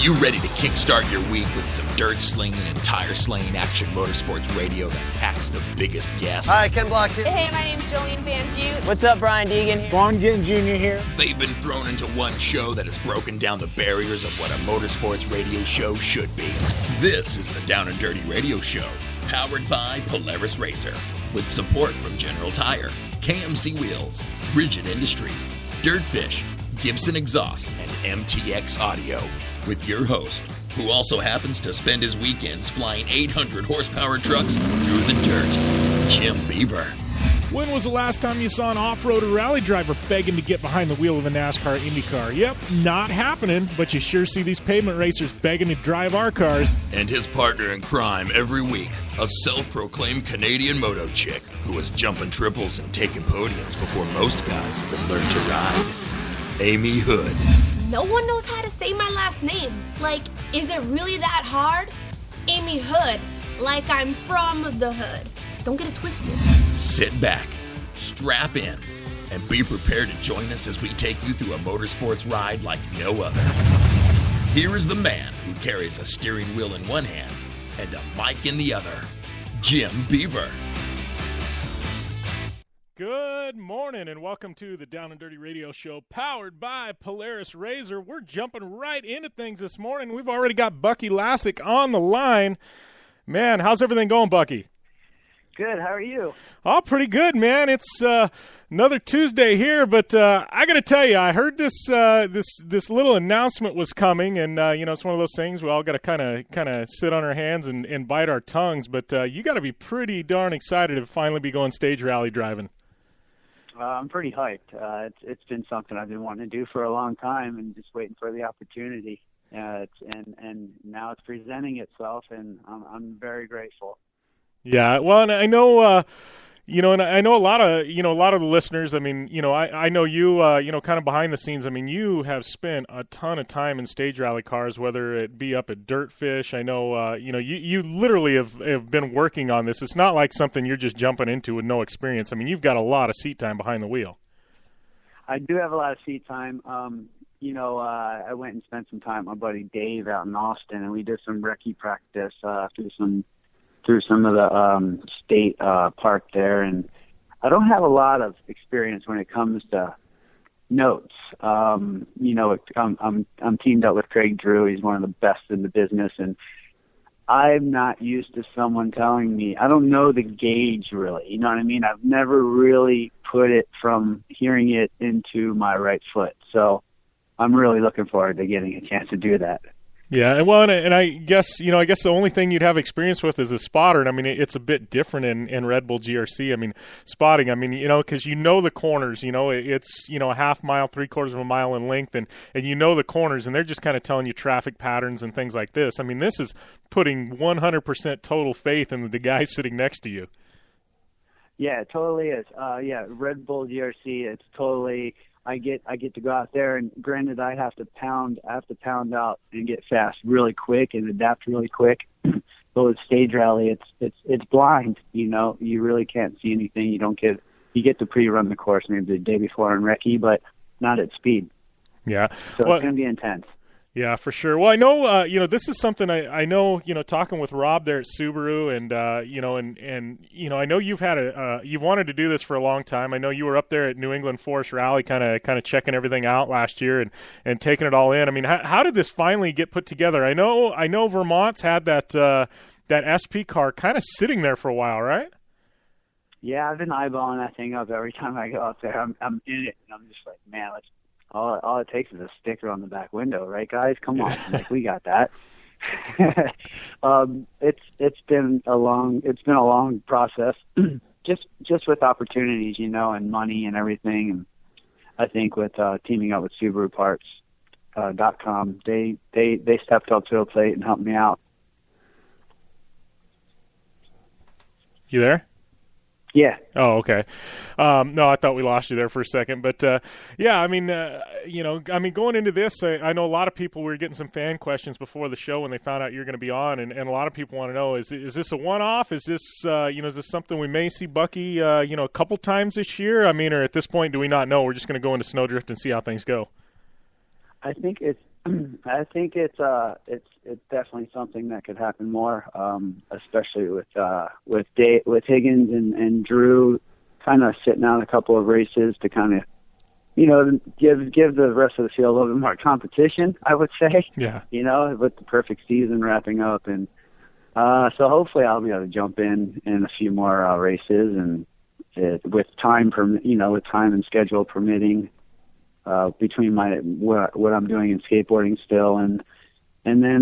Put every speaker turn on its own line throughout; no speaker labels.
you ready to kickstart your week with some dirt slinging and tire slaying action motorsports radio that packs the biggest gas?
Hi, Ken Block here.
Hey, my name's Jolene Van Vliet.
What's up, Brian Deegan here.
Vaughn Ginn Jr. here.
They've been thrown into one show that has broken down the barriers of what a motorsports radio show should be. This is the Down and Dirty Radio Show, powered by Polaris Razor, with support from General Tire, KMC Wheels, Rigid Industries, Dirtfish, Gibson Exhaust, and MTX Audio, with your host, who also happens to spend his weekends flying 800 horsepower trucks through the dirt, Jim Beaver.
When was the last time you saw an off-road or rally driver begging to get behind the wheel of a NASCAR IndyCar? Yep, not happening, but you sure see these pavement racers begging to drive our cars.
And his partner in crime every week, a self-proclaimed Canadian moto chick who was jumping triples and taking podiums before most guys have learned to ride, Ami Houde.
No one knows how to say my last name. Like, is it really that hard? Ami Houde, like I'm from the hood. Don't get it twisted.
Sit back, strap in, and be prepared to join us as we take you through a motorsports ride like no other. Here is the man who carries a steering wheel in one hand and a mic in the other, Jim Beaver.
Good morning and welcome to the Down and Dirty Radio Show, powered by Polaris Razor. We're jumping right into things this morning. We've already got Bucky Lasek on the line. Man, how's everything going, Bucky?
Good. How are you?
Oh, pretty good, man. It's another Tuesday here, but I got to tell you, I heard this little announcement was coming, and it's one of those things we all got to kind of sit on our hands and bite our tongues. But you got to be pretty darn excited to finally be going stage rally driving.
I'm pretty hyped. It's been something I've been wanting to do for a long time, and just waiting for the opportunity. And now it's presenting itself, and I'm very grateful.
Yeah, well, and I know, and I know a lot of the listeners. I mean, I know you, kind of behind the scenes. I mean, you have spent a ton of time in stage rally cars, whether it be up at Dirtfish. I know, you literally have been working on this. It's not like something you're just jumping into with no experience. I mean, you've got a lot of seat time behind the wheel. I
do have a lot of seat time. I went and spent some time with my buddy Dave out in Austin, and we did some recce practice through some of the state park there, and I don't have a lot of experience when it comes to notes. I'm teamed up with Craig Drew. He's one of the best in the business, and I'm not used to someone telling me. I don't know the gauge really. You know what I mean? I've never really put it from hearing it into my right foot, so I'm really looking forward to getting a chance to do that.
Yeah, well, and I guess the only thing you'd have experience with is a spotter, and I mean it's a bit different in Red Bull GRC. I mean spotting. I mean because the corners. It's a half mile, 3/4 of a mile in length, and the corners, and they're just kind of telling you traffic patterns and things like this. I mean this is putting 100% total faith in the guy sitting next to you.
Yeah, it totally is. Red Bull GRC. It's totally. I get to go out there, and granted, I have to pound out and get fast really quick and adapt really quick. But with stage rally, it's blind. You really can't see anything. You get to pre-run the course maybe the day before on recce, but not at speed.
Yeah,
so it's gonna be intense.
Yeah, for sure. Well, I know, this is something I know, talking with Rob there at Subaru and, I know you've wanted to do this for a long time. I know you were up there at New England Forest Rally kind of checking everything out last year and taking it all in. I mean, how did this finally get put together? I know Vermont's had that SP car kind of sitting there for a while, right?
Yeah, I've been eyeballing that thing up every time I go up there. I'm in it, and I'm just like, man, all it takes is a sticker on the back window, right, guys? Come on, we got that. It's been a long process, just with opportunities, and money and everything. And I think with teaming up with SubaruParts.com, they stepped up to the plate and helped me out.
You there?
Yeah.
Oh, okay. No, I thought we lost you there for a second, but yeah, I mean, going into this, I know a lot of people were getting some fan questions before the show when they found out you're going to be on, and a lot of people want to know: is this a one-off? Is this is this something we may see Bucky a couple times this year? I mean, or at this point, do we not know? We're just going to go into Snowdrift and see how things go.
I think it's I think it's definitely something that could happen more, especially with Higgins and Drew kind of sitting out a couple of races to kind of, give the rest of the field a little bit more competition, I would say.
Yeah.
With the perfect season wrapping up, and so hopefully I'll be able to jump in a few more races, and with time and schedule permitting. Between what I'm doing in skateboarding still, and then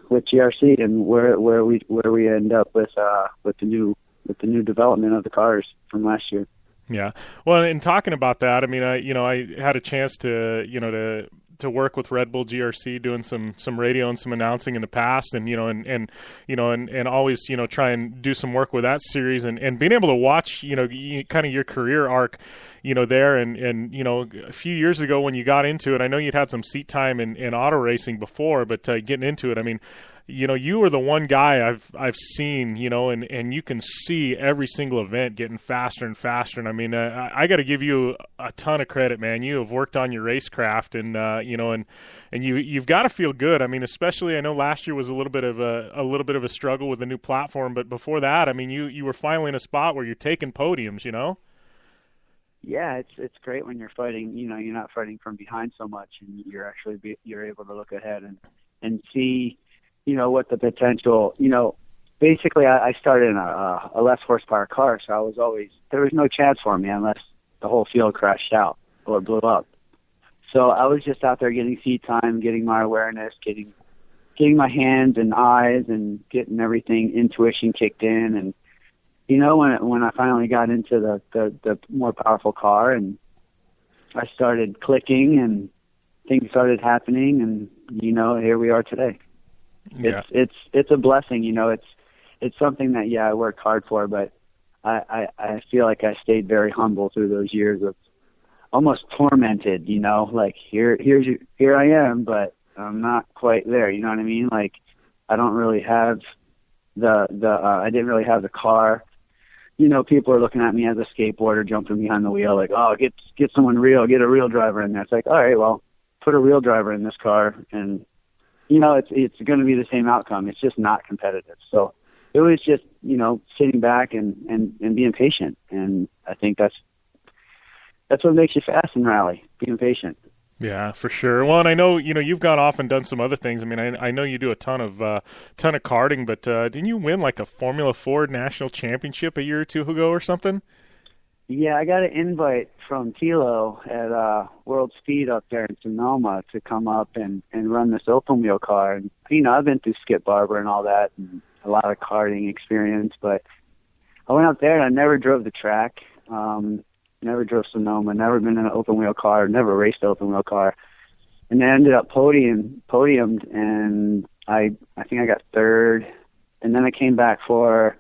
with GRC and where we end up with the new development of the cars from last year.
Yeah. Well, in talking about that, I mean, I had a chance to work with Red Bull GRC doing some radio and some announcing in the past, and and always try and do some work with that series, and being able to watch kind of your career arc there, and a few years ago when you got into it, I know you'd had some seat time in auto racing before, but getting into it, I mean, you were the one guy I've seen, and you can see every single event getting faster and faster. And I mean, I got to give you a ton of credit, man. You have worked on your racecraft, and you've got to feel good. I mean, especially I know last year was a little bit of a struggle with the new platform, but before that, I mean, you were finally in a spot where you're taking podiums,
Yeah, it's great when you're fighting. You're not fighting from behind so much, and you're able to look ahead and see. What the potential, basically I started in a less horsepower car, so there was no chance for me unless the whole field crashed out or blew up. So I was just out there getting seat time, getting my awareness, getting my hands and eyes and getting everything, intuition kicked in. And, when I finally got into the more powerful car and I started clicking and things started happening, and, here we are today.
Yeah.
It's a blessing, it's something that I worked hard for, but I feel like I stayed very humble through those years of almost tormented, like here I am, but I'm not quite there, you know what I mean? Like I don't really have I didn't really have the car. People are looking at me as a skateboarder jumping behind the wheel, like, oh, get someone real, get a real driver in there. It's like, all right, well, put a real driver in this car, and it's going to be the same outcome. It's just not competitive. So it was just, sitting back and being patient. And I think that's what makes you fast in rally, being patient.
Yeah, for sure. Well, and I know, you've gone off and done some other things. I mean, I know you do a ton of karting, but didn't you win like a Formula Ford national championship a year or two ago or something?
Yeah, I got an invite from Tilo at World Speed up there in Sonoma to come up and run this open wheel car. And, I've been through Skip Barber and all that and a lot of karting experience, but I went up there and I never drove the track, never drove Sonoma, never been in an open wheel car, never raced an open wheel car. And I ended up podiumed, and I think I got third. And then I came back for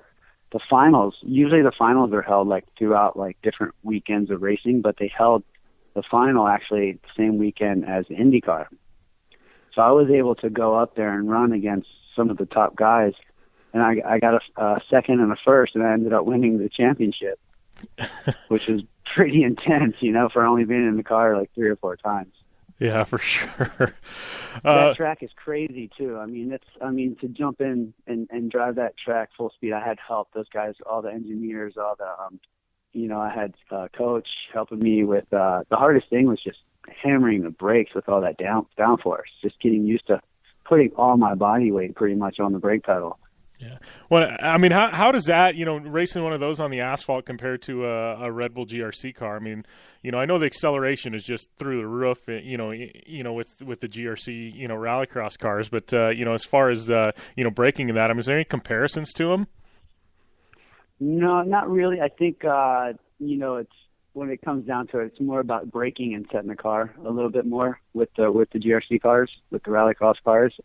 the finals. Usually the finals are held like throughout like different weekends of racing, but they held the final actually the same weekend as the IndyCar. So I was able to go up there and run against some of the top guys, and I got a second and a first, and I ended up winning the championship, which was pretty intense, for only being in the car like 3 or 4 times.
Yeah, for sure.
That track is crazy too. I mean, to jump in and drive that track full speed, I had help. Those guys, all the engineers, all the, I had a coach helping me with, the hardest thing was just hammering the brakes with all that downforce, just getting used to putting all my body weight pretty much on the brake pedal.
Yeah. Well, I mean, how does that, racing one of those on the asphalt compared to a Red Bull GRC car? I mean, I know the acceleration is just through the roof, with the GRC, rallycross cars, but, as far as, braking and that, I mean, is there any comparisons to them?
No, not really. I think, it's, when it comes down to it, it's more about braking and setting the car a little bit more with the GRC cars, with the rallycross cars.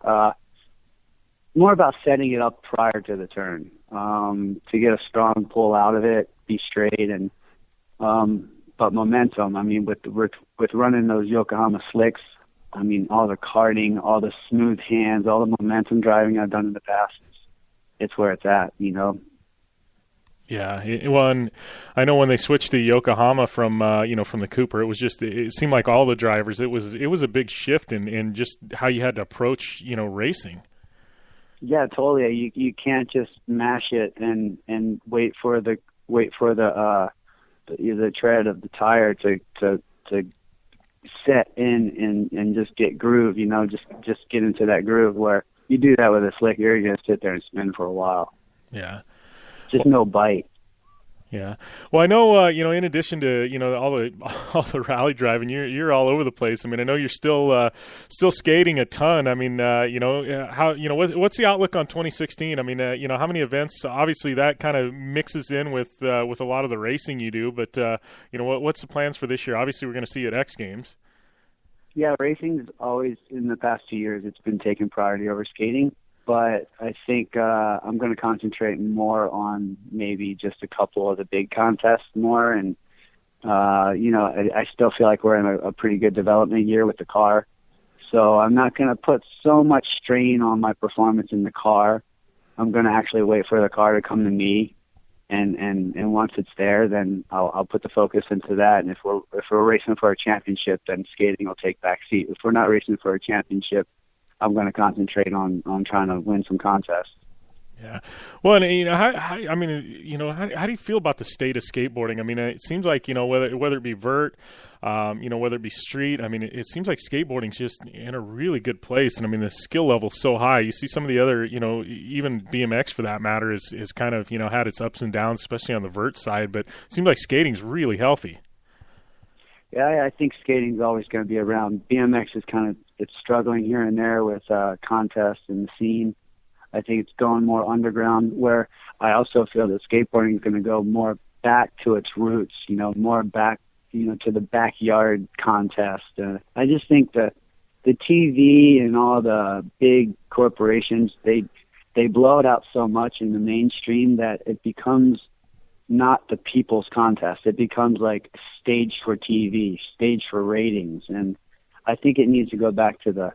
More about setting it up prior to the turn, to get a strong pull out of it, be straight, and but momentum. I mean, with running those Yokohama slicks, I mean, all the karting, all the smooth hands, all the momentum driving I've done in the past, it's where it's at,
Yeah, well, and I know when they switched to Yokohama from from the Cooper, it seemed like all the drivers, it was a big shift in just how you had to approach racing.
Yeah, totally. You can't just mash it and wait for the tread of the tire to set in and just get groove. Just get into that groove. Where you do that with a slick, you're gonna sit there and spin for a while.
Yeah.
Just no bite.
Yeah. Well, I know, in addition to, all the rally driving, you're all over the place. I mean, I know you're still skating a ton. I mean, what's the outlook on 2016? I mean, how many events? Obviously, that kind of mixes in with a lot of the racing you do. But what's the plans for this year? Obviously, we're going to see you at X Games.
Yeah, racing is always, in the past 2 years, it's been taking priority over skating. But I think I'm going to concentrate more on maybe just a couple of the big contests more. And, I still feel like we're in a pretty good development year with the car. So I'm not going to put so much strain on my performance in the car. I'm going to actually wait for the car to come to me. And once it's there, then I'll put the focus into that. And if we're racing for a championship, then skating will take back seat. If we're not racing for a championship, I'm going to concentrate on trying to win some contests.
Yeah. Well, and, how do you feel about the state of skateboarding? I mean, it seems like, whether it be vert, whether it be street, I mean, it seems like skateboarding's just in a really good place. And I mean, the skill level's so high. You see some of the other, even BMX for that matter is kind of, had its ups and downs, especially on the vert side, but it seems like skating's really healthy.
Yeah, I think skating's always going to be around. BMX is it's struggling here and there with contests and the scene. I think it's going more underground, where I also feel that skateboarding is going to go more back to its roots, more back, to the backyard contest. I just think that the TV and all the big corporations, they blow it out so much in the mainstream that it becomes not the people's contest. It becomes like staged for TV, staged for ratings. And I think it needs to go back to the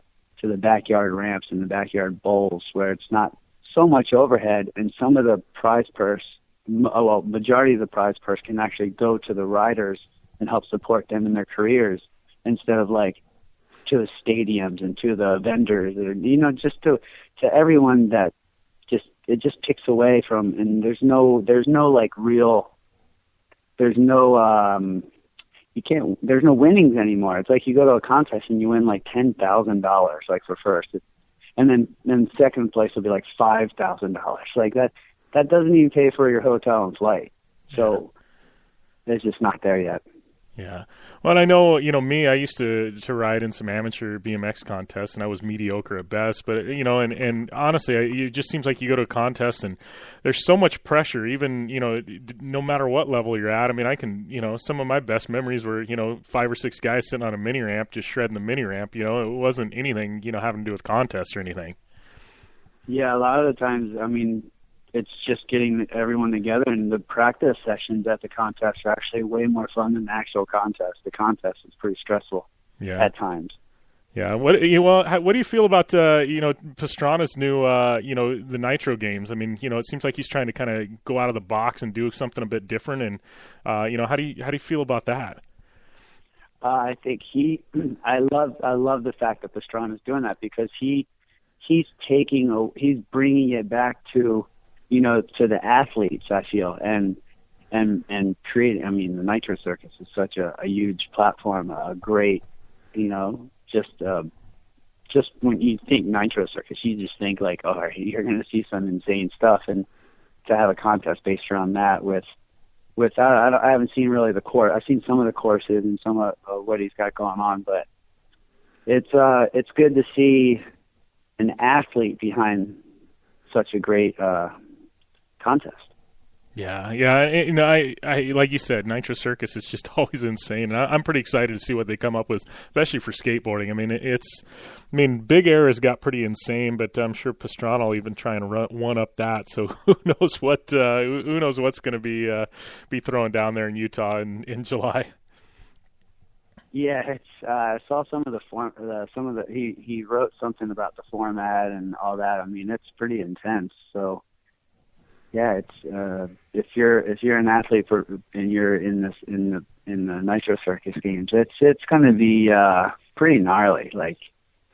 backyard ramps and the backyard bowls, where it's not so much overhead, and some of the prize purse, majority of the prize purse can actually go to the riders and help support them in their careers, instead of like to the stadiums and to the vendors, or, just to everyone that it just takes away from, and there's no winnings anymore. It's like you go to a contest and you win like $10,000, like for first, and then second place will be like $5,000. Like that doesn't even pay for your hotel and flight. So it's just not there yet.
Yeah. Well, and I know, me, I used to ride in some amateur BMX contests, and I was mediocre at best. But, and honestly, it just seems like you go to a contest and there's so much pressure, even, no matter what level you're at. I mean, I can, some of my best memories were, 5 or 6 guys sitting on a mini ramp, just shredding the mini ramp. It wasn't anything, having to do with contests or anything.
Yeah, a lot of the times, I mean, it's just getting everyone together, and the practice sessions at the contest are actually way more fun than the actual contest. The contest is pretty stressful at times.
Yeah. What do you feel about Pastrana's new the Nitro games? I mean, it seems like he's trying to kind of go out of the box and do something a bit different. And how do you feel about that?
I think I love the fact that Pastrana's doing that, because he's bringing it back to the athletes, I feel, and creating. I mean, the Nitro Circus is such a huge platform, a great, just when you think Nitro Circus, you just think like, oh, you're going to see some insane stuff, and to have a contest based around that with I haven't seen really the course. I've seen some of the courses and some of what he's got going on, but it's good to see an athlete behind such a great contest.
Yeah. I like you said, Nitro Circus is just always insane, and I'm pretty excited to see what they come up with, especially for skateboarding. I mean, Big Air has got pretty insane, but I'm sure Pastrana will even try and one up that. So who knows what's going to be thrown down there in Utah in July.
Yeah, I saw some of the he wrote something about the format and all that. I mean, it's pretty intense. So it's if you're an athlete and you're in the Nitro Circus games, it's going to be pretty gnarly. Like,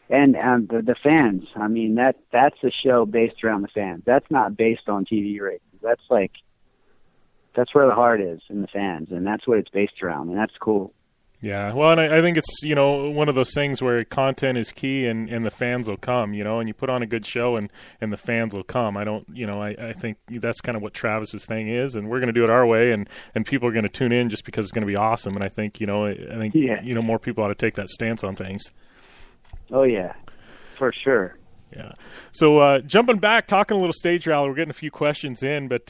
and the fans. I mean, that's a show based around the fans. That's not based on TV ratings. That's where the heart is, in the fans, and that's what it's based around, and that's cool.
Yeah, well, and I think it's, one of those things where content is key and the fans will come, and you put on a good show and the fans will come. I think that's kind of what Travis's thing is, and we're going to do it our way, and people are going to tune in just because it's going to be awesome. And I think, more people ought to take that stance on things.
Oh, yeah, for sure.
Yeah. So jumping back, talking a little stage rally, we're getting a few questions in, but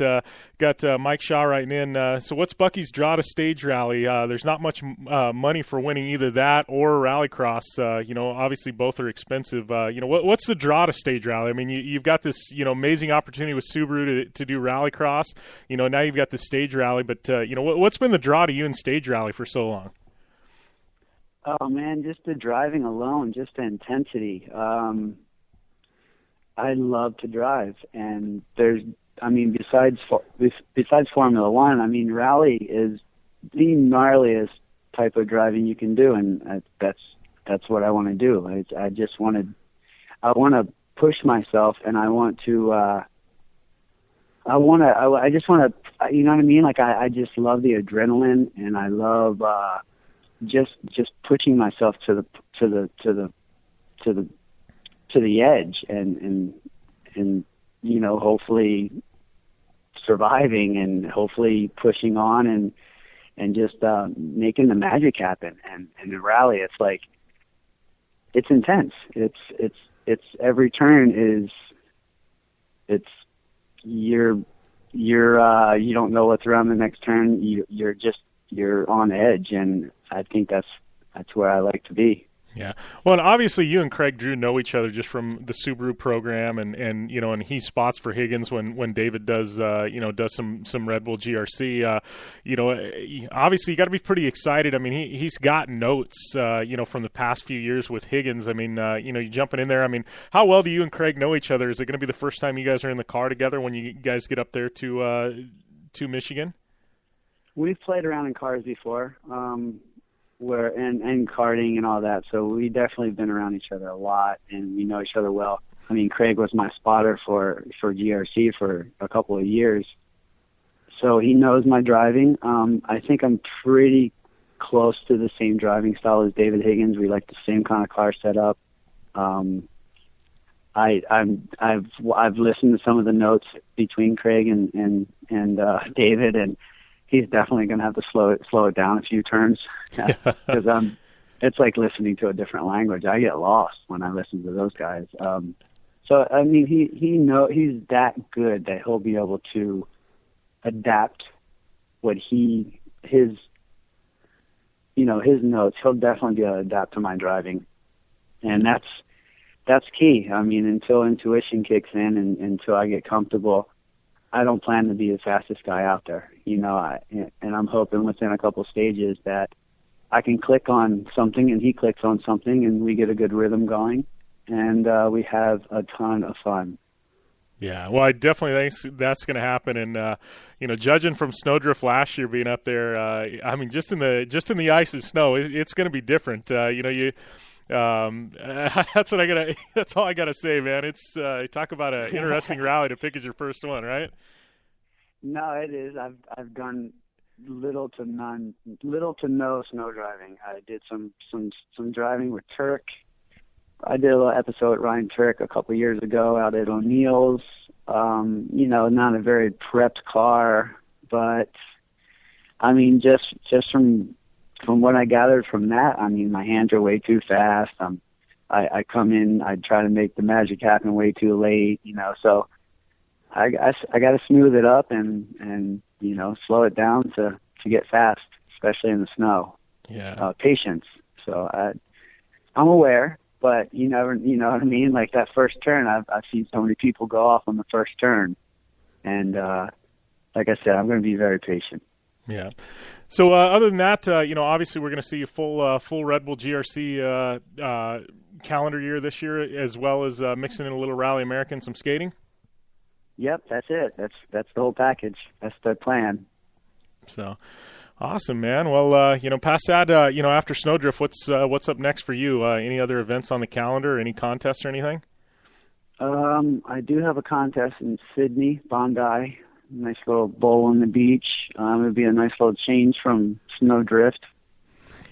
got Mike Shaw writing in. So what's Bucky's draw to stage rally? There's not much money for winning either that or rallycross. Obviously both are expensive. What's the draw to stage rally? I mean, you've got this, amazing opportunity with Subaru to do rallycross. Now you've got the stage rally, but, what's been the draw to you in stage rally for so long?
Oh, man, just the driving alone, just the intensity. I love to drive, and besides Formula One, rally is the gnarliest type of driving you can do, and that's what I want to do. I just want to push myself, and I just want to, you know what I mean? Like I just love the adrenaline, and I love just pushing myself to the edge and hopefully surviving and hopefully pushing on and just making the magic happen. And in rally, it's like, it's intense. It's every turn you don't know what's around the next turn. You're on edge, and I think that's where I like to be.
Yeah. Well, and obviously you and Craig Drew know each other just from the Subaru program, and he spots for Higgins when David does some Red Bull GRC. Obviously you got to be pretty excited. I mean, he's got notes from the past few years with Higgins. I mean, you jumping in there. I mean, how well do you and Craig know each other? Is it going to be the first time you guys are in the car together when you guys get up there to Michigan?
We've played around in cars before. And karting and all that, so we definitely been around each other a lot, and we know each other well. I mean, Craig was my spotter for GRC for a couple of years, so he knows my driving. I think I'm pretty close to the same driving style as David Higgins. We like the same kind of car setup. I've listened to some of the notes between Craig and David, and he's definitely going to have to slow it down a few turns, because it's like listening to a different language. I get lost when I listen to those guys. So I mean, he's that good that he'll be able to adapt what his notes. He'll definitely be able to adapt to my driving, and that's key. I mean, until intuition kicks in and until I get comfortable, I don't plan to be the fastest guy out there, and I'm hoping within a couple stages that I can click on something and he clicks on something and we get a good rhythm going, and we have a ton of fun.
Yeah, well, I definitely think that's going to happen, and judging from Snowdrift last year being up there, I mean, just in the ice and snow, it's going to be different. That's all I gotta say, man. It's talk about an interesting rally to pick as your first one, right?
No, it is. I've done little to no snow driving. I did some driving with Turk. I did a little episode with Ryan Turk a couple of years ago out at O'Neill's. Not a very prepped car, but I mean, just from what I gathered from that, I mean, my hands are way too fast. I come in, I try to make the magic happen way too late, so I got to smooth it up and slow it down to get fast, especially in the snow.
Yeah.
Patience. So I'm aware, but you know what I mean? Like that first turn, I've seen so many people go off on the first turn, and like I said, I'm going to be very patient.
Yeah. So other than that, obviously we're going to see a full Red Bull GRC calendar year this year, as well as mixing in a little Rally America and some skating.
Yep, that's it. That's the whole package. That's the plan.
So, awesome, man. Well, past that, after Snowdrift, what's up next for you? Any other events on the calendar? Any contests or anything?
I do have a contest in Sydney, Bondi. Nice little bowl on the beach. It would be a nice little change from Snowdrift.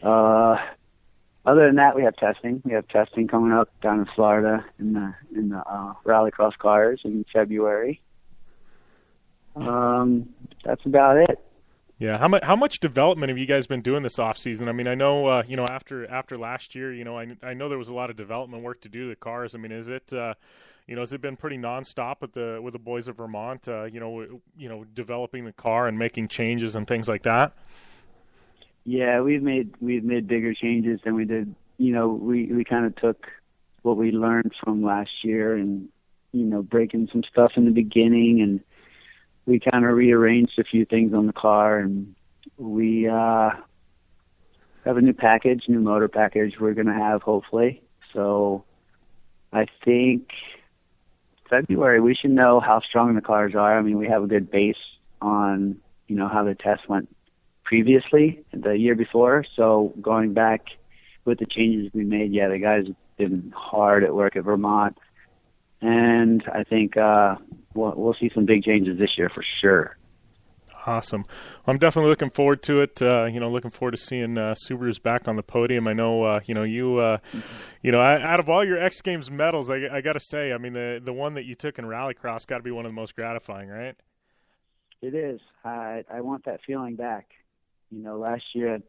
Other than that, we have testing. We have testing coming up down in Florida in the rallycross cars in February. That's about it.
Yeah, how much development have you guys been doing this off season? I mean, I know after last year, I know there was a lot of development work to do the cars. I mean, has it been pretty nonstop with the boys of Vermont? Developing the car and making changes and things like that.
Yeah, we've made bigger changes than we did. We kind of took what we learned from last year and breaking some stuff in the beginning, and we kind of rearranged a few things on the car, and we have a new motor package we're going to have, hopefully. So I think February we should know how strong the cars are. I mean, we have a good base on, how the test went previously, the year before. So going back with the changes we made, the guys have been hard at work at Vermont. And I think we'll see some big changes this year for sure.
Awesome. Well, I'm definitely looking forward to it. Looking forward to seeing Subaru's back on the podium. I know, you, out of all your X Games medals, I got to say, I mean, the one that you took in Rallycross got to be one of the most gratifying, right?
It is. I want that feeling back. Last year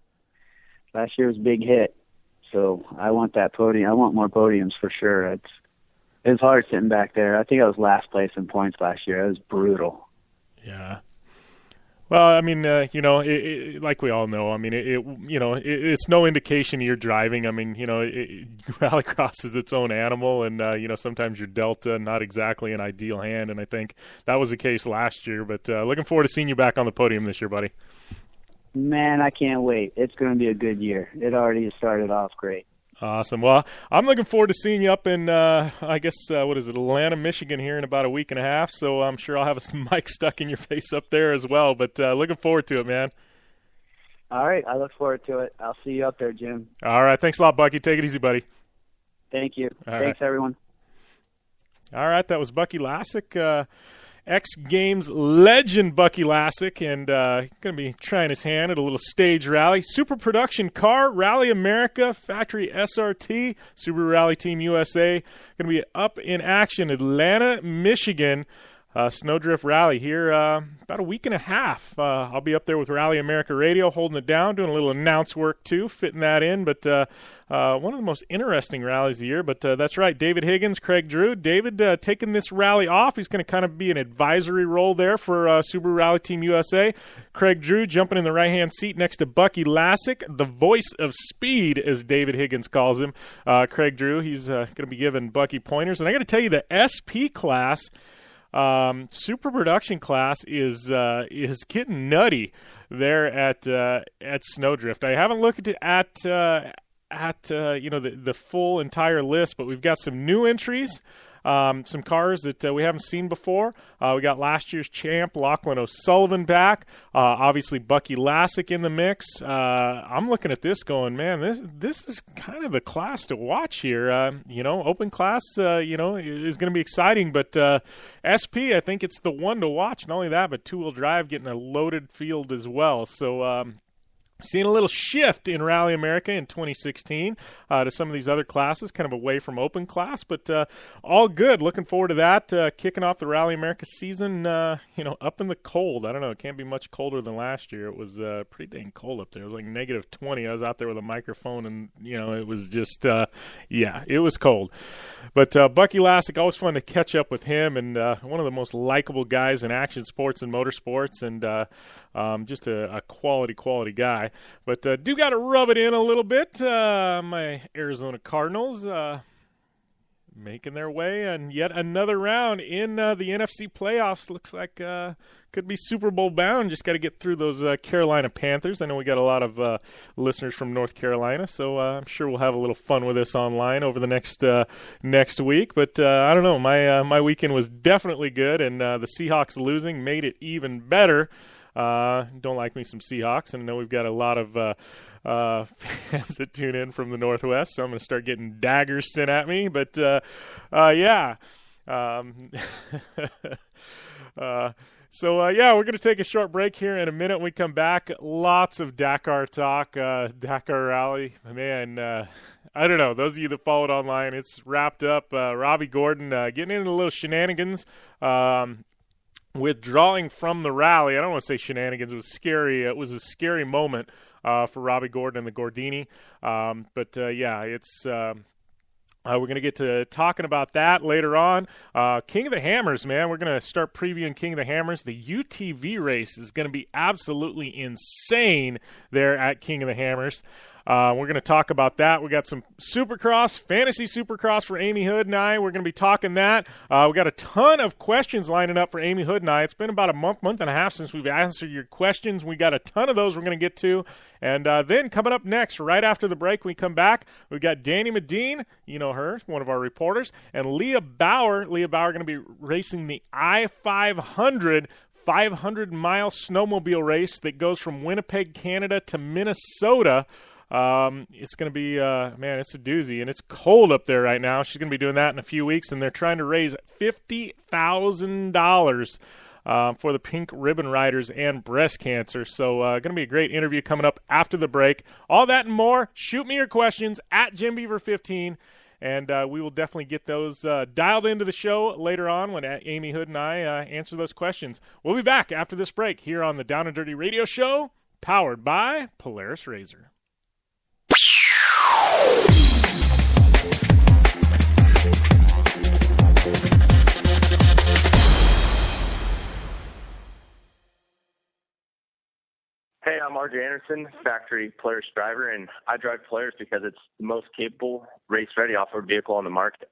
was a big hit. So I want that podium. I want more podiums for sure. It's hard sitting back there. I think I was last place in points last year. It was brutal.
Yeah. Well, I mean, like we all know, I mean, it's no indication you're driving. I mean, Rallycross is its own animal, and sometimes you're dealt not exactly an ideal hand, and I think that was the case last year. But looking forward to seeing you back on the podium this year, buddy.
Man, I can't wait. It's going to be a good year. It already has started off great.
Awesome. Well, I'm looking forward to seeing you up in, Atlanta, Michigan here in about a week and a half. So I'm sure I'll have some mic stuck in your face up there as well. But looking forward to it, man.
All right. I look forward to it. I'll see you up there, Jim.
All right. Thanks a lot, Bucky. Take it easy, buddy.
Thank you.
All
Thanks,
right.
everyone.
All right. That was Bucky Lasek. X Games legend Bucky Lasek, and going to be trying his hand at a little stage rally. Super production car, Rally America, factory SRT, Subaru Rally Team USA. Going to be up in action, Atlanta, Michigan. Snowdrift Rally here about a week and a half. I'll be up there with Rally America Radio, holding it down, doing a little announce work too, fitting that in. But one of the most interesting rallies of the year. But that's right, David Higgins, Craig Drew. David taking this rally off. He's going to kind of be an advisory role there for Subaru Rally Team USA. Craig Drew jumping in the right-hand seat next to Bucky Lasek, the voice of speed, as David Higgins calls him. Craig Drew, he's going to be giving Bucky pointers. And I got to tell you, the SP class, super production class is getting nutty there at Snowdrift. I haven't looked at the full entire list, but we've got some new entries, some cars that we haven't seen before. We got last year's champ Lachlan O'Sullivan back. Obviously Bucky Lasek in the mix. I'm looking at this going, man, this is kind of the class to watch here. Open class, is going to be exciting, but SP, I think it's the one to watch. Not only that, but two-wheel drive getting a loaded field as well. So, seeing a little shift in Rally America in 2016 to some of these other classes, kind of away from open class, but all good. Looking forward to that. Kicking off the Rally America season, up in the cold. I don't know. It can't be much colder than last year. It was pretty dang cold up there. It was like negative 20. I was out there with a microphone, and, it was just, it was cold. But Bucky Lasek, always fun to catch up with him, and one of the most likable guys in action sports and motorsports, and just a quality guy. But do got to rub it in a little bit. My Arizona Cardinals, making their way and yet another round in the NFC playoffs. Looks like could be Super Bowl bound. Just got to get through those Carolina Panthers. I know we got a lot of listeners from North Carolina, so I'm sure we'll have a little fun with this online over the next week. But I don't know. My weekend was definitely good, and the Seahawks losing made it even better. Don't like me some Seahawks, and I know we've got a lot of fans that tune in from the Northwest, so I'm going to start getting daggers sent at me. But, yeah. So, we're going to take a short break here. In a minute, when we come back, lots of Dakar talk, Dakar rally. Man, I don't know. Those of you that followed online, it's wrapped up. Robbie Gordon getting into a little shenanigans. Withdrawing from the rally. I don't want to say shenanigans. It was scary. It was a scary moment for Robbie Gordon and the Gordini. It's we're going to get to talking about that later on. King of the Hammers, man. We're going to start previewing King of the Hammers. The UTV race is going to be absolutely insane there at King of the Hammers. We're going to talk about that. We got some Supercross, Fantasy Supercross for Ami Houde and I. We're going to be talking that. We got a ton of questions lining up for Ami Houde and I. It's been about a month and a half since we've answered your questions. We got a ton of those we're going to get to. And then coming up next, right after the break, we come back. We've got Dani Medin, you know her, one of our reporters, and Leah Bauer. Leah Bauer going to be racing the I-500 500-mile snowmobile race that goes from Winnipeg, Canada to Minnesota. It's going to be, it's a doozy, and it's cold up there right now. She's going to be doing that in a few weeks, and they're trying to raise $50,000 for the Pink Ribbon Riders and breast cancer. So going to be a great interview coming up after the break. All that and more. Shoot me your questions at JimBeaver15, and we will definitely get those dialed into the show later on when Ami Houde and I answer those questions. We'll be back after this break here on the Down and Dirty Radio Show, powered by Polaris Razor.
Hey, I'm RJ Anderson, factory Polaris driver, and I drive Polaris because it's the most capable, race-ready off-road vehicle on the market.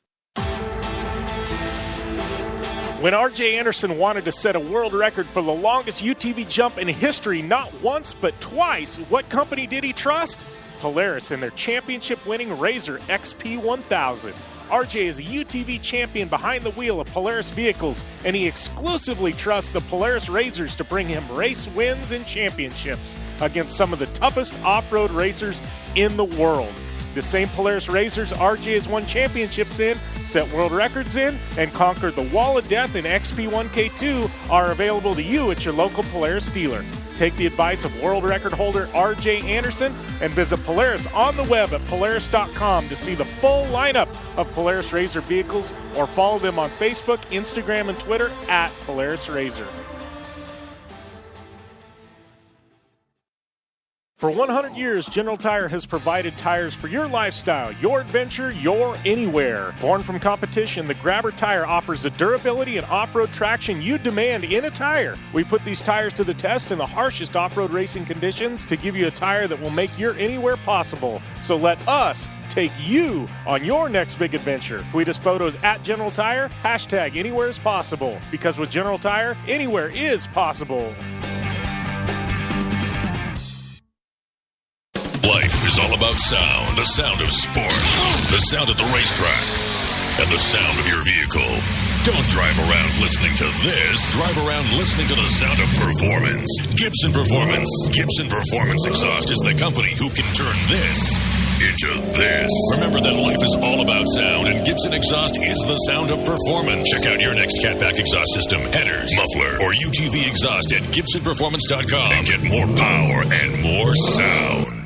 When RJ Anderson wanted to set a world record for the longest UTV jump in history, not once but twice, what company did he trust? Polaris and their championship-winning Razor XP1000. RJ is a UTV champion behind the wheel of Polaris vehicles, and he exclusively trusts the Polaris Razors to bring him race wins and championships against some of the toughest off-road racers in the world. The same Polaris Razors RJ has won championships in, set world records in, and conquered the Wall of Death in XP1K2 are available to you at your local Polaris dealer. Take the advice of world record holder RJ Anderson and visit Polaris on the web at Polaris.com to see the full lineup of Polaris Razor vehicles, or follow them on Facebook, Instagram, and Twitter at Polaris Razor. For 100 years, General Tire has provided tires for your lifestyle, your adventure, your anywhere. Born from competition, the Grabber tire offers the durability and off-road traction you demand in a tire. We put these tires to the test in the harshest off-road racing conditions to give you a tire that will make your anywhere possible. So let us take you on your next big adventure. Tweet us photos at General Tire, hashtag anywhere is possible. Because with General Tire, anywhere is possible.
Life is all about sound, the sound of sports, the sound at the racetrack, and the sound of your vehicle. Don't drive around listening to this. Drive around listening to the sound of performance. Gibson Performance. Gibson Performance Exhaust is the company who can turn this into this. Remember that life is all about sound, and Gibson Exhaust is the sound of performance. Check out your next catback exhaust system, headers, muffler, or UTV exhaust at GibsonPerformance.com and get more power and more sound.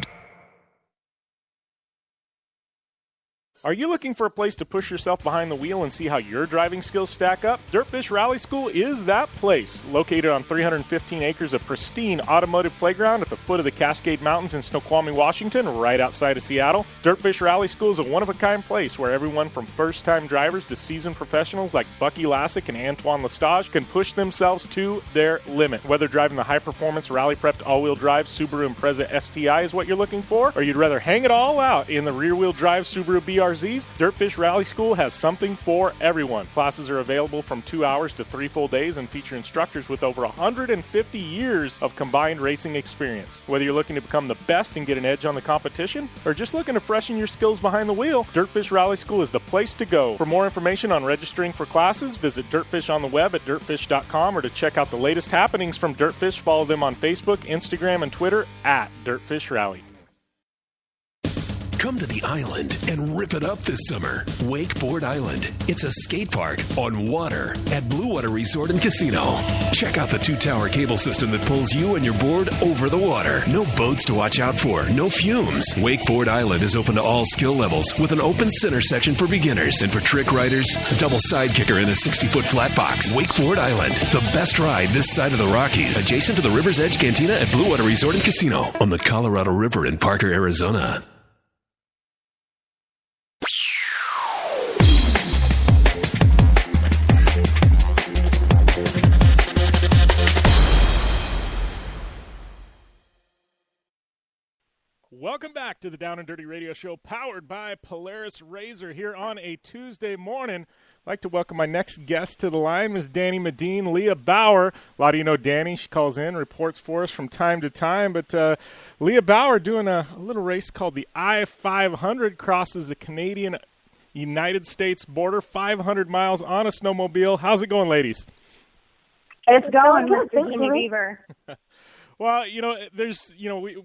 Are you looking for a place to push yourself behind the wheel and see how your driving skills stack up? Dirtfish Rally School is that place. Located on 315 acres of pristine automotive playground at the foot of the Cascade Mountains in Snoqualmie, Washington, right outside of Seattle. Dirtfish Rally School is a one-of-a-kind place where everyone from first-time drivers to seasoned professionals like Bucky Lasek and Antoine Lestage can push themselves to their limit. Whether driving the high-performance, rally-prepped all-wheel drive Subaru Impreza STI is what you're looking for, or you'd rather hang it all out in the rear-wheel drive Subaru BRZ RZs, Dirtfish Rally School has something for everyone. Classes are available from 2 hours to 3 full days and feature instructors with over 150 years of combined racing experience. Whether you're looking to become the best and get an edge on the competition, or just looking to freshen your skills behind the wheel, Dirtfish Rally School is the place to go. For more information on registering for classes, visit Dirtfish on the web at dirtfish.com, or to check out the latest happenings from Dirtfish, follow them on Facebook, Instagram, and Twitter at Dirtfish Rally.
Come to the island and rip it up this summer. Wakeboard Island. It's a skate park on water at Blue Water Resort and Casino. Check out the 2-tower cable system that pulls you and your board over the water. No boats to watch out for, no fumes. Wakeboard Island is open to all skill levels with an open center section for beginners. And for trick riders, a double side kicker in a 60-foot flat box. Wakeboard Island, the best ride this side of the Rockies. Adjacent to the River's Edge Cantina at Blue Water Resort and Casino on the Colorado River in Parker, Arizona.
Welcome back to the Down and Dirty Radio Show, powered by Polaris Razor, here on a Tuesday morning. I'd like to welcome my next guest to the line, Ms. Dani Medin, Leah Bauer. A lot of you know Dani. She calls in, reports for us from time to time. But Leah Bauer doing a little race called the I-500, crosses the Canadian-United States border, 500 miles on a snowmobile. How's it going, ladies?
It's going good. Thank you, Beaver.
Well,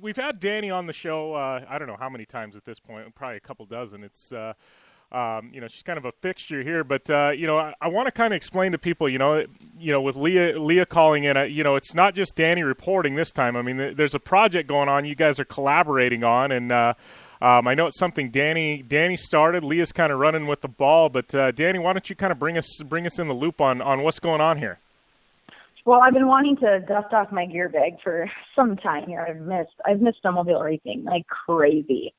we've had Dani on the show, I don't know how many times at this point, probably a couple dozen. It's, she's kind of a fixture here, but, I want to kind of explain to people, with Leah calling in, it's not just Dani reporting this time. I mean, there's a project going on you guys are collaborating on, and I know it's something Dani started. Leah's kind of running with the ball, but Dani, why don't you kind of bring us in the loop on what's going on here?
Well, I've been wanting to dust off my gear bag for some time here. I've missed snowmobile racing like crazy.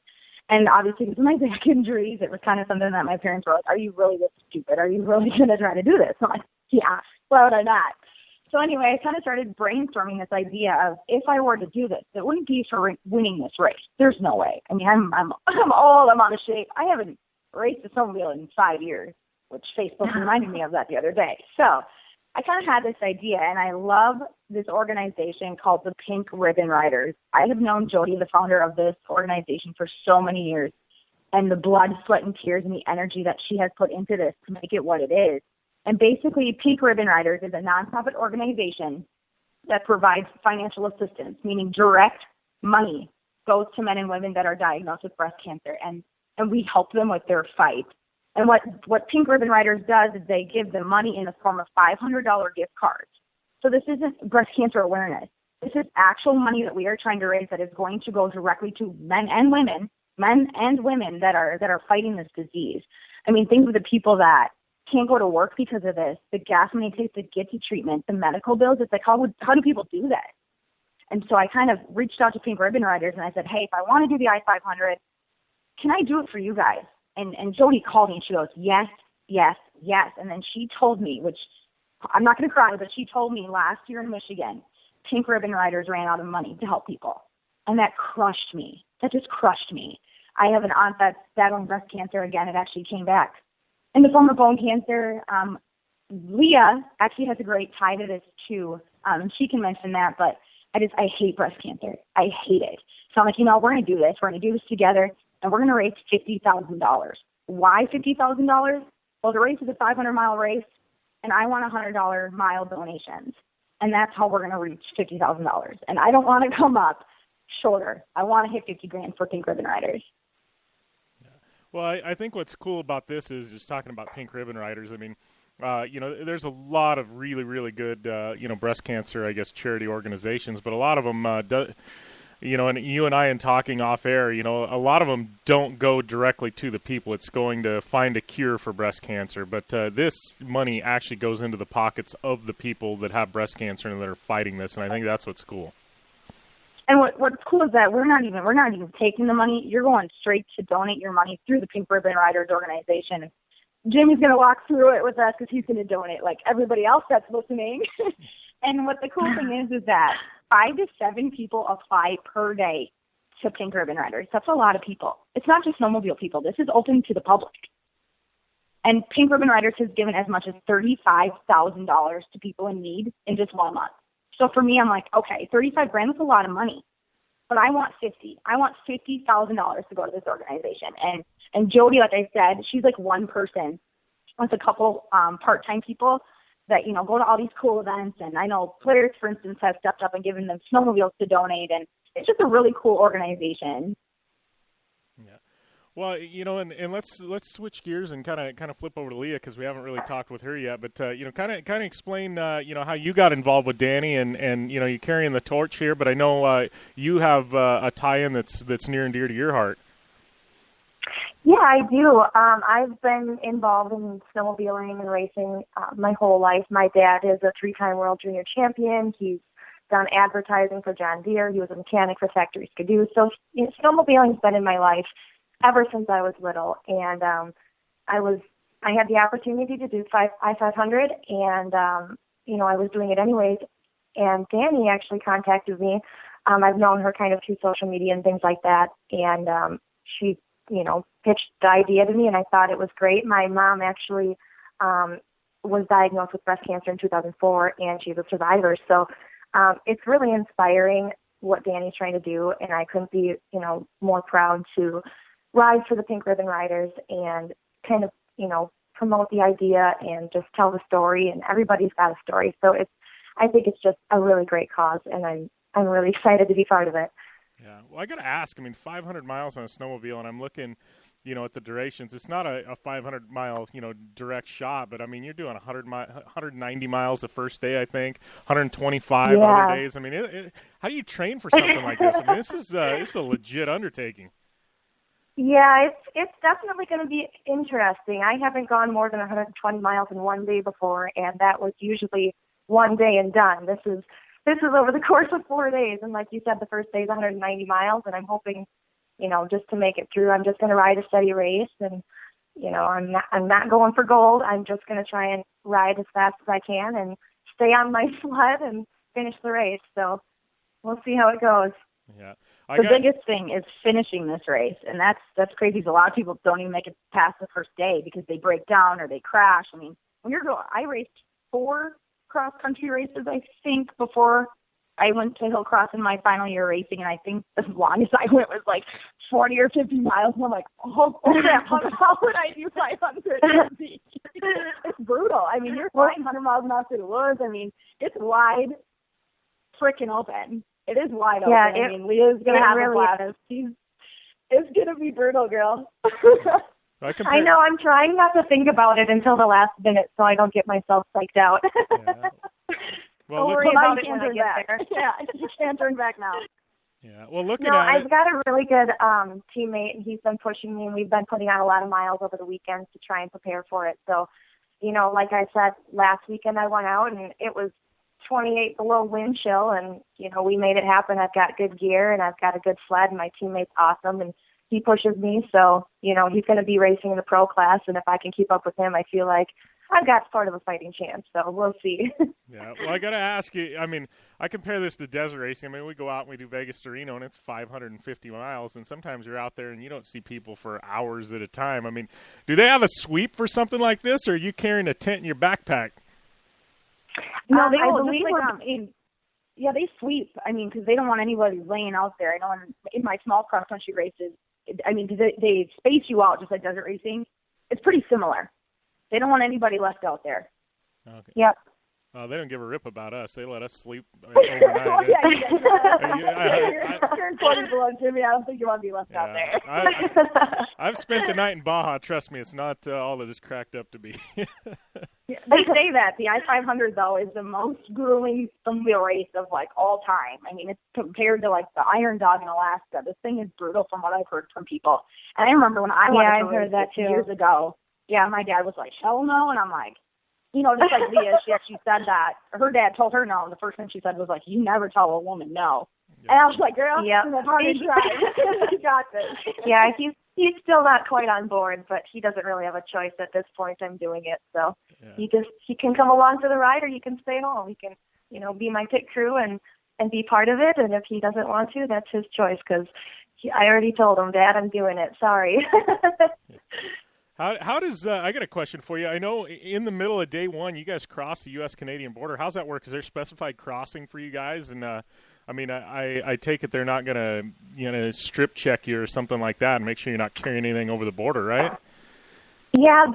And obviously because of my back injuries, it was kind of something that my parents were like, are you really this stupid? Are you really going to try to do this? I'm like, yeah, why would I not? So anyway, I kind of started brainstorming this idea of if I were to do this, it wouldn't be for winning this race. There's no way. I mean, I'm old, I'm out of shape. I haven't raced a snowmobile in 5 years, which Facebook reminded me of that the other day. So I kind of had this idea, and I love this organization called the Pink Ribbon Riders. I have known Jody, the founder of this organization, for so many years, and the blood, sweat, and tears and the energy that she has put into this to make it what it is. And basically, Pink Ribbon Riders is a nonprofit organization that provides financial assistance, meaning direct money goes to men and women that are diagnosed with breast cancer, and we help them with their fight. And what Pink Ribbon Riders does is they give them money in the form of $500 gift cards. So this isn't breast cancer awareness. This is actual money that we are trying to raise that is going to go directly to men and women that are fighting this disease. I mean, think of the people that can't go to work because of this, the gas money it takes to get to treatment, the medical bills. It's like, how do people do that? And so I kind of reached out to Pink Ribbon Riders and I said, hey, if I want to do the I-500, can I do it for you guys? And Jody called me and she goes, yes, yes, yes. And then she told me, which I'm not going to cry, but she told me last year in Michigan, Pink Ribbon Riders ran out of money to help people. And that crushed me. That just crushed me. I have an aunt that's battling breast cancer again. It actually came back in the form of bone cancer. Leah actually has a great tie to this too. And she can mention that, but I hate breast cancer. I hate it. So I'm like, we're going to do this. We're going to do this together. And we're going to raise $50,000. Why $50,000? Well, the race is a 500-mile race, and I want $100 mile donations. And that's how we're going to reach $50,000. And I don't want to come up shorter. I want to hit $50,000 for Pink Ribbon Riders.
Well, I think what's cool about this is just talking about Pink Ribbon Riders. I mean, there's a lot of really, really good, breast cancer, I guess, charity organizations, but a lot of them and you and I in talking off air, a lot of them don't go directly to the people. It's going to find a cure for breast cancer. But this money actually goes into the pockets of the people that have breast cancer and that are fighting this. And I think that's what's cool.
And what's cool is that we're not even taking the money. You're going straight to donate your money through the Pink Ribbon Riders organization. Jimmy's going to walk through it with us because he's going to donate like everybody else that's listening. And what the cool thing is that 5 to 7 people apply per day to Pink Ribbon Riders. That's a lot of people. It's not just snowmobile people. This is open to the public. And Pink Ribbon Riders has given as much as $35,000 to people in need in just 1 month. So for me, I'm like, okay, $35,000 is a lot of money, but I want $50,000. I want $50,000 to go to this organization. And Jody, like I said, she's like one person with a couple part-time people that, you know, go to all these cool events. And I know Polaris, for instance, has stepped up and given them snowmobiles to donate. And it's just a really cool organization.
Yeah. Well, you know, and let's switch gears and kind of flip over to Leah, because we haven't really talked with her yet. But you know, kind of explain you know, how you got involved with Dani, and you know, you're carrying the torch here. But I know you have a tie-in that's near and dear to your heart.
Yeah, I do. I've been involved in snowmobiling and racing my whole life. My dad is a 3-time world junior champion. He's done advertising for John Deere. He was a mechanic for Factory Skidoo. So, you know, snowmobiling's been in my life ever since I was little. And I had the opportunity to do I-500, and you know, I was doing it anyways. And Dani actually contacted me. I've known her kind of through social media and things like that. And she, you know, pitched the idea to me, and I thought it was great. My mom actually was diagnosed with breast cancer in 2004, and she's a survivor. So it's really inspiring what Dani's trying to do, and I couldn't be, you know, more proud to ride for the Pink Ribbon Riders and kind of, you know, promote the idea and just tell the story. And everybody's got a story, so I think it's just a really great cause, and I'm really excited to be part of it.
Yeah. Well, I got to ask, I mean, 500 miles on a snowmobile, and I'm looking, you know, at the durations. It's not a 500-mile, you know, direct shot, but, I mean, you're doing 190 miles the first day, I think, 125 other days. I mean, how do you train for something like this? I mean, this is a legit undertaking.
Yeah, it's definitely going to be interesting. I haven't gone more than 120 miles in one day before, and that was usually one day and done. This is over the course of 4 days, and like you said, the first day is 190 miles, and I'm hoping, you know, just to make it through, I'm just going to ride a steady race, and, you know, I'm not going for gold. I'm just going to try and ride as fast as I can and stay on my sled and finish the race. So we'll see how it goes.
Yeah,
the biggest thing is finishing this race, and that's crazy. A lot of people don't even make it past the first day because they break down or they crash. I mean, I raced 4 cross-country races, I think, before I went to Hillcross in my final year racing, and I think the longest I went was like 40 or 50 miles, and I'm like, oh crap, how would I do 500? It's brutal. I mean, you're flying 100 miles an hour through the woods. I mean, it's wide freaking open. It is wide open.
Yeah,
I mean, Leah's going to have
really
a blast. It's going to be brutal, girl.
I know. I'm trying not to think about it until the last minute so I don't get myself psyched out.
Yeah. Well,
don't worry about it when I get there.
Yeah, you can't turn back now.
Yeah. Well,
I've got a really good teammate, and he's been pushing me, and we've been putting out a lot of miles over the weekends to try and prepare for it. So, you know, like I said, last weekend I went out, and it was 28 below wind chill, and, you know, we made it happen. I've got good gear, and I've got a good sled, and my teammate's awesome, and he pushes me. So, you know, he's going to be racing in the pro class, and if I can keep up with him, I feel like I've got sort of a fighting chance. So we'll see.
Yeah. Well, I got to ask you, I mean, I compare this to desert racing. I mean, we go out and we do Vegas to Reno, and it's 550 miles, and sometimes you're out there and you don't see people for hours at a time. I mean, do they have a sweep for something like this, or are you carrying a tent in your backpack?
No, they don't. Yeah, they sweep. I mean, because they don't want anybody laying out there. I know in my small cross-country races, I mean, they space you out just like desert racing. It's pretty similar. They don't want anybody left out there.
Okay.
Yep.
They don't give a rip about us. They let us sleep overnight.
You're in 20 below, Jimmy. I don't think you want to be left out there.
I've spent the night in Baja. Trust me, it's not all that it's cracked up to be.
They say that. The I-500, though, is the most grueling snowmobile race of, like, all time. I mean, it's compared to, like, the Iron Dog in Alaska. This thing is brutal from what I've heard from people. And I remember when I went to race that 2 years ago, my dad was like, hell no. And I'm like, you know, just like Leah, she actually said that. Her dad told her no. And the first thing she said was like, you never tell a woman no. Yeah. And I was like, girl, that's how you try. You got this.
Yeah, he's still not quite on board, but he doesn't really have a choice at this point. I'm doing it. So he can come along for the ride, or you can stay home. He can, you know, be my pit crew and be part of it. And if he doesn't want to, that's his choice, because I already told him, Dad, I'm doing it. Sorry.
How does I got a question for you. I know in the middle of day one, you guys cross the U.S.-Canadian border. How's that work? Is there specified crossing for you guys? And I mean, I take it they're not going to strip check you or something like that and make sure you're not carrying anything over the border, right?
Yeah,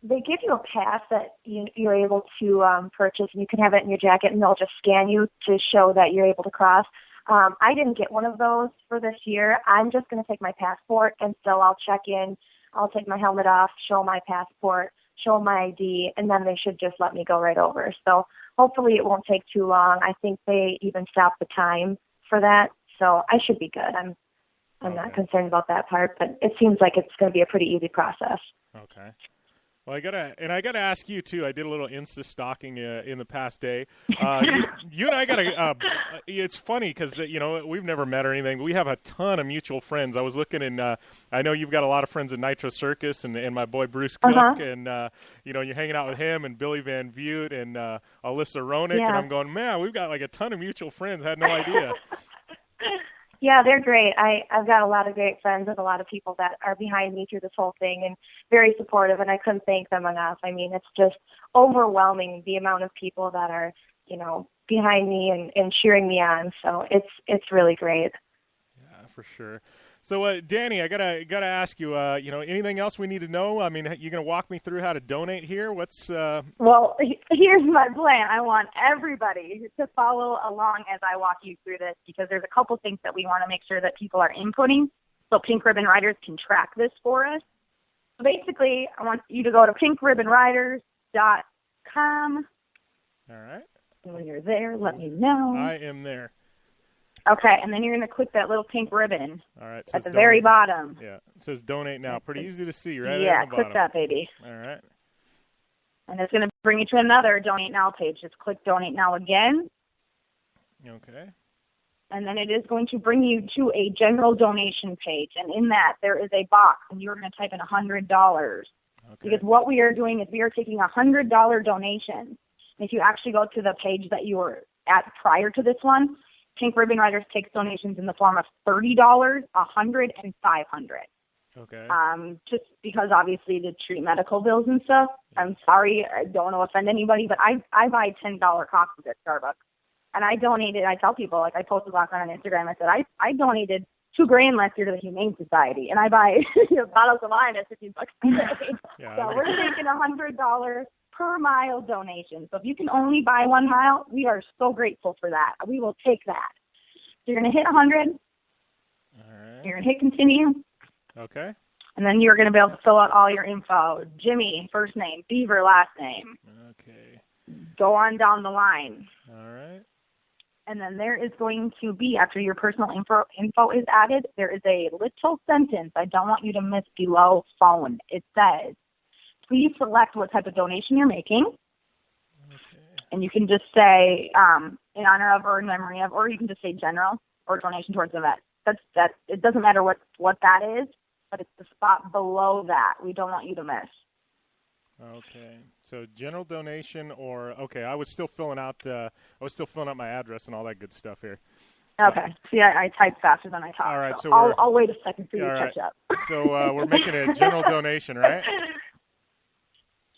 they give you a pass that you're able to purchase, and you can have it in your jacket, and they'll just scan you to show that you're able to cross. I didn't get one of those for this year. I'm just going to take my passport, and so I'll check in. I'll take my helmet off, show my passport, show my ID, and then they should just let me go right over. So hopefully it won't take too long. I think they even stopped the time for that, so I should be good. I'm not concerned about that part, but it seems like it's going to be a pretty easy process.
Okay. Well, I gotta ask you too. I did a little Insta stalking in the past day. You and I it's funny because we've never met or anything, but we have a ton of mutual friends. I was looking, and I know you've got a lot of friends in Nitro Circus, and my boy Bruce Cook, and you're hanging out with him and Billy Van Vliet and Alyssa Ronick, and I'm going, man, we've got like a ton of mutual friends. I had no idea.
Yeah, they're great. I've got a lot of great friends and a lot of people that are behind me through this whole thing and very supportive, and I couldn't thank them enough. I mean, it's just overwhelming the amount of people that are, behind me and cheering me on. So it's really great.
Yeah, for sure. So, Dani, I gotta ask you, anything else we need to know? I mean, you gonna walk me through how to donate here? What's
Well, here's my plan. I want everybody to follow along as I walk you through this, because there's a couple things that we want to make sure that people are inputting so Pink Ribbon Riders can track this for us. So basically, I want you to go to pinkribbonriders.com.
All right.
And when you're there, let me know.
I am there.
Okay, and then you're going to click that little pink ribbon
all right,
at the very bottom.
Yeah, it says donate now. Pretty easy to see, right?
Yeah,
at the bottom.
click that, baby.
All right.
And it's going to bring you to another donate now page. Just click donate now again.
Okay.
And then it is going to bring you to a general donation page. And in that, there is a box, and you're going to type in $100. Okay. Because what we are doing is we are taking $100 donations. And if you actually go to the page that you were at prior to this one, Pink Ribbon Riders takes donations in the form of $30, $100, and $500.
Okay.
Just because obviously to treat medical bills and stuff. I'm sorry, I don't want to offend anybody, but I buy $10 coffees at Starbucks, and I donated. I tell people, like I posted last night on Instagram. I said I donated $2,000 last year to the Humane Society, and I buy bottles of wine at $15 a day.
Yeah,
so we're taking $100 per mile donation. So if you can only buy 1 mile, we are so grateful for that. We will take that. So you're going to hit 100.
All right.
You're going to hit continue.
Okay.
And then you're going to be able to fill out all your info. Jimmy, first name. Beaver, last name.
Okay.
Go on down the line.
All right.
And then there is going to be, after your personal info is added, there is a little sentence I don't want you to miss below phone. It says, please select what type of donation you're making. Okay. And you can just say in honor of or in memory of, or you can just say general or donation towards the vet. That's it doesn't matter what that is, but it's the spot below that we don't want you to miss.
Okay. So general donation or I was still filling out my address and all that good stuff here.
Okay. See, I type faster than I talk.
All right.
So I'll wait a second for you to catch up.
So we're making a general donation, right?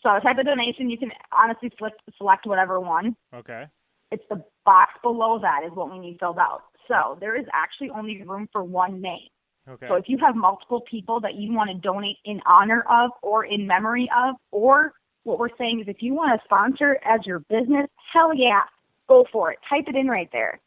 So type of donation, you can honestly select whatever one.
Okay.
It's the box below that is what we need filled out. So there is actually only room for one name.
Okay.
So if you have multiple people that you want to donate in honor of or in memory of, or what we're saying is if you want to sponsor as your business, hell yeah, go for it. Type it in right there.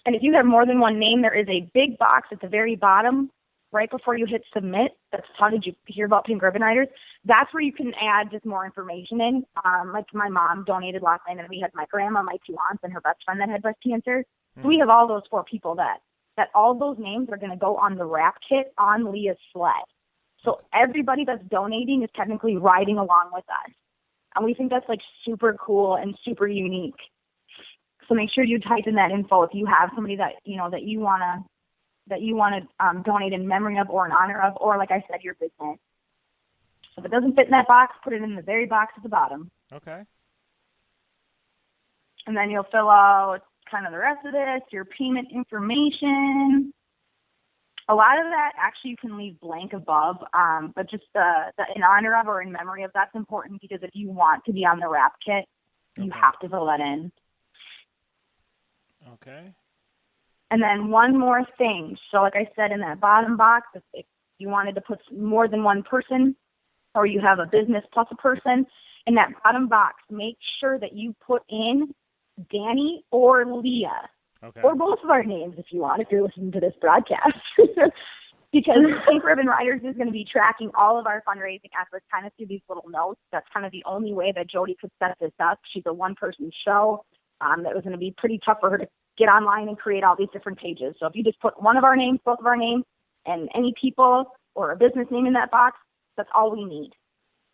And if you have more than one name, there is a big box at the very bottom right before you hit submit. That's how did you hear about Pink Ribbon Riders? That's where you can add just more information in. Like my mom donated last night, and we had my grandma, my 2 aunts, and her best friend that had breast cancer. So we have all those 4 people that all those names are going to go on the wrap kit on Leah's sled. So everybody that's donating is technically riding along with us. And we think that's like super cool and super unique. So make sure you type in that info if you have somebody that you want to donate in memory of or in honor of, or like I said, your business. If it doesn't fit in that box, put it in the very box at the bottom.
Okay.
And then you'll fill out kind of the rest of this, your payment information. A lot of that actually you can leave blank above, but just the in honor of or in memory of, that's important, because if you want to be on the wrap kit, you have to fill that in.
Okay.
And then one more thing. So like I said, in that bottom box, if you wanted to put more than one person, or you have a business plus a person, in that bottom box, make sure that you put in Dani or Leah.
Okay.
Or both of our names if you want, if you're listening to this broadcast. Because Pink Ribbon Riders is going to be tracking all of our fundraising efforts kind of through these little notes. That's kind of the only way that Jody could set this up. She's a one-person show. That was going to be pretty tough for her to get online and create all these different pages. So if you just put one of our names, both of our names, and any people or a business name in that box, that's all we need.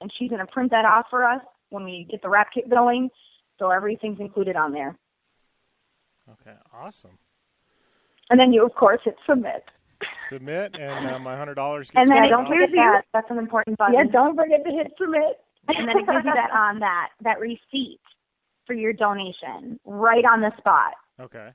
And she's going to print that off for us when we get the wrap kit going, so everything's included on there.
Okay, awesome.
And then you, of course, hit submit.
Submit, and my $100 gets
and then
don't forget that. That's an important button.
Yeah, don't forget to hit submit. And then it gives you that on that receipt for your donation right on the spot.
Okay.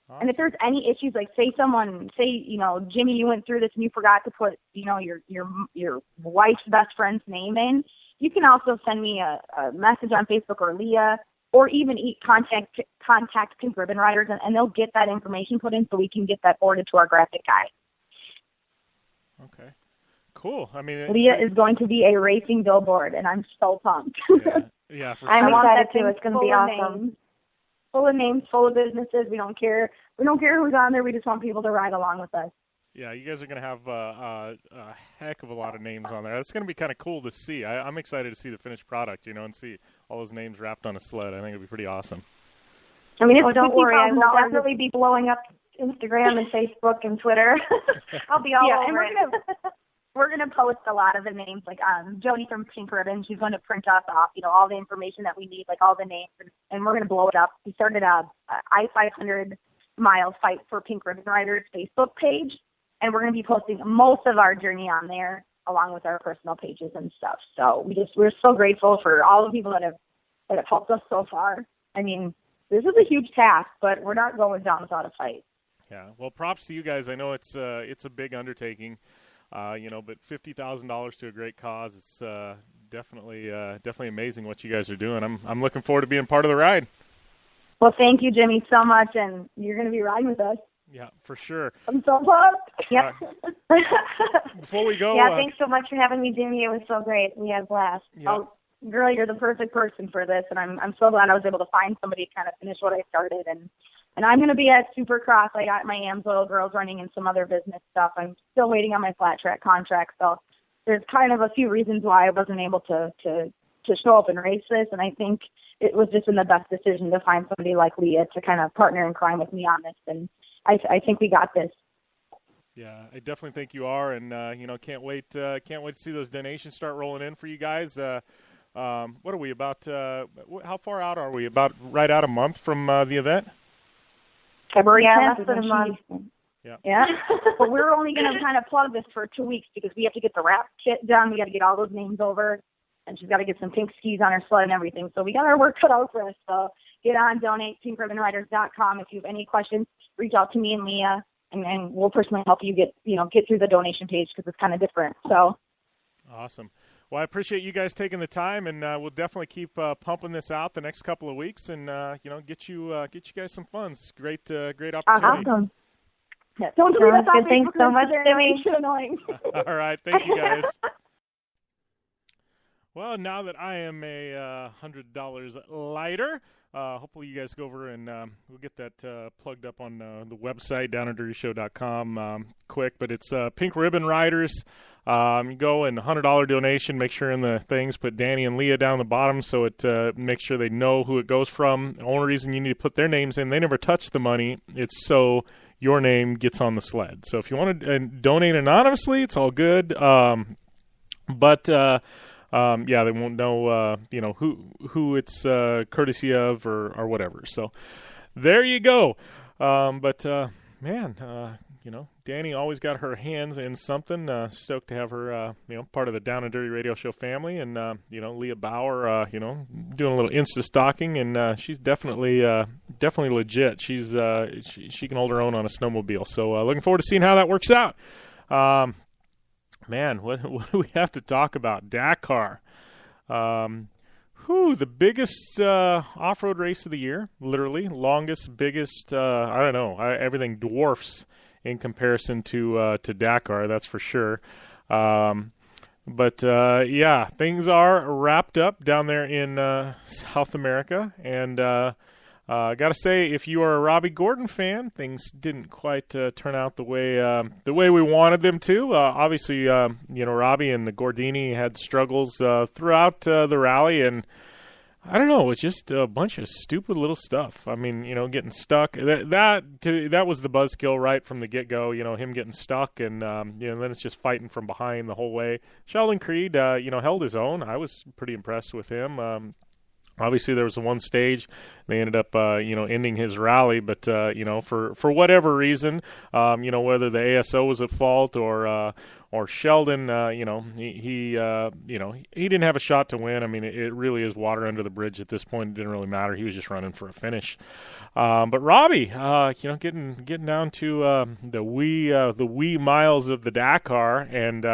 Awesome.
And if there's any issues, like say, Jimmy, you went through this and you forgot to put, your wife's best friend's name in, you can also send me a message on Facebook or Leah, or even contact Pink Ribbon Riders, and they'll get that information put in so we can get that forwarded to our graphic guy.
Okay. Cool. I mean,
Leah is going to be a racing billboard, and I'm so pumped.
Yeah, for
I'm
sure.
excited too. It's going to be awesome.
Full of names, full of businesses. We don't care. We don't care who's on there. We just want people to ride along with us.
Yeah, you guys are going to have a heck of a lot of names on there. That's going to be kind of cool to see. I'm excited to see the finished product, and see all those names wrapped on a sled. I think it'll be pretty awesome.
I mean,
don't worry. I will definitely be blowing up Instagram and Facebook and Twitter. I'll be all over it.
We're gonna post a lot of the names. Like Jody from Pink Ribbon, she's going to print us off, all the information that we need, like all the names, and we're going to blow it up. We started a I-500 mile fight for Pink Ribbon Riders Facebook page, and we're going to be posting most of our journey on there, along with our personal pages and stuff. So we're so grateful for all the people that have helped us so far. I mean, this is a huge task, but we're not going down without a fight.
Yeah, well, props to you guys. I know it's a big undertaking. But $50,000 to a great cause, it's definitely amazing what you guys are doing. I'm looking forward to being part of the ride.
Well, thank you, Jimmy, so much, and you're going to be riding with us.
Yeah, for sure.
I'm so pumped.
Yep.
Before we go,
thanks so much for having me, Jimmy. It was so great. We had a blast.
Yeah.
Oh, girl, you're the perfect person for this, and I'm so glad I was able to find somebody to kind of finish what I started. And I'm going to be at Supercross. I got my Amsoil girls running and some other business stuff. I'm still waiting on my flat track contract, so there's kind of a few reasons why I wasn't able to show up and race this, and I think it was just in the best decision to find somebody like Leah to kind of partner in crime with me on this, and I think we got this.
Yeah, I definitely think you are, and can't wait to see those donations start rolling in for you guys. What are we about? How far out are we? About right out a month from the event?
February 10th.
Less than a month.
Yeah. But we're only going to kind of plug this for 2 weeks because we have to get the wrap kit done. We got to get all those names over, and she's got to get some pink skis on her sled and everything. So we got our work cut out for us. So get on, donate, pinkribbonriders.com. If you have any questions, reach out to me and Leah, and we'll personally help you get through the donation page because it's kind of different. So
awesome. Well, I appreciate you guys taking the time, and we'll definitely keep pumping this out the next couple of weeks, and get you guys some funds. Great opportunity.
Awesome. Yeah, don't delete us on Facebook.
Thanks so much, Jimmy.
Annoying.
All right, thank you guys. Well, now that I am a $100 lighter, hopefully you guys go over and we'll get that plugged up on the website, downanddirtyshow.com quick. But it's Pink Ribbon Riders. You go and $100 donation. Make sure in the things put Danny and Leah down the bottom so it makes sure they know who it goes from. The only reason you need to put their names in, they never touch the money. It's so your name gets on the sled. So if you want to donate anonymously, it's all good. But they won't know, who it's courtesy of or whatever. So there you go. man, Dani always got her hands in something. Stoked to have her, part of the Down and Dirty Radio Show family. And, Leah Bauer, doing a little Insta stalking, and she's definitely legit. She's she can hold her own on a snowmobile. So looking forward to seeing how that works out. Man, what do we have to talk about? Dakar. The biggest off-road race of the year, literally. Longest, biggest, I don't know. Everything dwarfs in comparison to Dakar, that's for sure. But things are wrapped up down there in South America. And I got to say, if you are a Robbie Gordon fan, things didn't quite turn out the way we wanted them to. Obviously, Robbie and the Gordini had struggles throughout the rally, and I don't know, it's just a bunch of stupid little stuff. I mean, getting stuck. That was the buzzkill right from the get-go, him getting stuck, and then it's just fighting from behind the whole way. Sheldon Creed, held his own. I was pretty impressed with him. Obviously, there was one stage they ended up, ending his rally, but for whatever reason, whether the ASO was at fault or Sheldon, he didn't have a shot to win. I mean, it really is water under the bridge at this point. It didn't really matter. He was just running for a finish. But Robbie, getting down to the wee miles of the Dakar, and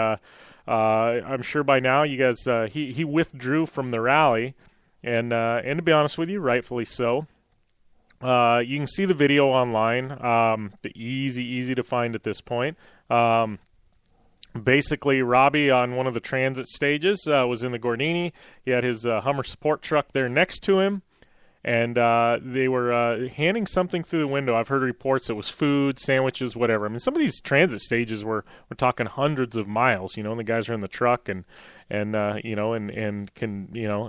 I'm sure by now you guys, he withdrew from the rally. And to be honest with you, rightfully so. You can see the video online. Easy to find at this point. Basically, Robbie on one of the transit stages was in the Gordini. He had his Hummer support truck there next to him, and they were handing something through the window. I've heard reports it was food, sandwiches, whatever. I mean, some of these transit stages we're talking hundreds of miles. And the guys are in the truck and can,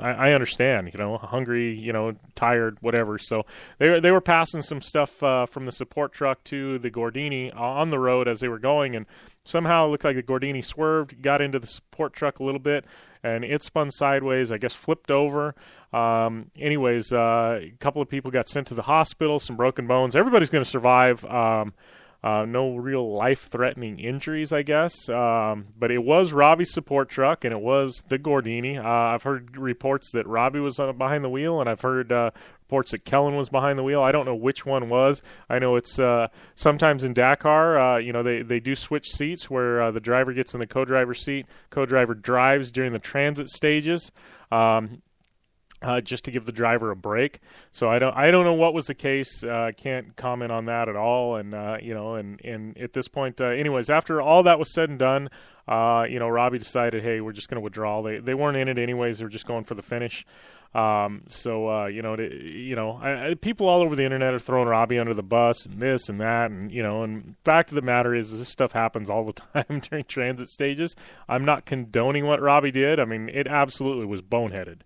I understand, hungry, tired, whatever. So they were passing some stuff from the support truck to the Gordini on the road as they were going, and somehow it looked like the Gordini swerved, got into the support truck a little bit, and it spun sideways, I guess flipped over. Anyways, a couple of people got sent to the hospital, some broken bones. Everybody's going to survive. No real life-threatening injuries, I guess. But it was Robbie's support truck, and it was the Gordini. I've heard reports that Robbie was behind the wheel, and I've heard reports that Kellen was behind the wheel. I don't know which one was. I know it's sometimes in Dakar, they do switch seats where the driver gets in the co-driver's seat. Co-driver drives during the transit stages. Just to give the driver a break. So I don't know what was the case. Can't comment on that at all. And and at this point, anyways, after all that was said and done, Robbie decided, hey, we're just going to withdraw. They weren't in it anyways. They were just going for the finish. People all over the internet are throwing Robbie under the bus and this and that, and fact of the matter is this stuff happens all the time during transit stages. I'm not condoning what Robbie did. I mean, it absolutely was boneheaded.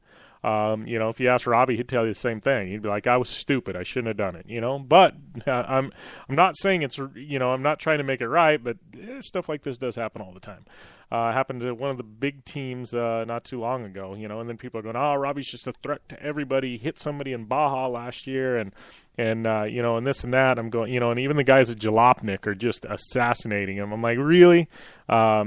If you ask Robbie, he'd tell you the same thing. He'd be like, I was stupid. I shouldn't have done it, but I'm not saying it's, I'm not trying to make it right, but stuff like this does happen all the time. Happened to one of the big teams not too long ago, and then people are going, oh, Robbie's just a threat to everybody. He hit somebody in Baja last year and this and that. I'm going, and even the guys at Jalopnik are just assassinating him. I'm like, really? I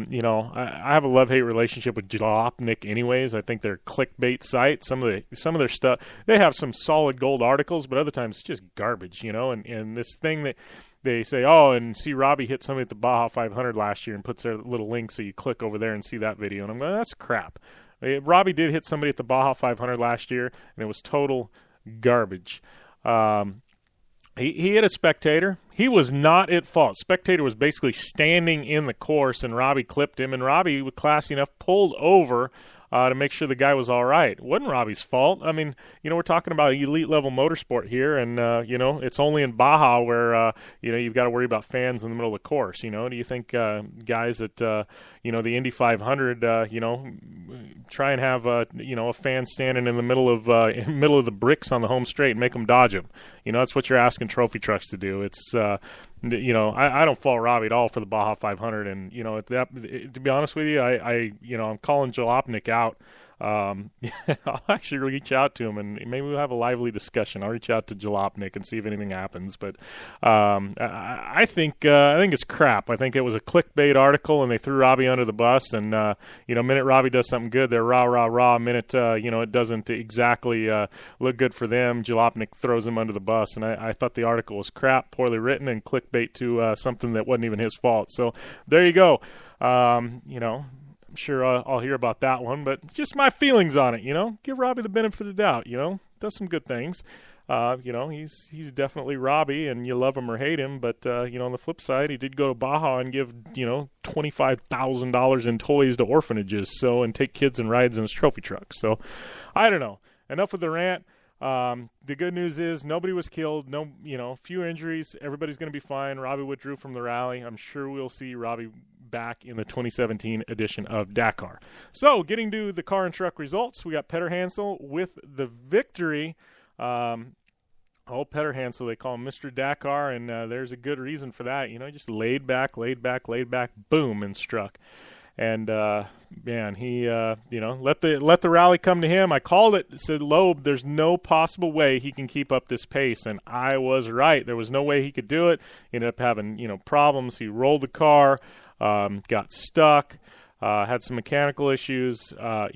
have a love-hate relationship with Jalopnik anyways. I think they're a clickbait site. Some of their stuff, they have some solid gold articles, but other times it's just garbage, and this thing that they say, oh, and see Robbie hit somebody at the Baja 500 last year and puts their little link so you click over there and see that video. And I'm going, that's crap. Robbie did hit somebody at the Baja 500 last year, and it was total garbage. He hit a spectator. He was not at fault. Spectator was basically standing in the course, and Robbie clipped him, and Robbie, with classy enough, pulled over to make sure the guy was all right. It wasn't Robbie's fault. I mean, we're talking about elite level motorsport here, and it's only in Baja where you've got to worry about fans in the middle of the course. Do you think guys at the Indy 500 try and have a fan standing in the middle of the bricks on the home straight and make them dodge them? That's what you're asking trophy trucks to do. It's I don't fault Robbie at all for the Baja 500, and to be honest with you, I'm calling Jalopnik out I'll actually reach out to him and maybe we'll have a lively discussion. I'll reach out to Jalopnik and see if anything happens. But I think it's crap. I think it was a clickbait article and they threw Robbie under the bus. And minute Robbie does something good, they're rah rah rah. Minute it doesn't exactly look good for them, Jalopnik throws him under the bus. And I thought the article was crap, poorly written, and clickbait to something that wasn't even his fault. So there you go. I'm sure I'll hear about that one, but just my feelings on it, give Robbie the benefit of the doubt, does some good things. He's definitely Robbie and you love him or hate him, but on the flip side, he did go to Baja and give, $25,000 in toys to orphanages, and take kids and rides in his trophy truck. So I don't know. Enough with the rant. The good news is nobody was killed. No, few injuries. Everybody's going to be fine. Robbie withdrew from the rally. I'm sure we'll see Robbie back in the 2017 edition of Dakar. So getting to the car and truck results, we got Petter Hansel with the victory. Petter Hansel, they call him Mr. Dakar, and there's a good reason for that. Just laid back, boom, and struck. And he let the rally come to him. I called it, said, Loeb, there's no possible way he can keep up this pace, and I was right. There was no way he could do it. He ended up having problems. He rolled the car, got stuck, had some mechanical issues. I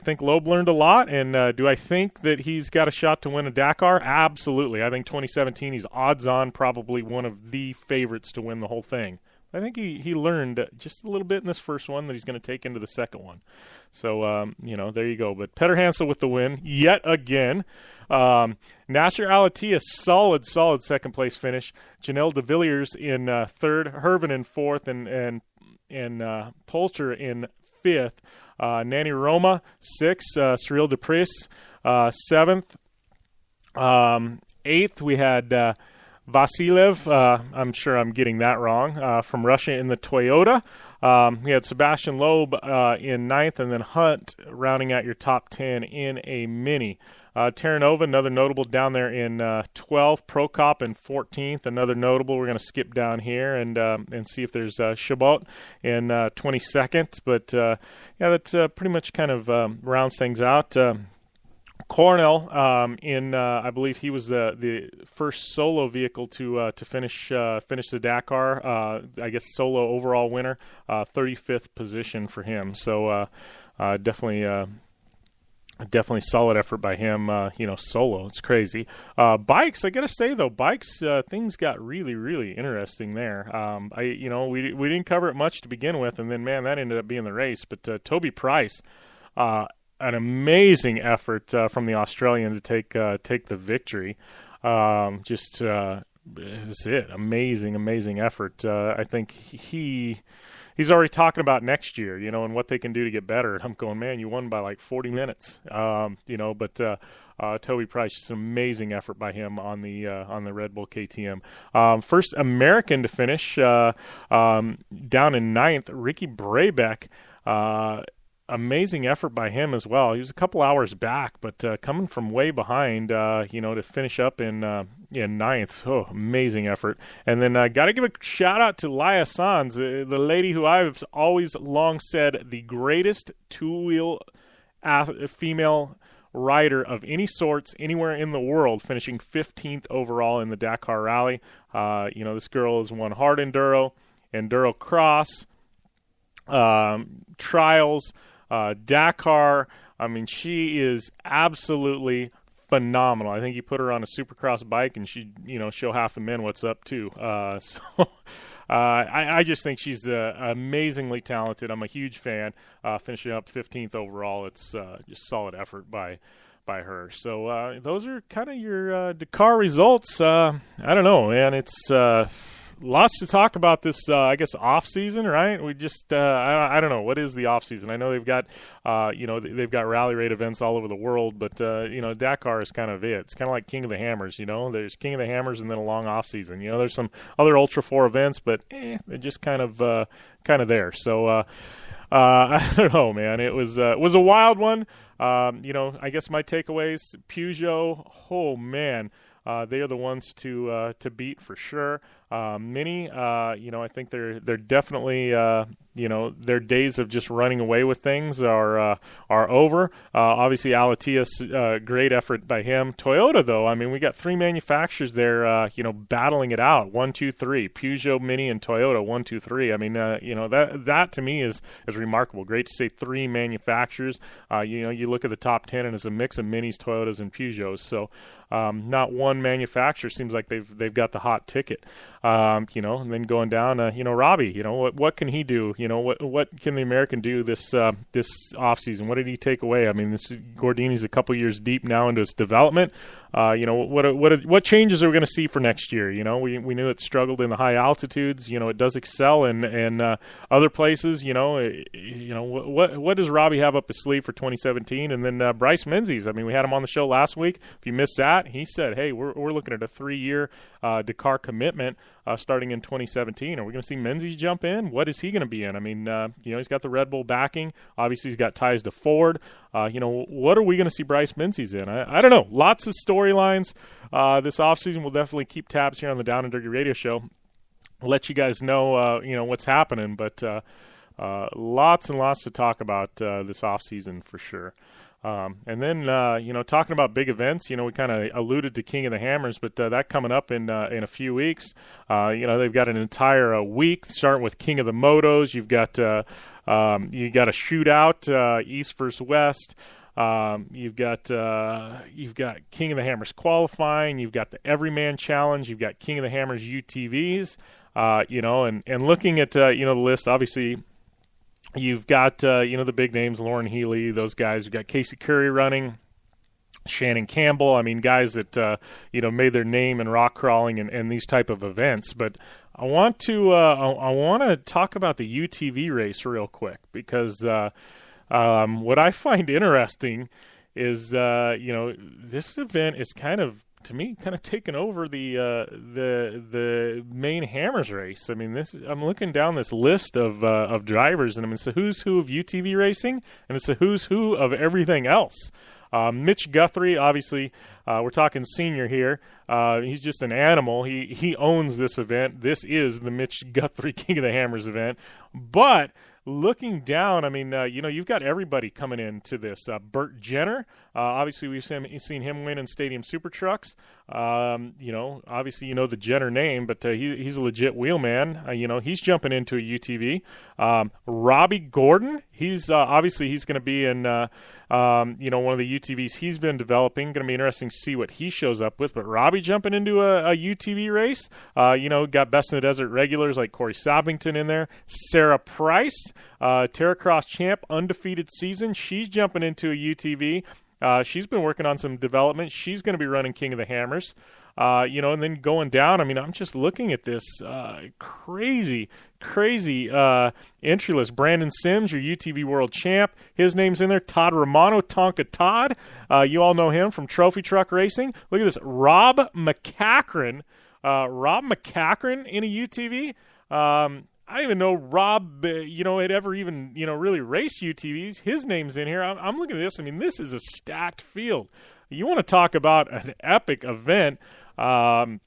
think Loeb learned a lot. And do I think that he's got a shot to win a Dakar? Absolutely. I think 2017 he's odds on, probably one of the favorites to win the whole thing. I think he learned just a little bit in this first one that he's going to take into the second one. So, there you go. But Petter Hansel with the win yet again. Nasser Al-Attiyah, solid second-place finish. Janelle de Villiers in third. Hervin in fourth. And Poulter in fifth. Nani Roma, sixth. Cyril Depris, seventh. Eighth, we had Vasilev, I'm sure I'm getting that wrong, from Russia in the Toyota. We had Sebastian Loeb in ninth, and then Hunt rounding out your top 10 in a Mini. Terranova, another notable down there in 12th. Prokop in 14th, another notable. We're going to skip down here and see if there's Chabot in 22nd. But, that pretty much kind of rounds things out. Cornell, I believe he was the first solo vehicle to finish the Dakar. I guess solo overall winner, 35th position for him. So definitely solid effort by him. Solo, it's crazy. Bikes, I gotta say though, things got really, really interesting there. We didn't cover it much to begin with, and then that ended up being the race. But Toby Price. An amazing effort from the Australian to take the victory. That's it. Amazing effort. I think he's already talking about next year, and what they can do to get better. And I'm going, man, you won by like 40 minutes. But Toby Price, just an amazing effort by him on the Red Bull KTM. First American to finish down in ninth, Ricky Brabeck. Amazing effort by him as well. He was a couple hours back, but coming from way behind, to finish up in ninth. Oh, amazing effort. And then got to give a shout out to Laia Sanz, the lady who I've always long said the greatest two-wheel female rider of any sorts anywhere in the world, finishing 15th overall in the Dakar Rally. This girl has won hard enduro cross, trials, Dakar. I mean, she is absolutely phenomenal. I think you put her on a Supercross bike and she'll show half the men what's up too. I just think she's amazingly talented. I'm a huge fan. Finishing up 15th overall, it's just solid effort by her. So those are kind of your Dakar results. I don't know, man. It's lots to talk about this, I guess, off season, right? We just, I don't know, what is the off season? I know they've got, they've got rally raid events all over the world, but Dakar is kind of it. It's kind of like King of the Hammers. There's King of the Hammers and then a long off season. There's some other Ultra 4 events, but they're just kind of there. So I don't know, man. It was a wild one. I guess my takeaways: Peugeot. Oh man. They are the ones to beat for sure. Mini, I think they're definitely, their days of just running away with things are over. Obviously, Alatias, great effort by him. Toyota, though, I mean, we got three manufacturers there, battling it out. 1, 2, 3. Peugeot, Mini, and Toyota. 1, 2, 3. I mean, that to me is remarkable. Great to say three manufacturers. You look at the top 10, and it's a mix of Minis, Toyotas, and Peugeots. So not one manufacturer seems like they've got the hot ticket. And then going down, Robbie, what can he do? What can the American do this off season? What did he take away? I mean, Gordini's a couple years deep now into his development. What changes are we going to see for next year? We knew it struggled in the high altitudes. It does excel in other places. What does Robbie have up his sleeve for 2017? And then Bryce Menzies. I mean, we had him on the show last week. If you missed that, he said, "Hey, we're looking at a 3-year Dakar commitment starting in 2017. Are we going to see Menzies jump in? What is he going to be in? I mean, he's got the Red Bull backing. Obviously, he's got ties to Ford. What are we going to see Bryce Menzies in? I don't know. Lots of storylines this offseason. We'll definitely keep tabs here on the Down and Dirty Radio Show. Let you guys know, what's happening. But lots and lots to talk about this offseason for sure. And then, talking about big events, we kind of alluded to King of the Hammers, but that coming up in a few weeks. They've got an entire week starting with King of the Motos. You've got a shootout, East versus West. You've got King of the Hammers qualifying. You've got the Everyman Challenge. You've got King of the Hammers UTVs. And looking at the list, obviously. You've got, the big names, Lauren Healy, those guys. You've got Casey Curry running, Shannon Campbell. I mean, guys that, made their name in rock crawling and these type of events. But I want to talk about the UTV race real quick because what I find interesting is, this event is to me, kind of taken over the main Hammers race. I mean, I'm looking down this list of drivers, and it's a who's who of UTV racing, and it's a who's who of everything else. Mitch Guthrie, obviously, we're talking senior here. He's just an animal. He owns this event. This is the Mitch Guthrie King of the Hammers event. But looking down, I mean, you've got everybody coming into this. Burt Jenner, obviously we've seen him win in Stadium Super Trucks. Obviously the Jenner name, but he's a legit wheelman. He's jumping into a UTV. Robbie Gordon, he's going to be in one of the UTVs he's been developing. Going to be interesting to see what he shows up with. But Robbie jumping into a UTV race. Got Best in the Desert regulars like Corey Sobbington in there. Sarah Price, Terracross champ, undefeated season. She's jumping into a UTV. She's been working on some development. She's going to be running King of the Hammers. And then going down, I mean, I'm just looking at this crazy entry list. Brandon Sims, your UTV world champ. His name's in there. Todd Romano, Tonka Todd. You all know him from Trophy Truck Racing. Look at this. Rob McCachran in a UTV. I don't even know Rob, had ever even, really raced UTVs. His name's in here. I'm looking at this. I mean, this is a stacked field. You want to talk about an epic event. King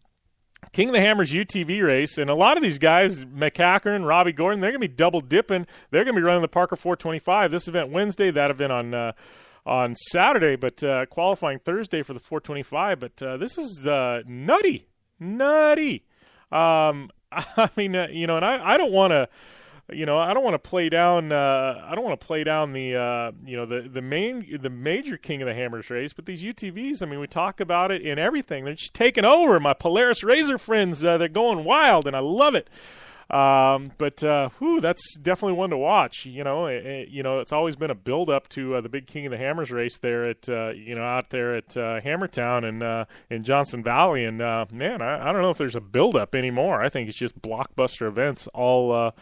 of the Hammers UTV race, and a lot of these guys, McCachran, Robbie Gordon, they're going to be double dipping. They're going to be running the Parker 425. This event Wednesday, that event on Saturday, but qualifying Thursday for the 425. But this is nutty. I mean, and I don't want to, I don't want to play down. I don't want to play down the major King of the Hammers race, but these UTVs. I mean, we talk about it in everything. They're just taking over. My Polaris Razor friends, they're going wild, and I love it. But that's definitely one to watch. It's always been a build up to the big King of the Hammers race there at out there at Hammertown and in Johnson Valley. And man, I don't know if there's a build up anymore. I think it's just blockbuster events all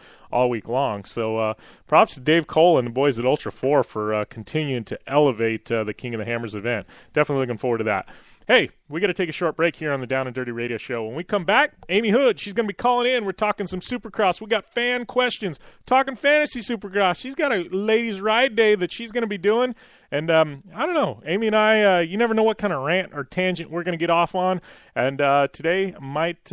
week long. So props to Dave Cole and the boys at Ultra 4 for continuing to elevate the King of the Hammers event. Definitely looking forward to that. Hey, we got to take a short break here on the Down and Dirty Radio Show. When we come back, Ami Houde, she's going to be calling in. We're talking some Supercross. We got fan questions, talking Fantasy Supercross. She's got a ladies' ride day that she's going to be doing. And I don't know, Ami and I, you never know what kind of rant or tangent we're going to get off on. And today might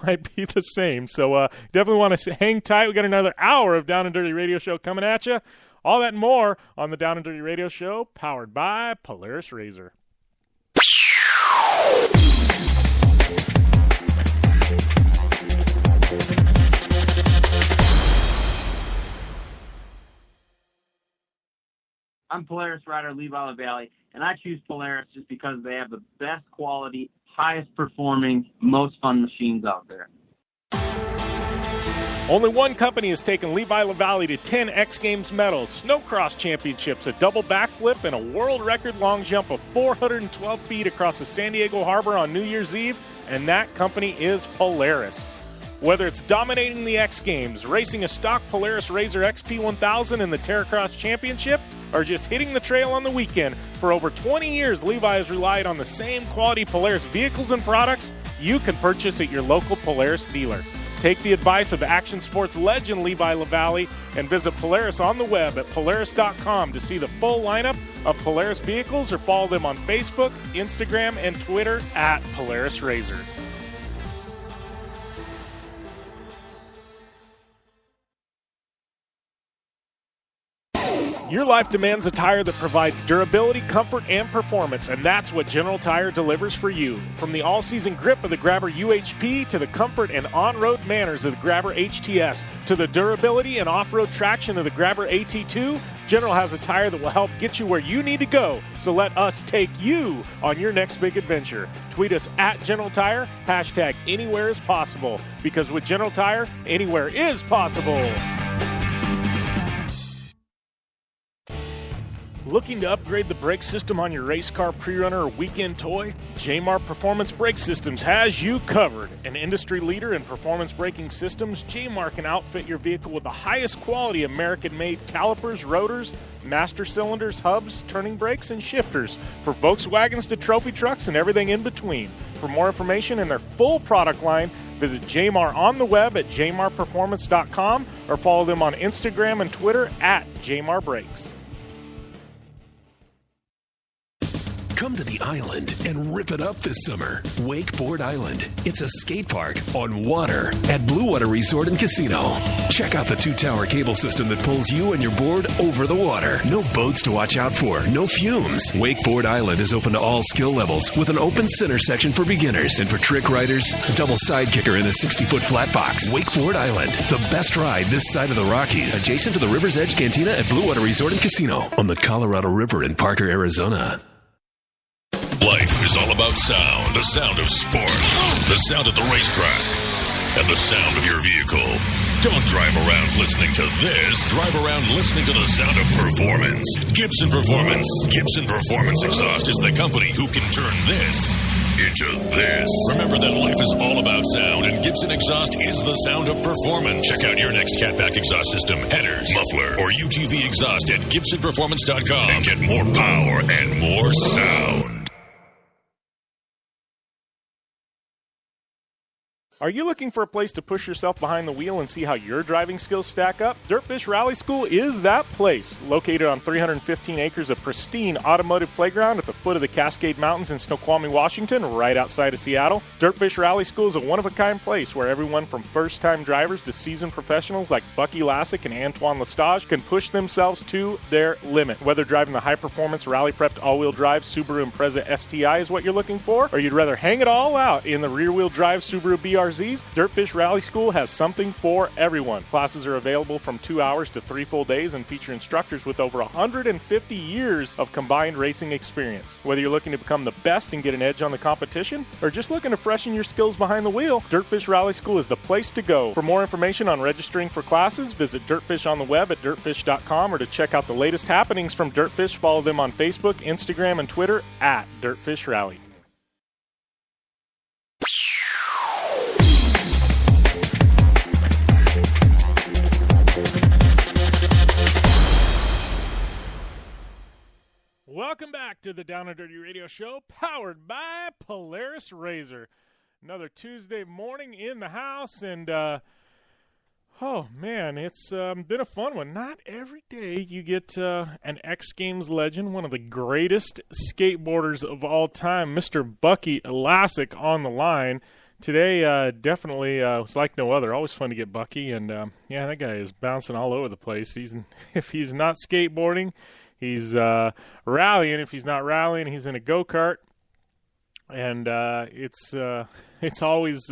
might be the same. So definitely want to hang tight. We got another hour of Down and Dirty Radio Show coming at you. All that and more on the Down and Dirty Radio Show, powered by Polaris Razor.
I'm Polaris rider Levi LaValle, and I choose Polaris just because they have the best quality, highest performing, most fun machines out there.
Only one company has taken Levi LaValle to 10 X Games medals, snowcross championships, a double backflip, and a world record long jump of 412 feet across the San Diego Harbor on New Year's Eve, and that company is Polaris. Whether it's dominating the X Games, racing a stock Polaris Razor XP1000 in the Terracross Championship, or just hitting the trail on the weekend, for over 20 years, Levi has relied on the same quality Polaris vehicles and products you can purchase at your local Polaris dealer. Take the advice of action sports legend Levi LaValle and visit Polaris on the web at Polaris.com to see the full lineup of Polaris vehicles, or follow them on Facebook, Instagram, and Twitter at Polaris Razor. Your life demands a tire that provides durability, comfort, and performance, and that's what General Tire delivers for you. From the all-season grip of the Grabber UHP to the comfort and on-road manners of the Grabber HTS to the durability and off-road traction of the Grabber AT2, General has a tire that will help get you where you need to go. So let us take you on your next big adventure. Tweet us at General Tire, hashtag anywhere is possible, because with General Tire, anywhere is possible. Looking to upgrade the brake system on your race car, pre-runner, or weekend toy? J-Mar Performance Brake Systems has you covered. An industry leader in performance braking systems, J-Mar can outfit your vehicle with the highest quality American-made calipers, rotors, master cylinders, hubs, turning brakes, and shifters for Volkswagens to trophy trucks and everything in between. For more information and their full product line, visit J-Mar on the web at jmarperformance.com or follow them on Instagram and Twitter at J-Mar Brakes.
Come to the island and rip it up this summer. Wakeboard Island. It's a skate park on water at Blue Water Resort and Casino. Check out the 2-tower cable system that pulls you and your board over the water. No boats to watch out for, no fumes. Wakeboard Island is open to all skill levels with an open center section for beginners. And for trick riders, a double side kicker in a 60-foot flat box. Wakeboard Island, the best ride this side of the Rockies. Adjacent to the River's Edge Cantina at Blue Water Resort and Casino on the Colorado River in Parker, Arizona.
Life is all about sound, the sound of sports, the sound at the racetrack, and the sound of your vehicle. Don't drive around listening to this. Drive around listening to the sound of performance. Gibson Performance. Gibson Performance Exhaust is the company who can turn this into this. Remember that life is all about sound, and Gibson Exhaust is the sound of performance. Check out your next catback exhaust system, headers, muffler, or UTV exhaust at GibsonPerformance.com and get more power and more sound.
Are you looking for a place to push yourself behind the wheel and see how your driving skills stack up? Dirtfish Rally School is that place. Located on 315 acres of pristine automotive playground at the foot of the Cascade Mountains in Snoqualmie, Washington, right outside of Seattle. Dirtfish Rally School is a one-of-a-kind place where everyone from first-time drivers to seasoned professionals like Bucky Lasek and Antoine Lestage can push themselves to their limit. Whether driving the high-performance rally-prepped all-wheel drive Subaru Impreza STI is what you're looking for, or you'd rather hang it all out in the rear-wheel drive Subaru BRZs, Dirtfish Rally School has something for everyone. Classes are available from 2 hours to 3 full days and feature instructors with over 150 years of combined racing experience. Whether you're looking to become the best and get an edge on the competition, or just looking to freshen your skills behind the wheel, Dirtfish Rally School is the place to go. For more information on registering for classes, visit Dirtfish on the web at dirtfish.com, or to check out the latest happenings from Dirtfish, follow them on Facebook, Instagram, and Twitter at Dirtfish Rally. Welcome back to the Down and Dirty Radio Show, powered by Polaris Razor. Another Tuesday morning in the house, and oh man, it's been a fun one. Not every day you get an X Games legend, one of the greatest skateboarders of all time, Mr. Bucky Lasek, on the line. today definitely was like no other. Always fun to get Bucky, and that guy is bouncing all over the place. If he's not skateboarding, he's rallying. If he's not rallying, he's in a go-kart, and it's always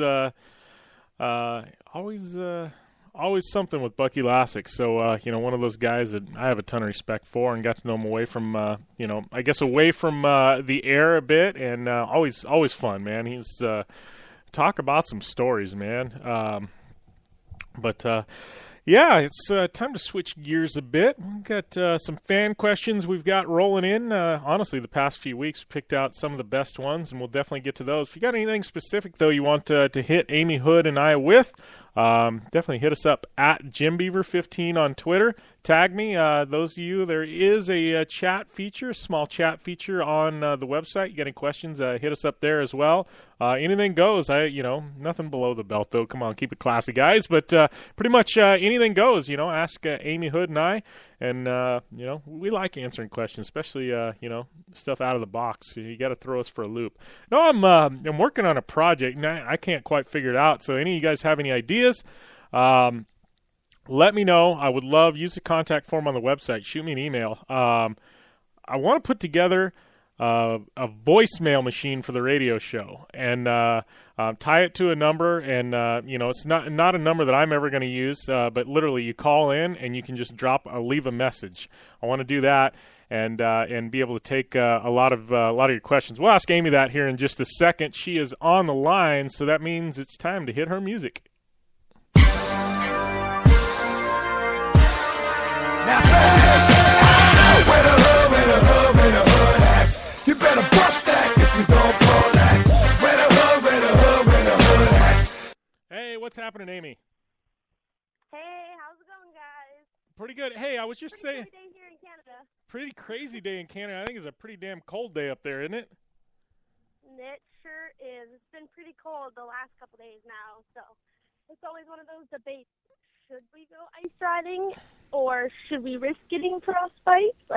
something with Bucky Lasek. So one of those guys that I have a ton of respect for, and got to know him away from away from the air a bit, and always fun, man. He's talk about some stories, man. It's time to switch gears a bit. We've got some fan questions we've got rolling in. Honestly, the past few weeks, we picked out some of the best ones, and we'll definitely get to those. If you got anything specific, though, you want to hit Ami Houde and I with, definitely hit us up at JimBeaver15 on Twitter. Tag me. Those of you, there is a chat feature, a small chat feature on the website. You got any questions, hit us up there as well. Anything goes. Nothing below the belt, though. Come on, keep it classy, guys. But pretty much anything goes. Ask Ami Houde and I. And, we like answering questions, especially, stuff out of the box. You got to throw us for a loop. No, I'm working on a project, and I can't quite figure it out. So any of you guys have any ideas, let me know. I would love, use the contact form on the website. Shoot me an email. I want to put together a voicemail machine for the radio show, and tie it to a number, and it's not a number that I'm ever going to use, but literally you call in and you can just leave a message. I want to do that, and be able to take a lot of your questions. We'll ask Ami that here in just a second. She is on the line, so that means it's time to hit her music.
Now say, where the hood at? You better bust that if you don't pull that. Where the hood at?
Hey, what's happening, Ami?
Hey, how's it going, guys?
Pretty good. Hey, I was just saying.
Pretty crazy day here in Canada.
Pretty crazy day in Canada. I think it's a pretty damn cold day up there, isn't it?
It sure is. It's been pretty cold the last couple days now, so it's always one of those debates. Should we go ice riding, or should we risk getting frostbite? All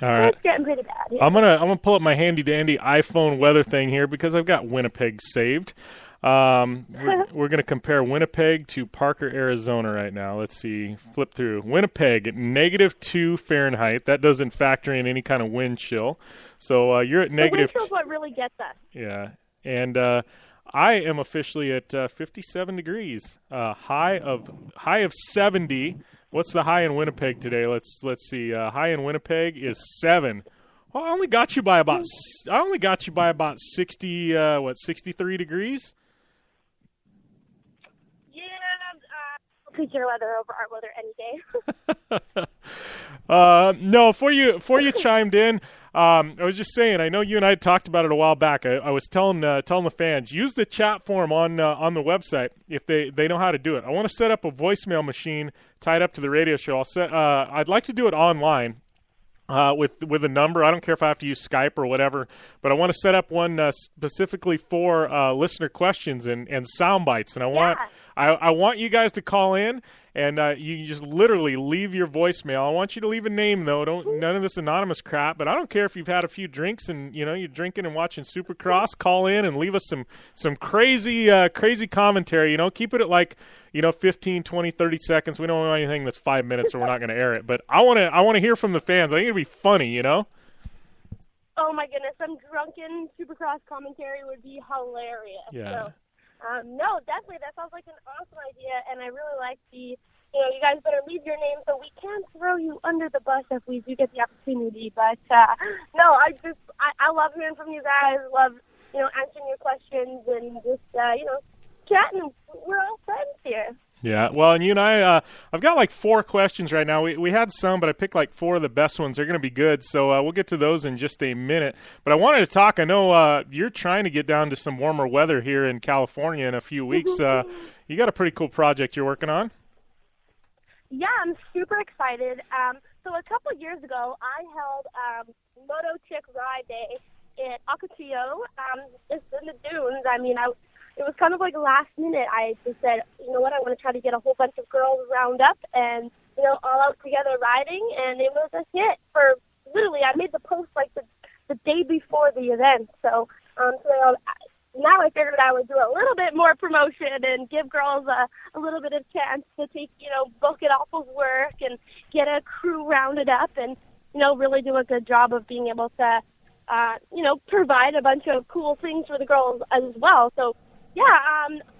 right. It's getting pretty bad. Yeah.
I'm gonna pull up my handy dandy iPhone weather thing here because I've got Winnipeg saved. We're gonna compare Winnipeg to Parker, Arizona right now. Let's see. Flip through Winnipeg at -2 Fahrenheit. That doesn't factor in any kind of wind chill. So you're at -2.
Wind chill's what really gets us.
Yeah, and I am officially at 57 degrees, high of 70. What's the high in Winnipeg today? Let's see. High in Winnipeg is 7. Well, I only got you by about 60. 63 degrees.
Yeah, I'll take your weather over our weather any day.
No, before you chimed in. I was just saying, I know you and I talked about it a while back. I was telling the fans, use the chat form on the website if they know how to do it. I want to set up a voicemail machine tied up to the radio show. I'd like to do it online with a number. I don't care if I have to use Skype or whatever, but I want to set up one specifically for listener questions and sound bites. And I want you guys to call in. And you just literally leave your voicemail. I want you to leave a name, though. None of this anonymous crap. But I don't care if you've had a few drinks and you're drinking and watching Supercross. Call in and leave us some crazy commentary. Keep it at 15, 20, 30 seconds. We don't want anything that's 5 minutes, or we're not going to air it. But I want to hear from the fans. I think it'd be funny.
Oh my goodness, some drunken Supercross commentary would be hilarious.
Yeah.
So. No, definitely. That sounds like an awesome idea, and I really like you guys better leave your name so we can throw you under the bus if we do get the opportunity. But, no, I love hearing from you guys, love, answering your questions and just, chatting. We're all friends here.
Yeah, well, and you and I, I've got 4 questions right now. We had some, but I picked 4 of the best ones. They're going to be good, so we'll get to those in just a minute. But I wanted to talk. I know you're trying to get down to some warmer weather here in California in a few weeks. You got a pretty cool project you're working on.
Yeah, I'm super excited. So a couple of years ago, I held Moto Chick Ride Day at Ocotillo. It's in the dunes. I mean, it was kind of last minute. I just said, you know what, I want to try to get a whole bunch of girls round up and, all out together riding, and it was a hit for literally, I made the post the day before the event. So, now I figured I would do a little bit more promotion and give girls a little bit of chance to take, book it off of work and get a crew rounded up and, really do a good job of being able to, provide a bunch of cool things for the girls as well. So,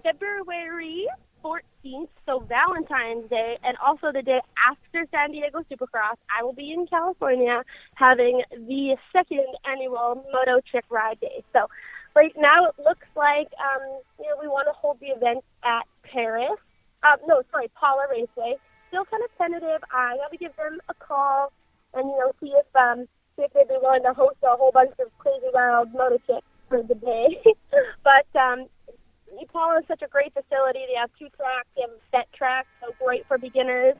February 14th, so Valentine's Day, and also the day after San Diego Supercross, I will be in California having the second annual Moto Chick Ride Day. So right now it looks like, we want to hold the event at Paula Raceway. Still kind of tentative. I got to give them a call and, see if they'd be willing to host a whole bunch of crazy wild moto chicks for the day. But Paula is such a great facility. They have 2 tracks. They have a set track, so great for beginners.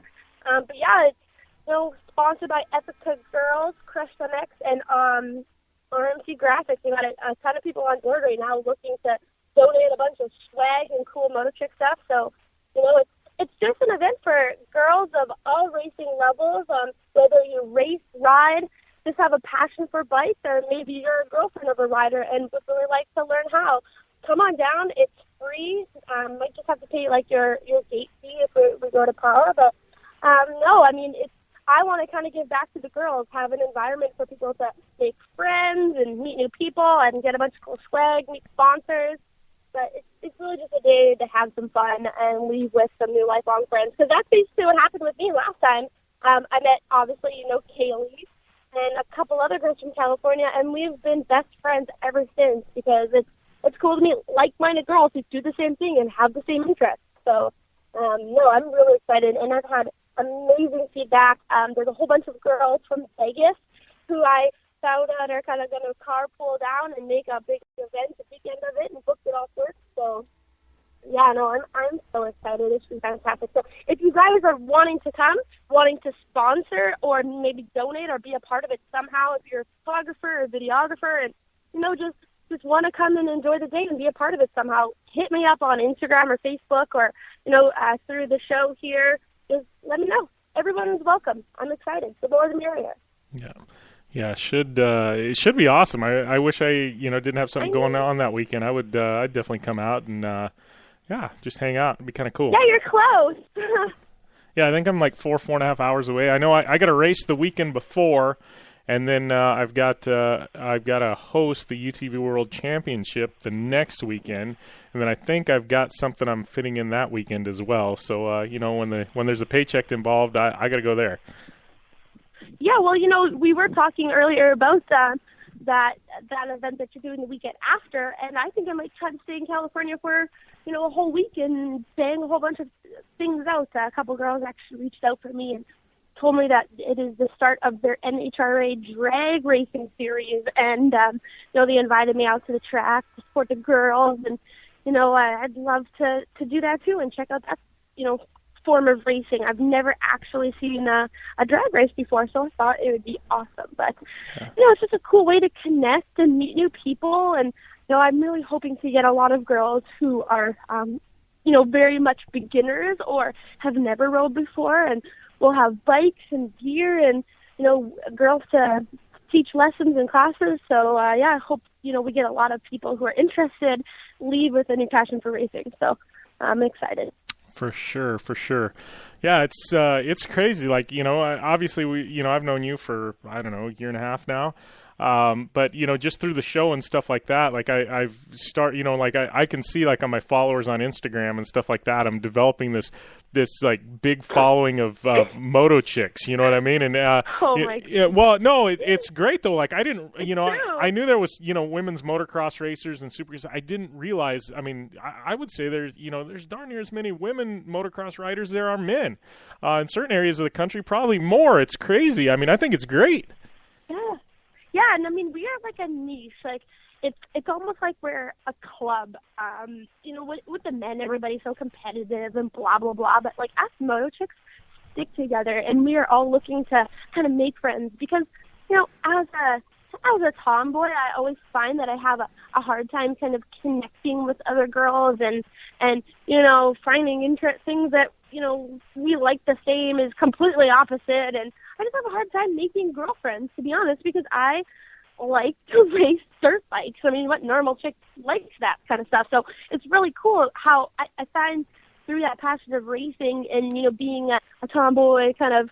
It's sponsored by Ethica Girls, Crush on X, and RMC Graphics. We got a ton of people on board right now looking to donate a bunch of swag and cool moto chick stuff. So, it's just an event for girls of all racing levels, whether you race, ride, just have a passion for bikes, or maybe you're a girlfriend of a rider and would really like to learn how. Come on down. It's free. Might just have to pay your gate fee if we go to Power. But I want to kind of give back to the girls, have an environment for people to make friends and meet new people and get a bunch of cool swag, meet sponsors. But it's really just a day to have some fun and leave with some new lifelong friends. Because that's basically what happened with me last time. I met, obviously, Kaylee and a couple other girls from California, and we've been best friends ever since because it's cool to meet like-minded girls who do the same thing and have the same interests. So, I'm really excited, and I've had amazing feedback. There's a whole bunch of girls from Vegas who I found out are kind of going to carpool down and make a big event the weekend of it and book it off work. So, I'm so excited. It's been fantastic. So if you guys are wanting to come, wanting to sponsor or maybe donate or be a part of it somehow, if you're a photographer or videographer and, just want to come and enjoy the day and be a part of it somehow, hit me up on Instagram or Facebook or, through the show here. Just let me know. Everyone is welcome. I'm excited. The more the merrier.
Yeah, it should be awesome. I wish I didn't have something going on that weekend. I'd definitely come out and just hang out. It'd be kind of cool.
Yeah, you're close.
Yeah, I think I'm like 4.5 hours away. I know I got a race the weekend before, and then I've got to host the UTV World Championship the next weekend, and then I think I've got something I'm fitting in that weekend as well. So when there's a paycheck involved, I got to go there.
Yeah, well, we were talking earlier about that event that you're doing the weekend after, and I think I might try to stay in California for, a whole week and bang a whole bunch of things out. A couple girls actually reached out for me and told me that it is the start of their NHRA drag racing series, and, they invited me out to the track to support the girls, and, I'd love to do that too and check out that, form of racing. I've never actually seen a drag race before, so I thought it would be awesome. But, it's just a cool way to connect and meet new people. And, I'm really hoping to get a lot of girls who are, very much beginners or have never rode before. And we'll have bikes and gear and, girls to teach lessons and classes. So, I hope, we get a lot of people who are interested, leave with a new passion for racing. So I'm excited.
For sure. Yeah, it's crazy. Like, obviously I've known you for, I don't know, a year and a half now. But, just through the show and stuff like that, like I've started, I can see like on my followers on Instagram and stuff like that, I'm developing this like big following of moto chicks, you know what I mean? And, it's great though. Like I didn't, I knew there was, women's motocross racers and supercross. I didn't realize, I would say there's darn near as many women motocross riders there are men, in certain areas of the country, probably more. It's crazy. I think it's great.
Yeah, and we are like a niche. Like it's almost like we're a club. With the men, everybody's so competitive and blah blah blah. But like us moto chicks stick together, and we are all looking to kind of make friends because as a tomboy, I always find that I have a hard time kind of connecting with other girls and finding things that we like the same is completely opposite, and I just have a hard time making girlfriends, to be honest, because I like to race dirt bikes. I mean, what normal chick likes that kind of stuff? So it's really cool how I find through that passion of racing and, you know, being a tomboy kind of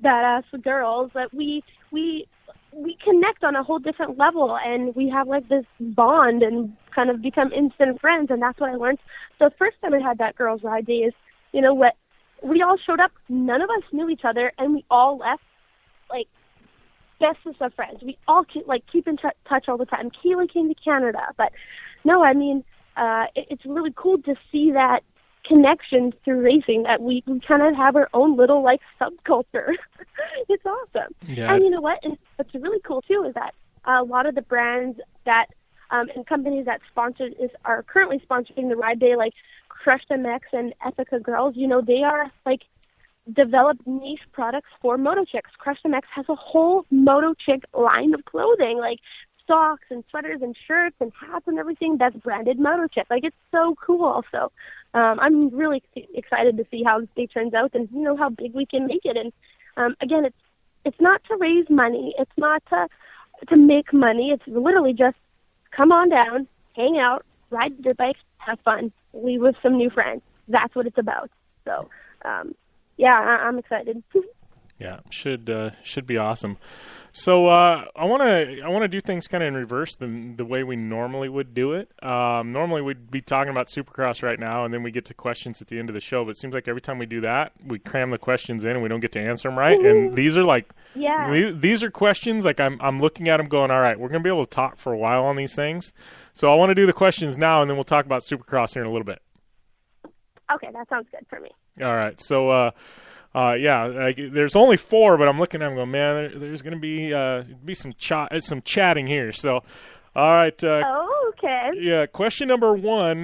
badass girls, that we connect on a whole different level, and we have like this bond and kind of become instant friends. And that's what I learned. So the first time I had that girls' ride day is, you know what, we all showed up, none of us knew each other, and we all left like bestest of friends. We all keep in touch all the time. Keela came to Canada, but no, I mean, it's really cool to see that connection through racing, that we kind of have our own little like subculture. It's awesome.
Yeah.
And you know what? And what's really cool too is that a lot of the brands that and companies that are currently sponsoring the ride day, like Crushed MX and Ethica Girls, you know, they are like developed niche products for moto chicks. Crushed MX has a whole moto chick line of clothing, like socks and sweaters and shirts and hats and everything that's branded moto chick. Like, it's so cool. So I'm really excited to see how this day turns out, and you know how big we can make it. And again, it's not to raise money, it's not to make money. It's literally just come on down, hang out, ride dirt bikes, have fun, leave with some new friends. That's what it's about. So yeah, I'm excited.
Yeah, should be awesome. So I want to do things kind of in reverse than the way we normally would do it. Normally we'd be talking about Supercross right now, and then we get to questions at the end of the show. But it seems like every time we do that, we cram the questions in and we don't get to answer them right. And these are like, these are questions like I'm looking at them going, all right, we're gonna be able to talk for a while on these things. So I want to do the questions now, and then we'll talk about Supercross here in a little bit.
Okay, that sounds good for me.
All right, so. There's only 4, but I'm looking at them going, man, there's going to be some chatting here. So, all right.
Okay.
Yeah, question number 1.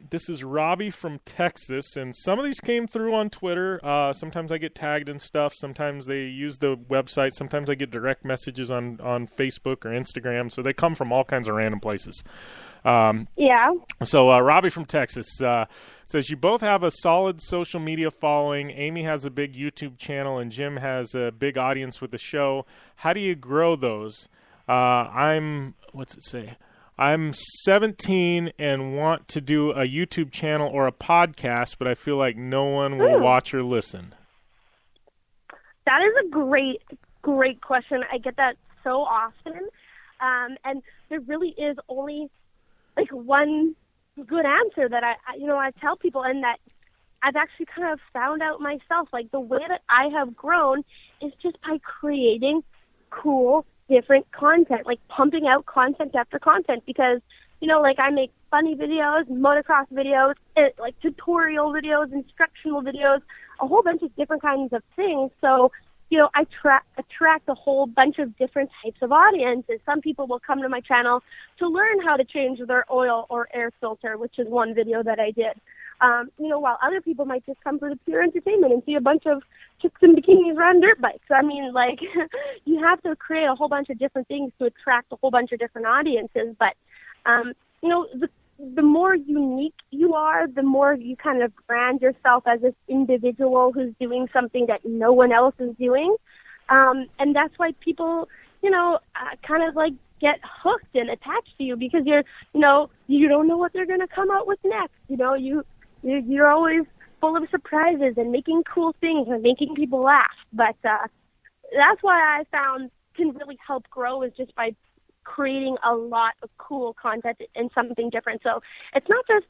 This is Robbie from Texas, and some of these came through on Twitter. Sometimes I get tagged and stuff. Sometimes they use the website. Sometimes I get direct messages on Facebook or Instagram. So they come from all kinds of random places.
Yeah.
So Robbie from Texas says, you both have a solid social media following. Amy has a big YouTube channel, and Jim has a big audience with the show. How do you grow those? What's it say? I'm 17 and want to do a YouTube channel or a podcast, but I feel like no one will watch or listen.
That is a great question. I get that so often. And there really is only like one good answer that I tell people, and that I've actually kind of found out myself. Like, the way that I have grown is just by creating cool, different content, like pumping out content after content, because, you know, like I make funny videos, motocross videos, like tutorial videos, instructional videos, a whole bunch of different kinds of things. So, you know, I attract a whole bunch of different types of audiences. Some people will come to my channel to learn how to change their oil or air filter, which is one video that I did. You know, while other people might just come for the pure entertainment and see a bunch of chicks in bikinis run dirt bikes. I mean, like, you have to create a whole bunch of different things to attract a whole bunch of different audiences. But, you know, the more unique you are, the more you kind of brand yourself as this individual who's doing something that no one else is doing. And that's why people, you know, kind of like get hooked and attached to you, because you don't know what they're going to come out with next. You know, you're always full of surprises and making cool things and making people laugh. But that's why I found can really help grow, is just by creating a lot of cool content and something different. So it's not just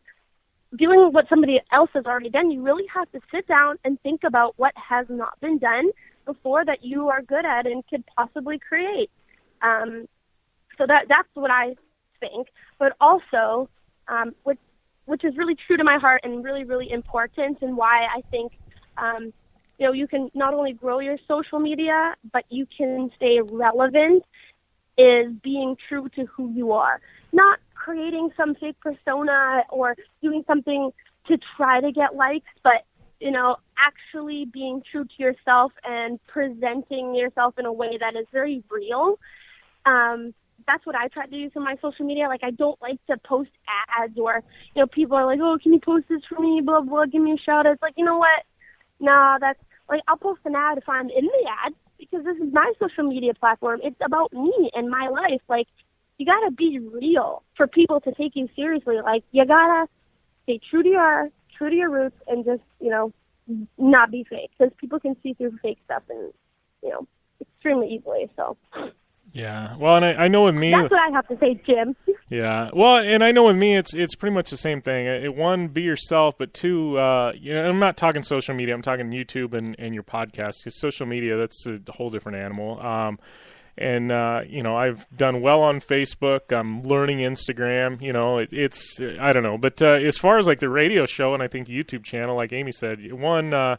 doing what somebody else has already done. You really have to sit down and think about what has not been done before that you are good at and could possibly create. So that's what I think. But also, which is really true to my heart and really, really important, and why I think, you know, you can not only grow your social media, but you can stay relevant, is being true to who you are. Not creating some fake persona or doing something to try to get likes, but, you know, actually being true to yourself and presenting yourself in a way that is very real. That's what I try to do for my social media. Like, I don't like to post ads, or, you know, people are like, oh, can you post this for me, blah, blah, give me a shout out. It's like, you know what? No, that's, like, I'll post an ad if I'm in the ad, because this is my social media platform. It's about me and my life. Like, you got to be real for people to take you seriously. Like, you got to stay true to your roots and just, not be fake, because people can see through fake stuff and, extremely easily. So.
Yeah. Well, and I know with me,
that's what I have to say, Jim.
Yeah. Well, and I know with me, it's pretty much the same thing. One, be yourself, but two, I'm not talking social media. I'm talking YouTube and your podcast. 'Cause social media, that's a whole different animal. I've done well on Facebook. I'm learning Instagram. It's I don't know. But as far as like the radio show and I think YouTube channel, like Amy said, one.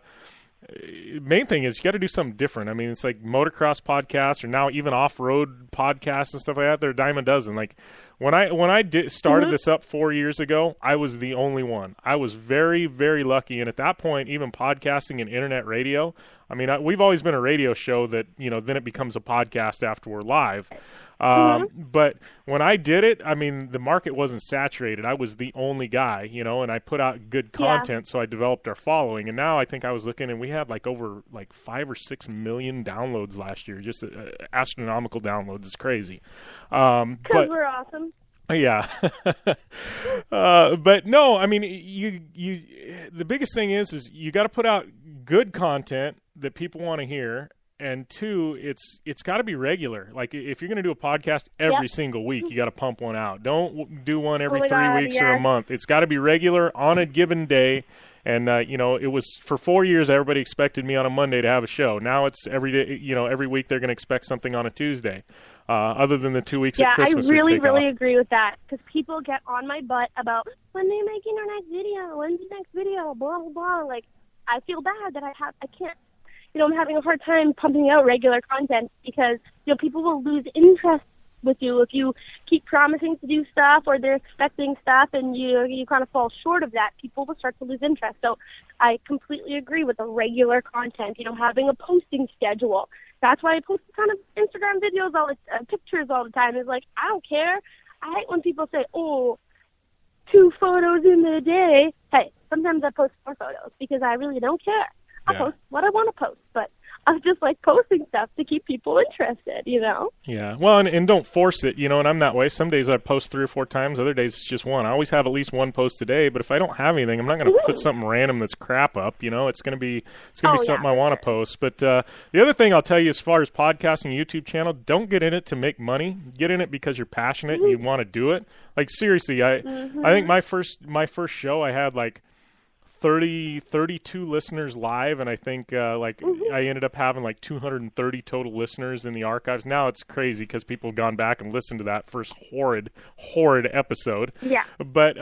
Main thing is you got to do something different. I mean, it's like motocross podcasts or now even off-road podcasts and stuff like that. They're a dime a dozen. Like when I started this up 4 years ago, I was the only one. I was very, very lucky. And at that point, even podcasting and internet radio, I mean, we've always been a radio show that, then it becomes a podcast after we're live. But when I did it, I mean, the market wasn't saturated. I was the only guy, and I put out good content, so I developed our following. And now I think I was looking, and we had over 5 or 6 million downloads last year, just astronomical downloads. It's crazy.
Because we're awesome.
Yeah. But no, I mean, the biggest thing is you got to put out good content that people want to hear. And two, it's got to be regular. Like if you're going to do a podcast every single week, you got to pump one out. Don't do one every 3 weeks or a month. It's got to be regular on a given day. And it was for 4 years everybody expected me on a Monday to have a show. Now it's every day. Every week they're going to expect something on a Tuesday. Other than the 2 weeks of Christmas.
Yeah, I really agree with that, because people get on my butt about when they're making their next video, when's the next video, blah blah blah. Like, I feel bad that I can't. I'm having a hard time pumping out regular content because, people will lose interest with you if you keep promising to do stuff or they're expecting stuff and you kind of fall short of that. People will start to lose interest. So I completely agree with the regular content, having a posting schedule. That's why I post a ton of Instagram videos, pictures all the time. It's like, I don't care. I hate when people say, 2 photos in a day. Hey, sometimes I post 4 photos because I really don't care. I'll post what I want to post, but I just like posting stuff to keep people interested,
Yeah. Well, and don't force it, and I'm that way. Some days I post 3 or 4 times. Other days it's just one. I always have at least one post a day, but if I don't have anything, I'm not going to put something random that's crap up, It's going to be something I want to post. But the other thing I'll tell you as far as podcasting YouTube channel, don't get in it to make money. Get in it because you're passionate and you want to do it. Like seriously, I think my first show I had 32 listeners live, and I think I ended up having 230 total listeners in the archives. Now it's crazy because people have gone back and listened to that first horrid episode.
Yeah.
But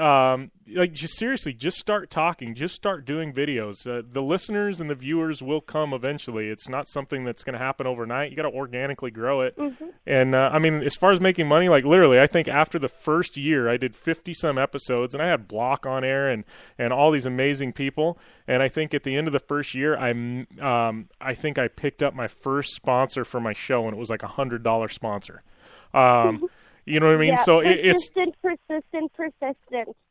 just seriously, just start talking, just start doing videos. The listeners and the viewers will come eventually. It's not something that's going to happen overnight. You got to organically grow it. And I mean, as far as making money, literally, I think after the first year, I did 50 some episodes, and I had Block on air and all these amazing people. And I think at the end of the first year, I think I picked up my first sponsor for my show, and it was like $100 sponsor. You know what I mean?
Yeah,
so
persistent.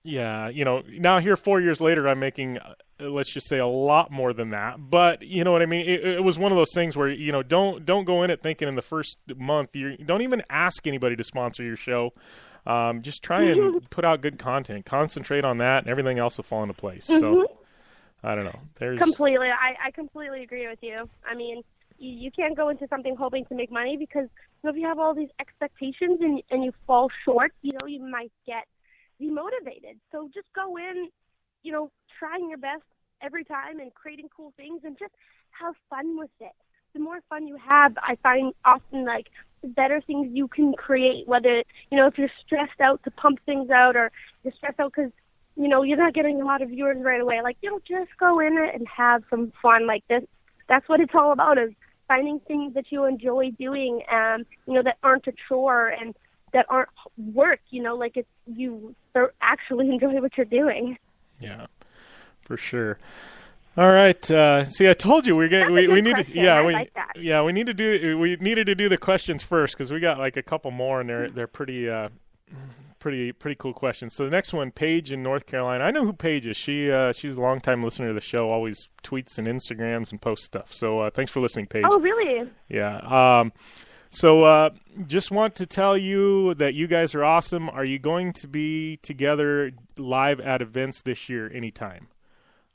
Yeah, now here 4 years later, I'm making, let's just say, a lot more than that. But you know what I mean? It was one of those things where, don't go in it thinking in the first month, don't even ask anybody to sponsor your show. Just try and put out good content. Concentrate on that, and everything else will fall into place. So, I don't know.
Completely. I completely agree with you. I mean, you can't go into something hoping to make money because if you have all these expectations and you fall short, you might get demotivated. So just go in, trying your best every time and creating cool things and just have fun with it. The more fun you have, I find often the better things you can create, whether, if you're stressed out to pump things out or you're stressed out because, you're not getting a lot of viewers right away. Just go in it and have some fun like this. That's what it's all about, is finding things that you enjoy doing, that aren't a chore and that aren't work, you actually enjoy what you're doing.
Yeah, for sure. All right. See, I told you we need to. We needed to do the questions first because we got a couple more and they're pretty pretty cool question. So the next one, Paige in North Carolina. I know who Paige is. She's a longtime listener to the show, always tweets and Instagrams and posts stuff. So thanks for listening, Paige.
Oh, really?
Yeah. So just want to tell you that you guys are awesome. Are you going to be together live at events this year anytime?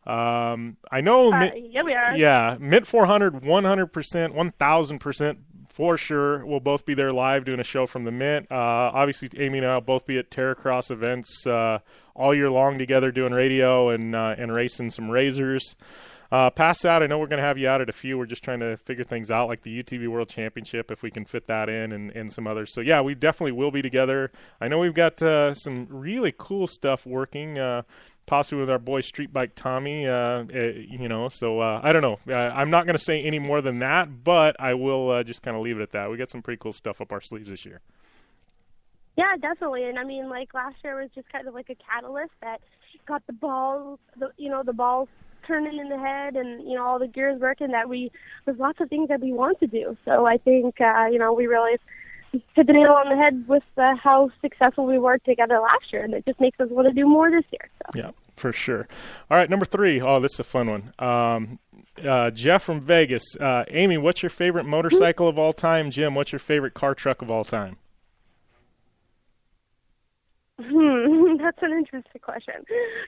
I know.
Yeah, we are.
Yeah, Mint 400, 100%, 1,000% for sure. We'll both be there live doing a show from the Mint. Obviously, Amy and I will both be at Terracross events all year long together doing radio and racing some razors. Past that, I know we're going to have you out at a few. We're just trying to figure things out, like the UTV World Championship, if we can fit that in, and some others. So, yeah, we definitely will be together. I know we've got some really cool stuff working, possibly with our boy Street Bike Tommy, so I don't know. I'm not going to say any more than that, but I will just kind of leave it at that. We got some pretty cool stuff up our sleeves this year.
Yeah, definitely. And I mean, like last year was just kind of like a catalyst that got the balls turning in the head and, all the gears working, that there's lots of things that we want to do. So I think, we really hit the nail on the head with how successful we were together last year, and it just makes us want to do more this year. So.
Yeah, for sure. All right, number 3. Oh, this is a fun one. Jeff from Vegas. Amy, what's your favorite motorcycle of all time? Jim, what's your favorite car truck of all time?
That's an interesting question.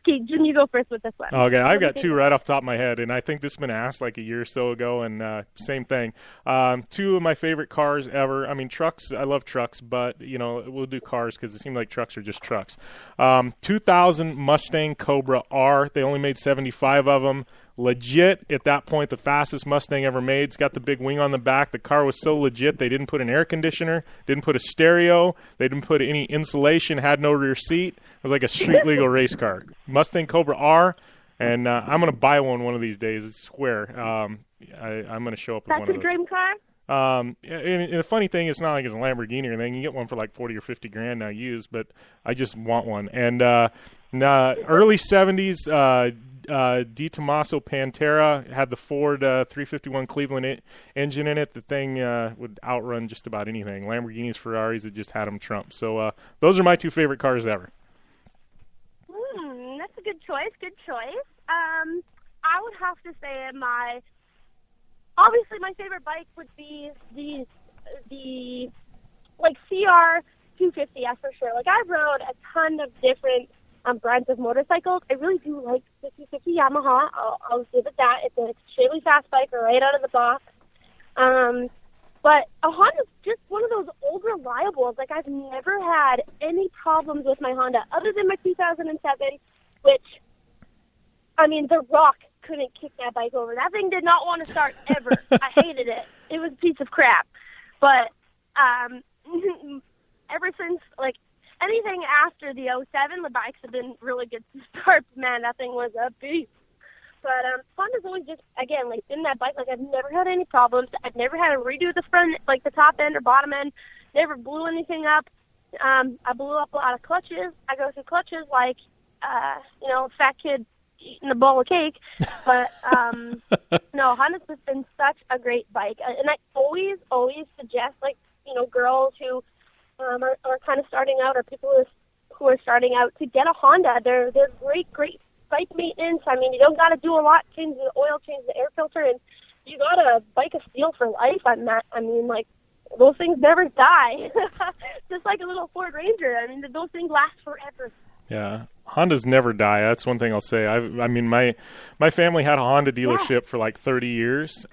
Okay, Jim, you go first with this one.
Okay, I've got 2 right off the top of my head, and I think this has been asked like a year or so ago, and same thing. 2 of my favorite cars ever. I mean, trucks, I love trucks, but, we'll do cars because it seems like trucks are just trucks. 2000 Mustang Cobra R. They only made 75 of them. Legit, at that point, the fastest Mustang ever made. It's got the big wing on the back. The car was so legit, they didn't put an air conditioner, didn't put a stereo, they didn't put any insulation, had no rear seat. It was like a street-legal race car. Mustang Cobra R, and I'm going to buy one of these days. I swear. I'm going to show up with one of those.
That's your dream car?
And the funny thing, it's not like it's a Lamborghini or anything. You get one for like 40 or 50 grand now used, but I just want one. And early 70s, Di Tommaso Pantera had the Ford 351 Cleveland engine in it. The thing would outrun just about anything. Lamborghinis, Ferraris, it just had them trumped. So those are my 2 favorite cars ever.
That's a good choice. I would have to say obviously my favorite bike would be the CR 250, that's for sure. Like, I've rode a ton of different brands of motorcycles. I really do like the 250 Yamaha. I'll give it that. It's an extremely fast bike right out of the box. But a Honda's just one of those old reliables. Like, I've never had any problems with my Honda other than my 2007, which, I mean, The Rock couldn't kick that bike over. That thing did not want to start ever. I hated it. It was a piece of crap. But ever since, anything after the 07, the bikes have been really good to start. Man, that thing was a beast. But Honda's always just, again, been that bike. I've never had any problems. I've never had to redo the front, the top end or bottom end. Never blew anything up. I blew up a lot of clutches. I go through clutches like, a fat kid eating a bowl of cake. But, no, Honda's just been such a great bike. And I always suggest, girls who are kind of starting out, or people who are starting out, to get a Honda. They're great bike maintenance. I mean, you don't got to do a lot, change the oil, change the air filter, and you got a bike of steel for life. Those things never die. Just like a little Ford Ranger. I mean, those things last forever.
Yeah, Hondas never die. That's one thing I'll say. My family had a Honda dealership for 30 years.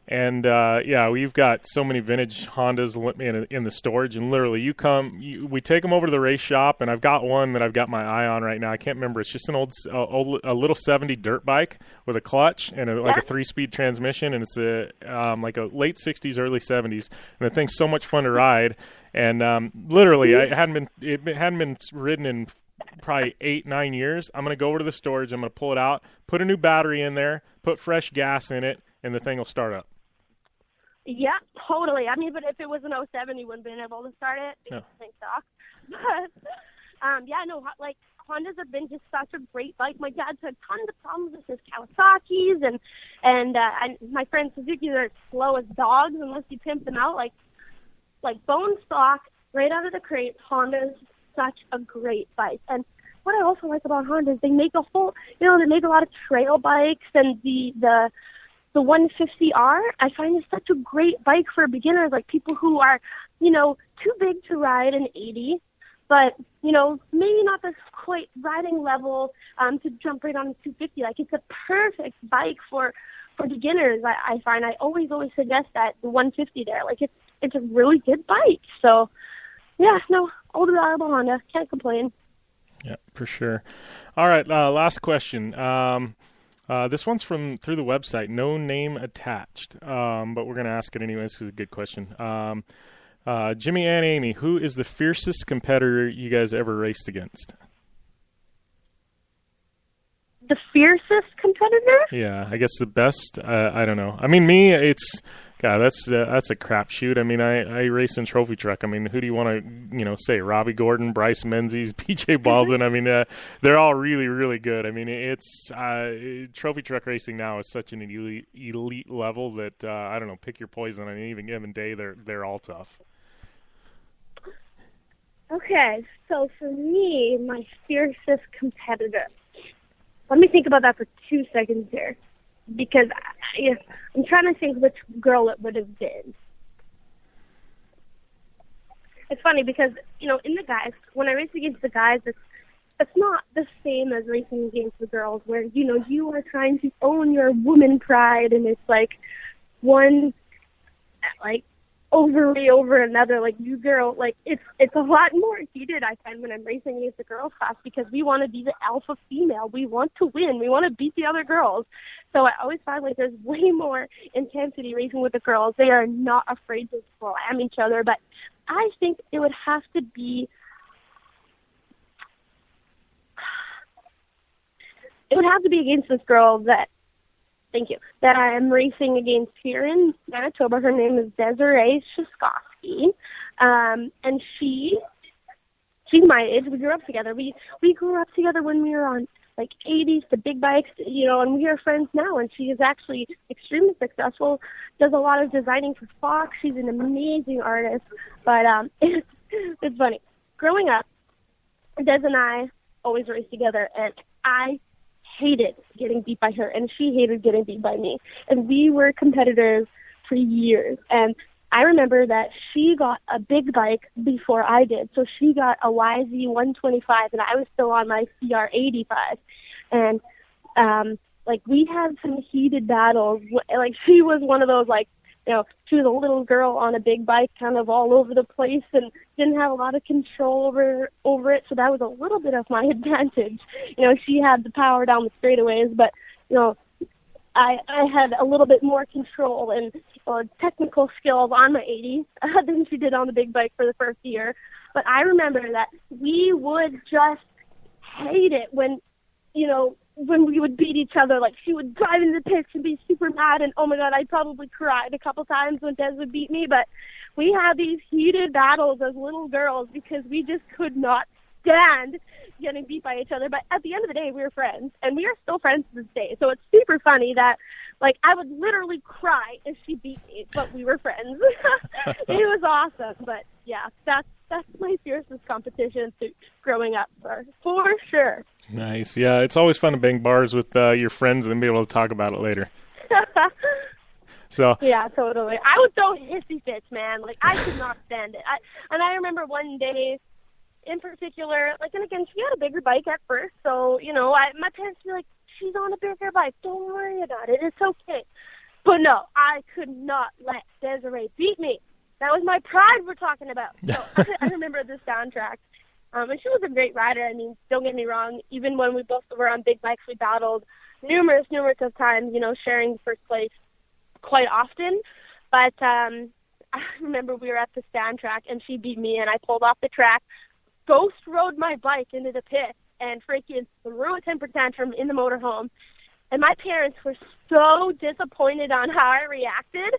We've got so many vintage Hondas in the storage, and literally we take them over to the race shop, and I've got one that I've got my eye on right now. I can't remember. It's just an a little 70 dirt bike with a clutch and a 3-speed transmission, and it's a late 60s, early 70s, and the thing's so much fun to ride. And literally, it hadn't been ridden in probably 8-9 years. I'm going to go over to the storage. I'm going to pull it out, put a new battery in there, put fresh gas in it, and the thing will start up.
Yeah, totally. I mean, but if it was an 07, you wouldn't have been able to start it because the thing sucks. But, Hondas have been just such a great bike. My dad's had tons of problems with his Kawasaki's, and my friend Suzuki's are slow as dogs unless you pimp them out. Like bone stock, right out of the crate, Hondas such a great bike. And what I also like about Honda is they make they make a lot of trail bikes, and the 150R, I find is such a great bike for beginners, like people who are, too big to ride an 80, but, maybe not the quite riding level to jump right on a 250. Like, it's a perfect bike for beginners. I find I always suggest that the 150 there. Like, it's a really good bike. So, yeah, old reliable Honda. Can't complain.
Yeah, for sure. All right, last question. This one's through the website, no name attached, but we're going to ask it anyways because it's a good question. Jimmy and Amy, who is the fiercest competitor you guys ever raced against?
The fiercest competitor?
Yeah, I guess the best. I don't know. I mean, me, it's that's a crapshoot. I mean, I race in trophy truck. I mean, who do you want to say? Robbie Gordon, Bryce Menzies, PJ Baldwin. I mean, they're all really, really good. I mean, it's trophy truck racing now is such an elite level that I don't know. Pick your poison on any given day. They're all tough.
Okay, so for me, my fiercest competitor. Let me think about that for 2 seconds here, because I'm trying to think which girl it would have been. It's funny because, in the guys, when I race against the guys, it's not the same as racing against the girls where, you are trying to own your woman pride, and it's like one, ovary over another, like you girl, like it's a lot more heated, I find, when I'm racing against the girls class, because we want to be the alpha female. We want to win. We want to beat the other girls. So I always find like there's way more intensity racing with the girls. They are not afraid to slam each other, but I think it would have to be against this girl that I am racing against here in Manitoba. Her name is Desiree Shaskovsky, and she's my age. We grew up together. We grew up together when we were on like 80s, the big bikes, and we are friends now. And she is actually extremely successful. Does a lot of designing for Fox. She's an amazing artist. But it's funny. Growing up, Des and I always raced together, and I hated getting beat by her, and she hated getting beat by me. And we were competitors for years. And I remember that she got a big bike before I did. So she got a YZ 125, and I was still on my CR 85. And, we had some heated battles. Like, she was one of those, she was a little girl on a big bike kind of all over the place and didn't have a lot of control over it. So that was a little bit of my advantage. She had the power down the straightaways, but, I had a little bit more control and technical skills on my 80 than she did on the big bike for the first year. But I remember that we would just hate it when we would beat each other. Like, she would drive into the pits and be super mad, and oh my God, I probably cried a couple times when Des would beat me. But we had these heated battles as little girls because we just could not stand getting beat by each other. But at the end of the day, we were friends, and we are still friends to this day. So it's super funny that, I would literally cry if she beat me, but we were friends. It was awesome. But yeah, that's my fiercest competition growing up, for sure.
Nice. Yeah, it's always fun to bang bars with your friends and then be able to talk about it later. So
yeah, totally. I was so hissy fits, man. I could not stand it. I remember one day in particular, and again, she had a bigger bike at first, so, my parents were like, she's on a bigger bike, don't worry about it, it's okay. But no, I could not let Desiree beat me. That was my pride we're talking about. So I remember this soundtrack. And she was a great rider. I mean, don't get me wrong, even when we both were on big bikes, we battled numerous of times, sharing first place quite often. But I remember we were at the stand track, and she beat me, and I pulled off the track, ghost rode my bike into the pit, and freaking threw a temper tantrum in the motorhome. And my parents were so disappointed on how I reacted.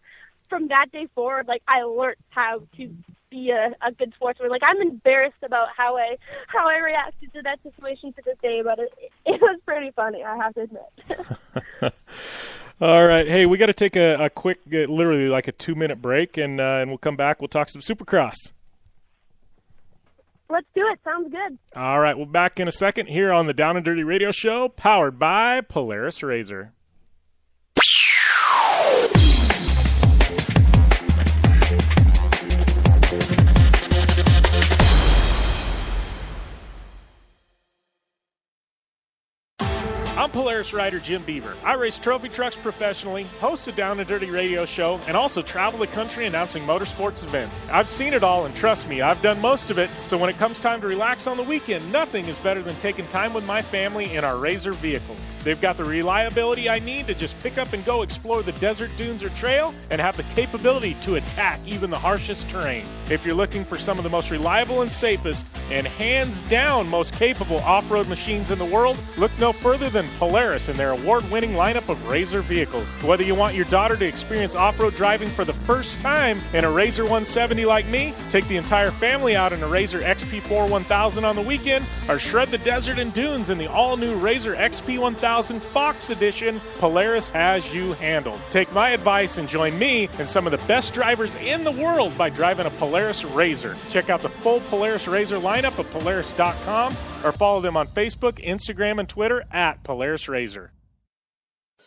From that day forward, I learned how to be a good sportsman. I'm embarrassed about how I reacted to that situation to this day, but it was pretty funny, I have to admit.
All right. Hey, we got to take a quick, literally a 2-minute break, and we'll come back. We'll talk some Supercross.
Let's do it. Sounds good.
All right, we'll back in a second here on the Down and Dirty Radio Show, powered by Polaris Razor. I'm Polaris rider Jim Beaver. I race trophy trucks professionally, host a Down and Dirty Radio Show, and also travel the country announcing motorsports events. I've seen it all, and trust me, I've done most of it, so when it comes time to relax on the weekend, nothing is better than taking time with my family in our Razor vehicles. They've got the reliability I need to just pick up and go explore the desert, dunes, or trail, and have the capability to attack even the harshest terrain. If you're looking for some of the most reliable and safest, and hands down most capable off-road machines in the world, look no further than Polaris and their award-winning lineup of Razor vehicles. Whether you want your daughter to experience off-road driving for the first time in a Razor 170 like me, take the entire family out in a Razor XP4 1000 on the weekend, or shred the desert and dunes in the all-new Razor XP 1000 Fox Edition, Polaris has you handled. Take my advice and join me and some of the best drivers in the world by driving a Polaris Razor. Check out the full Polaris Razor lineup at Polaris.com or follow them on Facebook, Instagram, and Twitter at Polaris Razor.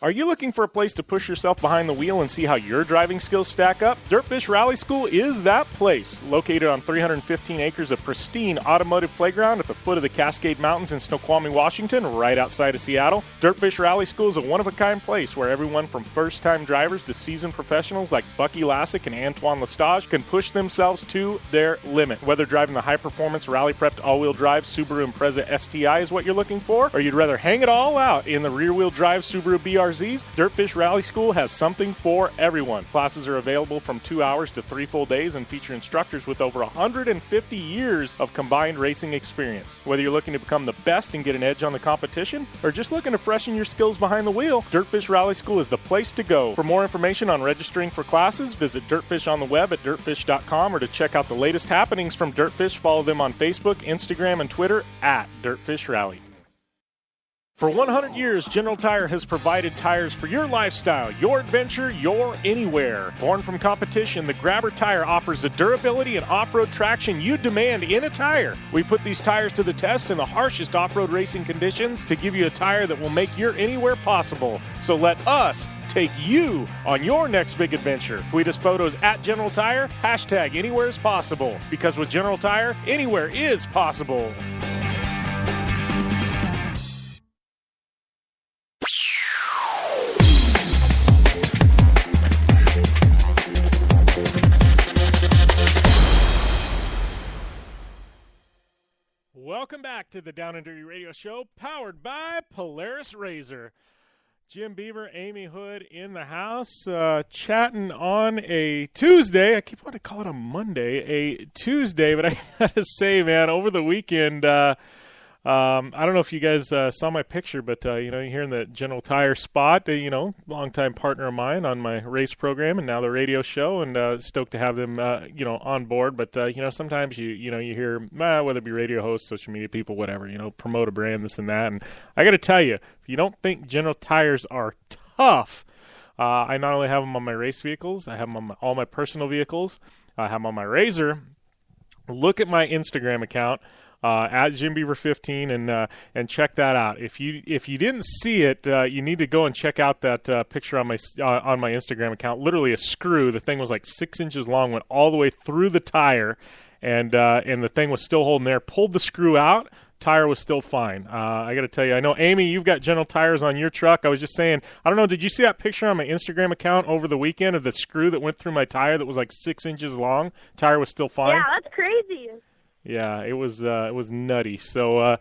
Are you looking for a place to push yourself behind the wheel and see how your driving skills stack up? Dirtfish Rally School is that place. Located on 315 acres of pristine automotive playground at the foot of the Cascade Mountains in Snoqualmie, Washington, right outside of Seattle, Dirtfish Rally School is a one-of-a-kind place where everyone from first-time drivers to seasoned professionals like Bucky Lasek and Antoine Lestage can push themselves to their limit. Whether driving the high-performance, rally-prepped all-wheel drive Subaru Impreza STI is what you're looking for, or you'd rather hang it all out in the rear-wheel drive Subaru BRZs, Dirtfish Rally School has something for everyone. Classes are available from 2 hours to 3 full days and feature instructors with over 150 years of combined racing experience. Whether you're looking to become the best and get an edge on the competition, or just looking to freshen your skills behind the wheel, Dirtfish Rally School is the place to go. For more information on registering for classes, visit Dirtfish on the web at dirtfish.com, or to check out the latest happenings from Dirtfish, follow them on Facebook, Instagram, and Twitter at Dirtfish Rally. For 100 years, General Tire has provided tires for your lifestyle, your adventure, your anywhere. Born from competition, the Grabber tire offers the durability and off-road traction you demand in a tire. We put these tires to the test in the harshest off-road racing conditions to give you a tire that will make your anywhere possible. So let us take you on your next big adventure. Tweet us photos at General Tire, hashtag anywhere is possible. Because with General Tire, anywhere is possible. Welcome back to the Down and Dirty Radio Show, powered by Polaris Razor. Jim Beaver, Ami Houde in the house, chatting on a Tuesday. I keep wanting to call it a Monday, a Tuesday, but I gotta say, man, over the weekend, I don't know if you guys saw my picture, but you're here in the General Tire spot. Longtime partner of mine on my race program and now the radio show, and stoked to have them, on board. But sometimes you hear whether it be radio hosts, social media people, whatever, promote a brand, this and that. And I got to tell you, if you don't think General Tires are tough, I not only have them on my race vehicles, I have them on all my personal vehicles. I have them on my Razor. Look at my Instagram account. At JimBeaver15 and check that out. If you didn't see it, you need to go and check out that picture on my Instagram account. Literally a screw. The thing was like 6 inches long, went all the way through the tire, and the thing was still holding there. Pulled the screw out. Tire was still fine. I got to tell you, I know, Amy, you've got General Tires on your truck. I was just saying, I don't know, did you see that picture on my Instagram account over the weekend of the screw that went through my tire that was like 6 inches long? Tire was still fine.
Yeah, that's crazy.
Yeah, it was nutty. So,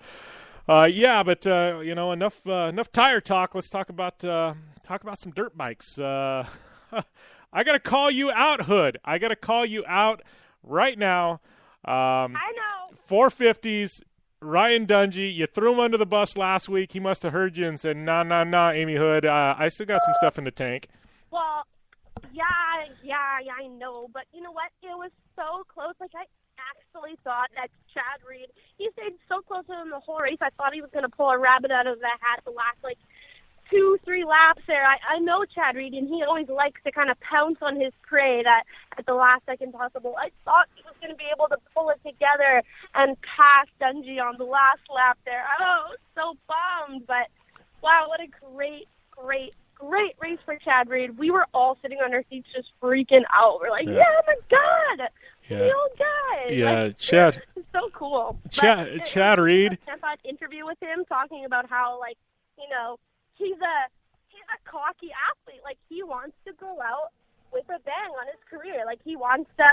but enough tire talk. Let's talk about some dirt bikes. I got to call you out, Hood. I got to call you out right now.
I know.
450s, Ryan Dungey. You threw him under the bus last week. He must have heard you and said, nah, Ami Houde. I still got some stuff in the tank.
Well, yeah, I know. But you know what? It was so close. Like, I actually thought that Chad Reed, he stayed so close to him the whole race. I thought he was going to pull a rabbit out of the hat the last 2 2-3 laps there, I know Chad Reed, and he always likes to kind of pounce on his parade at the last second possible. I thought he was going to be able to pull it together and pass Dungey on the last lap there. I was so bummed, but wow, what a great race for Chad Reed. We were all sitting on our seats just freaking out. We're like, yeah oh my God, the old guy.
Yeah,
like,
Chad.
It's so cool.
Chad Reed.
I saw an interview with him talking about how, like, you know, he's a cocky athlete. Like, he wants to go out with a bang on his career. Like, he wants to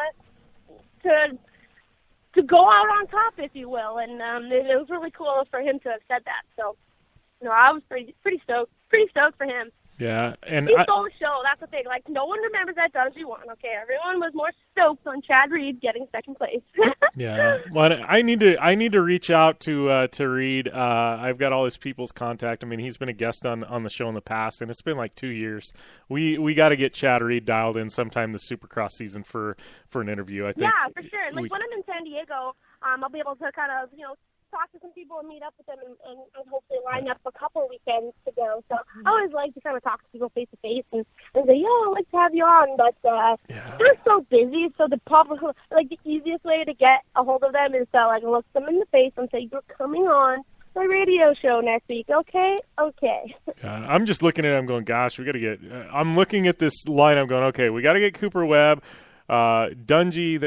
go out on top, if you will. And it was really cool for him to have said that. So, you know, I was pretty stoked. Pretty stoked for him.
Yeah, and
he stole the show. That's the thing. Like, no one remembers that Dungey won. Okay, everyone was more stoked on Chad Reed getting second place.
Yeah, well, I need to reach out to Reed. I've got all his people's contact. I mean, he's been a guest on the show in the past, and it's been like 2 years. We got to get Chad Reed dialed in sometime this Supercross season for an interview. I think.
Yeah, for sure. Like when I'm in San Diego, I'll be able to kind of talk to some people and meet up with them and hopefully line up a couple weekends to go. So I always like to kind of talk to people face to face and say, I'd like to have you on, but they're so busy. So the easiest way to get a hold of them is to look them in the face and say, you're coming on my radio show next week. Okay.
I'm just looking at it. I'm going, gosh, we got to get. I'm looking at this line. I'm going, okay, we got to get Cooper Webb. Dungey,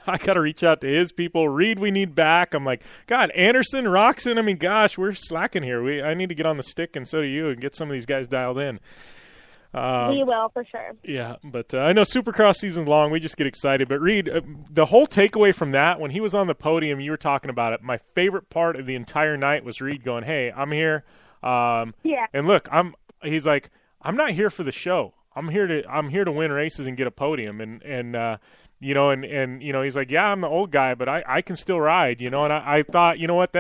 I got to reach out to his people. Reed, we need back. I'm like, God, Anderson, Roxon. I mean, gosh, we're slacking here. I need to get on the stick, and so do you, and get some of these guys dialed in.
We will, for sure.
Yeah, but I know Supercross season's long. We just get excited. But Reed, the whole takeaway from that, when he was on the podium, you were talking about it. My favorite part of the entire night was Reed going, "Hey, I'm here."
Yeah.
And look, he's like, I'm not here for the show. I'm here to win races and get a podium, and he's like, yeah, I'm the old guy, but I can still ride, and I thought, you know what,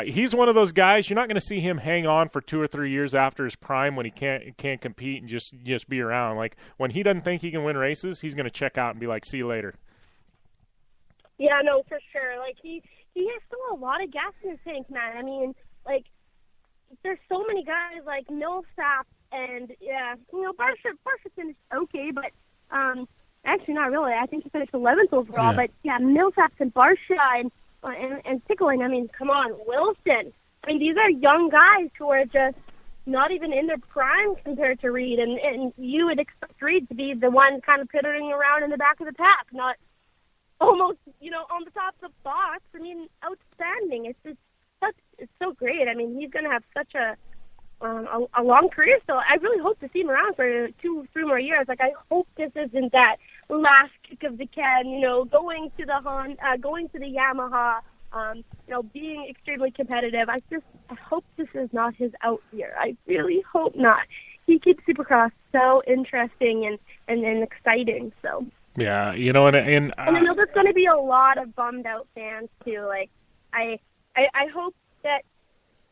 he's one of those guys. You're not going to see him hang on for 2 or 3 years after his prime when he can't compete and just be around. Like when he doesn't think he can win races, he's going to check out and be like, see you later.
Yeah, no, for sure. Like he has still a lot of gas in his tank, man. I mean, like there's so many guys like Millsap. And, Barsha finished okay, but actually not really. I think he finished 11th overall.
Yeah.
But, Millsaps and Barsha and Tickling, I mean, come on, Wilson. I mean, these are young guys who are just not even in their prime compared to Reed. And you would expect Reed to be the one kind of pittering around in the back of the pack, not almost, on the top of the box. I mean, outstanding. It's so great. I mean, he's going to have such a long career, so I really hope to see him around for 2-3 more years. Like, I hope this isn't that last kick of the can, going to the Yamaha, being extremely competitive. I hope this is not his out year. I really hope not. He keeps Supercross so interesting and exciting, so.
Yeah,
and I know there's going to be a lot of bummed out fans, too. Like, I hope that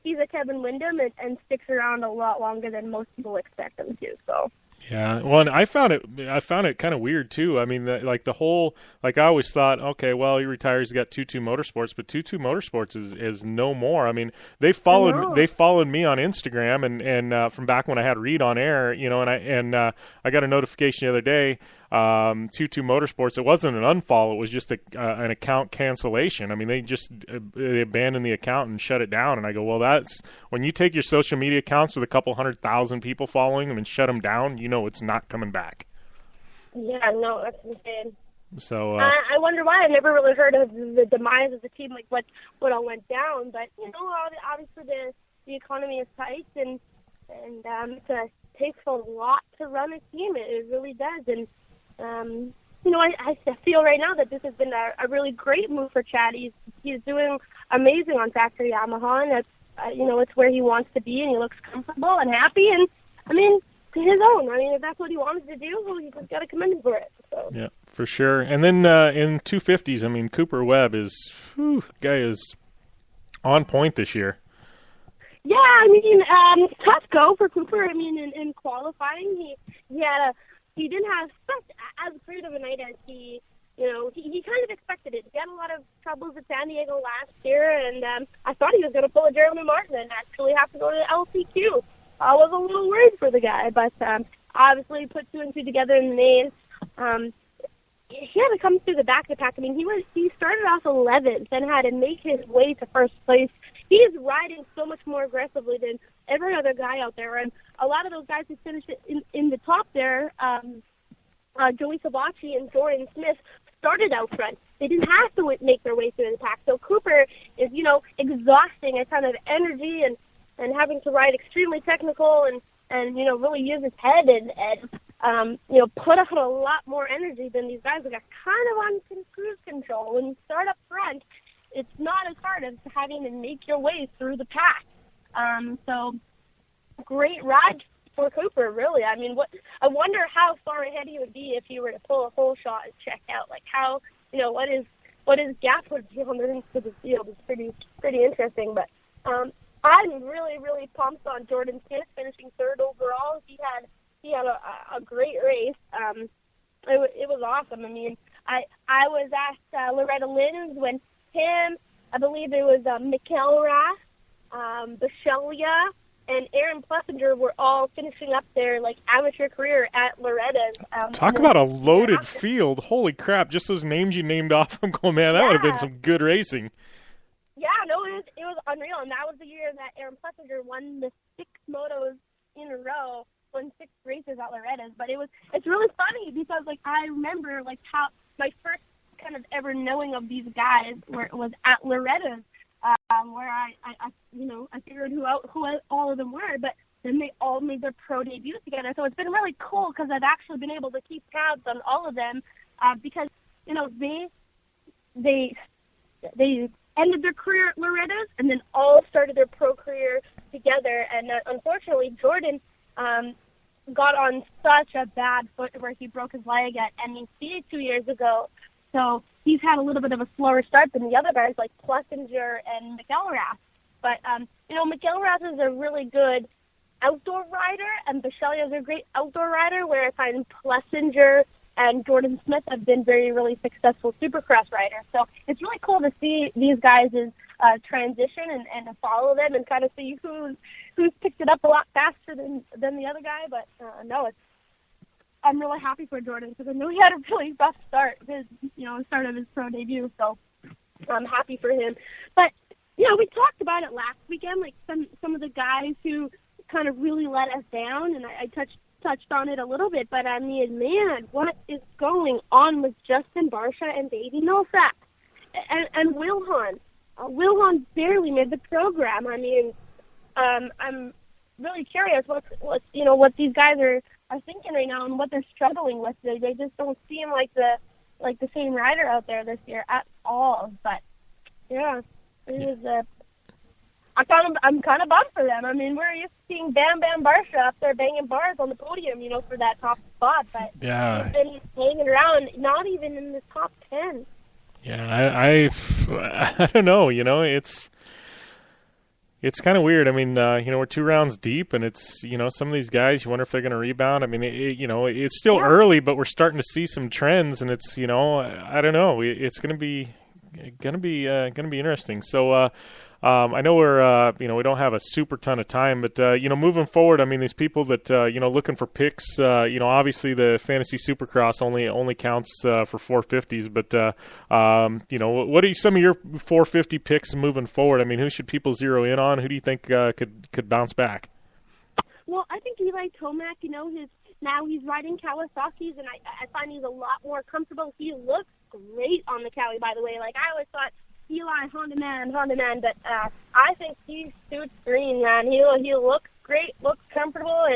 he's a Kevin Windham and sticks around a lot longer than most people expect him to. So.
Yeah, well, and I found it kind of weird too. I mean, the whole, like, I always thought, okay, well, he retires, he's got 2-2 Motorsports, but 2-2 Motorsports is no more. I mean, they followed me on Instagram and from back when I had Reed on air, and I got a notification the other day. 2-2 Motorsports. It wasn't an unfollow. It was just an account cancellation. I mean, they abandoned the account and shut it down. And I go, well, that's when you take your social media accounts with a couple 100,000 people following them and shut them down. It's not coming back.
Yeah, no, that's insane.
So
I wonder why. I never really heard of the demise of the team, like what all went down. But obviously the economy is tight, and it takes a lot to run a team. It really does, and. I feel right now that this has been a really great move for Chad. He's doing amazing on factory Yamaha, and that's it's where he wants to be, and he looks comfortable and happy. And I mean, to his own. I mean, if that's what he wanted to do, well, he's just got to commend him for it. So.
Yeah, for sure. And then in 250s, I mean, Cooper Webb guy is on point this year.
Yeah, I mean, tough go for Cooper. I mean, in qualifying, he didn't have such as great of a night as he kind of expected it. He had a lot of troubles at San Diego last year, and I thought he was going to pull a Jeremy Martin and actually have to go to the LCQ. I was a little worried for the guy, but obviously put 2 and 2 together in the main. He had to come through the back of the pack. I mean, he started off 11th and had to make his way to first place. He is riding so much more aggressively than every other guy out there, and a lot of those guys who finished in the top there, Joey Savatgy and Jordan Smith, started out front. They didn't have to make their way through the pack. So Cooper is, exhausting a ton of energy and having to ride extremely technical and really use his head and put up a lot more energy than these guys who got kind of on cruise control. When you start up front, it's not as hard as having to make your way through the pack. So great ride for Cooper, really. I mean, I wonder how far ahead he would be if he were to pull a whole shot and check out. Like how, what his gap would be on the rest of the field is pretty interesting. But I'm really, really pumped on Jordan Smith finishing 3rd overall. He had a great race. It was awesome. I mean, I was at Loretta Lynn's when him, I believe it was McElrath, Bishelia, and Aaron Plessinger were all finishing up their amateur career at Loretta's.
Talk about a loaded field. Holy crap, just those names you named off. I'm going, man, that would have been some good racing.
Yeah, no, it was unreal, and that was the year that Aaron Plessinger won the 6 motos in a row, won 6 races at Loretta's. But it's really funny because I remember how my first kind of ever knowing of these guys was at Loretta's, where I figured who all of them were, but then they all made their pro debut together. So it's been really cool because I've actually been able to keep tabs on all of them because they ended their career at Loretta's and then all started their pro career together. And unfortunately, Jordan got on such a bad foot where he broke his leg at MEC 2 years ago. So he's had a little bit of a slower start than the other guys like Plessinger and McElrath. But, McElrath is a really good outdoor rider, and Bishelia is a great outdoor rider, where I find Plessinger and Jordan Smith have been very, really successful Supercross riders. So it's really cool to see these guys' transition and to follow them and kind of see who's picked it up a lot faster than the other guy. But, I'm really happy for Jordan because I know he had a really rough start, start of his pro debut. So I'm happy for him. But, we talked about it last weekend, some of the guys who kind of really let us down, and I touched on it a little bit. But, I mean, man, what is going on with Justin Barsha and Davey Millsap and Wilhon? Wilhon barely made the program. I mean, I'm really curious what these guys are thinking right now and what they're struggling with. They just don't seem like the same rider out there this year at all. But yeah, it was I'm kind of bummed for them. I mean, we're used to seeing Bam Bam Barsha up there banging bars on the podium, for that top spot. But
yeah,
he's been hanging around, not even in the top 10.
Yeah, I don't know. It's kind of weird. I mean, we're 2 rounds deep, and it's, some of these guys, you wonder if they're going to rebound. I mean, it's still early, but we're starting to see some trends, and it's, I don't know. It's going to be interesting. So, I know we're, we don't have a super ton of time, but, moving forward, I mean, these people that, looking for picks, obviously the Fantasy Supercross only counts for 450s, but, what are some of your 450 picks moving forward? I mean, who should people zero in on? Who do you think could bounce back?
Well, I think Eli Tomac, now he's riding Kawasaki's, and I find he's a lot more comfortable. He looks great on the Kawi, by the way. I always thought Eli, Honda man, but I think he suits green, man. He looks great, looks comfortable,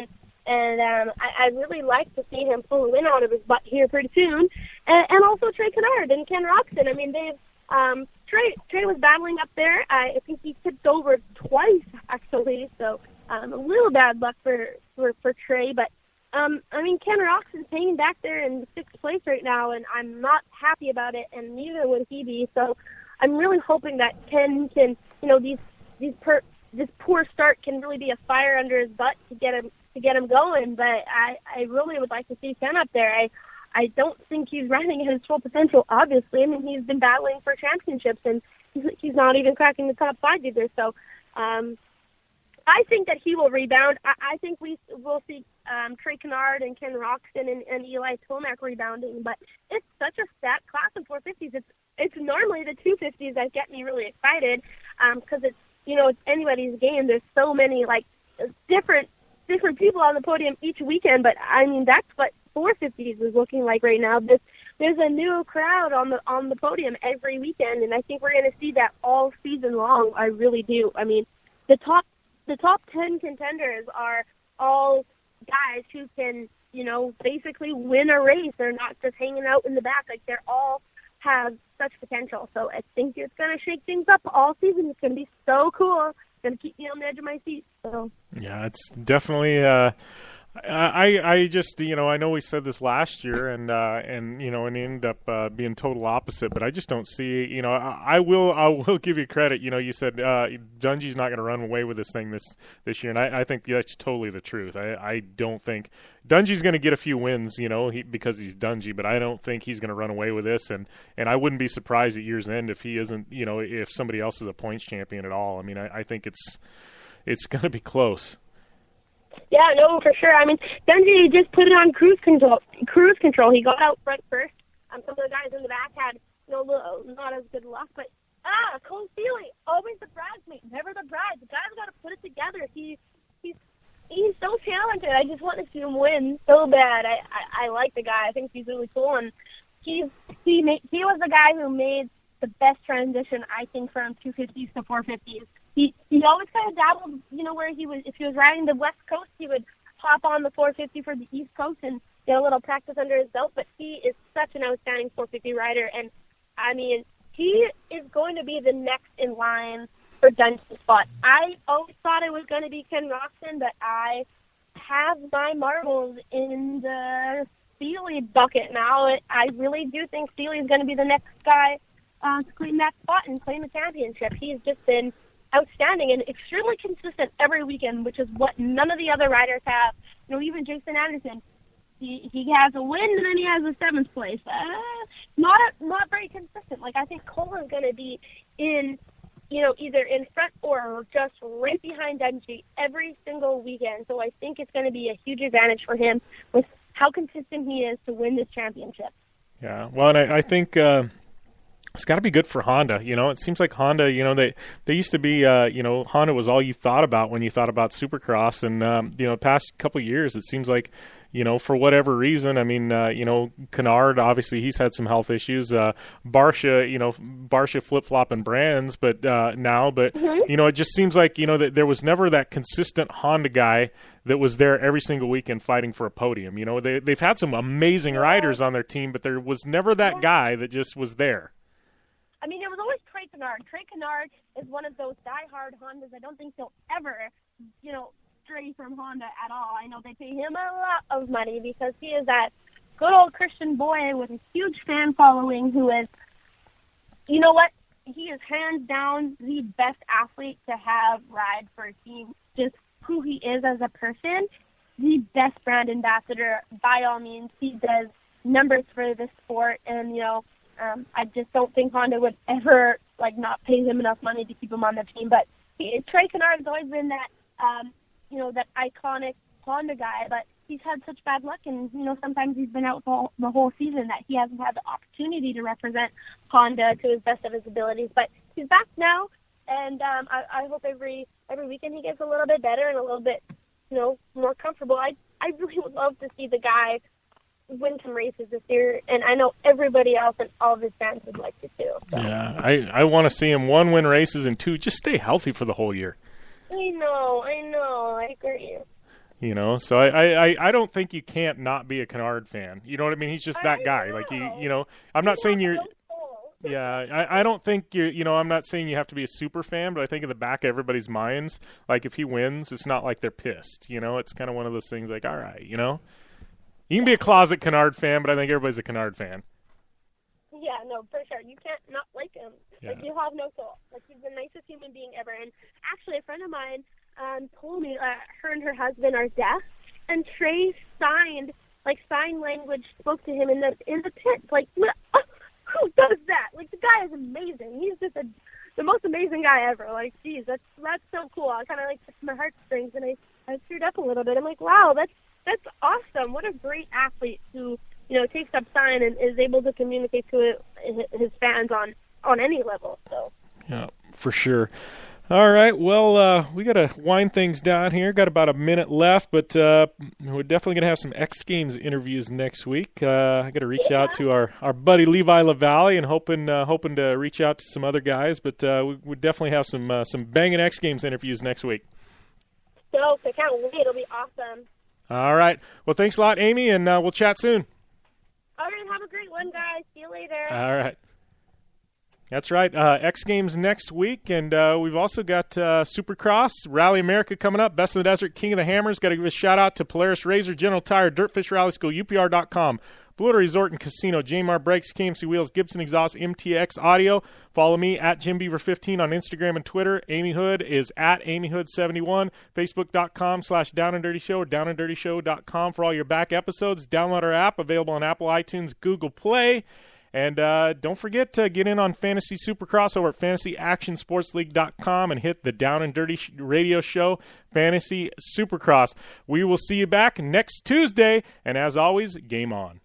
and I really like to see him pull a win out of his butt here pretty soon. And also Trey Kennard and Ken Roxon. I mean, Trey was battling up there. I think he tipped over twice, actually, so a little bad luck for Trey, but I mean, Ken Roxon's hanging back there in 6th place right now, and I'm not happy about it, and neither would he be. So I'm really hoping that Ken can, this poor start can really be a fire under his butt to get him going. But I really would like to see Ken up there. I don't think he's riding at his full potential, obviously. I mean, he's been battling for championships, and he's not even cracking the top 5 either. So I think that he will rebound. I think we'll see Trey Kennard and Ken Roxton and Eli Tomac rebounding. But it's such a stacked class of 450s. It's normally the 250s that get me really excited because it's anybody's game. There's so many like different people on the podium each weekend. But I mean that's what 450s is looking like right now. There's a new crowd on the podium every weekend, and I think we're going to see that all season long. I really do. I mean, the top 10 contenders are all guys who can, basically win a race. They're not just hanging out in the back. Like, they're all have such potential. So I think it's going to shake things up all season. It's going to be so cool. It's going to keep me on the edge of my seat. So
yeah, it's definitely I just, I know we said this last year and it ended up being total opposite, but I just don't see, I will give you credit. You said Dungey's not going to run away with this thing this year, and I think that's totally the truth. I don't think Dungey's going to get a few wins, because he's Dungey, but I don't think he's going to run away with this, and I wouldn't be surprised at year's end if he isn't, if somebody else is a points champion at all. I mean, I think it's going to be close.
Yeah, no, for sure. I mean, Dungey just put it on cruise control. He got out front first. Some of the guys in the back had not as good luck. But, Cole Seeley, always the bridesmaid, never the bride. The guy's got to put it together. He's so talented. I just want to see him win so bad. I like the guy. I think he's really cool. And he was the guy who made the best transition, I think, from 250s to 450s. He always kind of dabbled, where if he was riding the West Coast, he would hop on the 450 for the East Coast and get a little practice under his belt. But he is such an outstanding 450 rider, and I mean, he is going to be the next in line for Dungey's spot. I always thought it was going to be Ken Roxton, but I have my marbles in the Seeley bucket now. I really do think Seeley is going to be the next guy to claim that spot and claim a championship. He's just been outstanding and extremely consistent every weekend, which is what none of the other riders have. Even Jason Anderson, he has a win and then he has a 7th place. Not very consistent. Like, I think Cole is going to be in, either in front or just right behind Dungey every single weekend. So I think it's going to be a huge advantage for him with how consistent he is to win this championship.
Yeah, well, and I think it's got to be good for Honda. It seems like Honda, they used to be, Honda was all you thought about when you thought about Supercross. And, past couple of years, it seems like, for whatever reason, I mean, Kennard, obviously he's had some health issues. Barsha flip-flopping brands, but it just seems like, that there was never that consistent Honda guy that was there every single weekend fighting for a podium. They've had some amazing riders on their team, but there was never that guy that just was there.
I mean, it was always Trey Kennard. Trey Kennard is one of those die-hard Hondas. I don't think he'll ever, stray from Honda at all. I know they pay him a lot of money because he is that good old Christian boy with a huge fan following who is, he is hands down the best athlete to have ride for a team. Just who he is as a person, the best brand ambassador by all means. He does numbers for the sport, and, I just don't think Honda would ever, not pay him enough money to keep him on the team. But Trey Kennard has always been that, that iconic Honda guy. But he's had such bad luck, and, sometimes he's been out the whole season that he hasn't had the opportunity to represent Honda to his best of his abilities. But he's back now, and I hope every weekend he gets a little bit better and a little bit, more comfortable. I really would love to see the guy win some races this year, and I know everybody else and all of his fans would like to too. So.
Yeah, I want to see him, 1, win races, and 2, just stay healthy for the whole year.
I know, I agree.
So I don't think you can't not be a Kennard fan. You know what I mean? He's just that guy. Like, I'm not saying you're... Yeah, I don't think I'm not saying you have to be a super fan, but I think in the back of everybody's minds, like, if he wins, it's not like they're pissed. It's kind of one of those things like, all right, You can be a closet Kennard fan, but I think everybody's a Kennard fan.
Yeah, no, for sure. You can't not like him.
Yeah.
Like, you have no soul. Like, he's the nicest human being ever. And actually, a friend of mine told me her and her husband are deaf, and Trey sign language spoke to him in the pit. Like, who does that? Like, the guy is amazing. He's just the most amazing guy ever. Like, geez, that's so cool. I kind of like touched my heartstrings, and I teared up a little bit. I'm like, wow, that's awesome. What a great athlete who, takes up sign and is able to communicate to his fans on any level. So.
Yeah, for sure. All right, well, we got to wind things down here. Got about a minute left, but we're definitely going to have some X Games interviews next week. I got to reach out to our buddy Levi LaValle and hoping to reach out to some other guys, but we definitely have some banging X Games interviews next week.
So I can't wait. It'll be awesome.
All right. Well, thanks a lot, Amy, and we'll chat soon.
All right, have a great one, guys. See you later.
All right. That's right. X Games next week, and we've also got Supercross, Rally America coming up, Best in the Desert, King of the Hammers. Got to give a shout-out to Polaris Razor, General Tire, Dirtfish Rally School, UPR.com, Blue Water Resort and Casino, Jmar Brakes, KMC Wheels, Gibson Exhaust, MTX Audio. Follow me at JimBeaver15 on Instagram and Twitter. Amy Houde is at AmyHoude71, Facebook.com/DownAndDirtyShow or DownAndDirtyShow.com for all your back episodes. Download our app, available on Apple, iTunes, Google Play. And don't forget to get in on Fantasy Supercross over at FantasyActionSportsLeague.com and hit the Down and Dirty Radio Show, Fantasy Supercross. We will see you back next Tuesday, and as always, game on.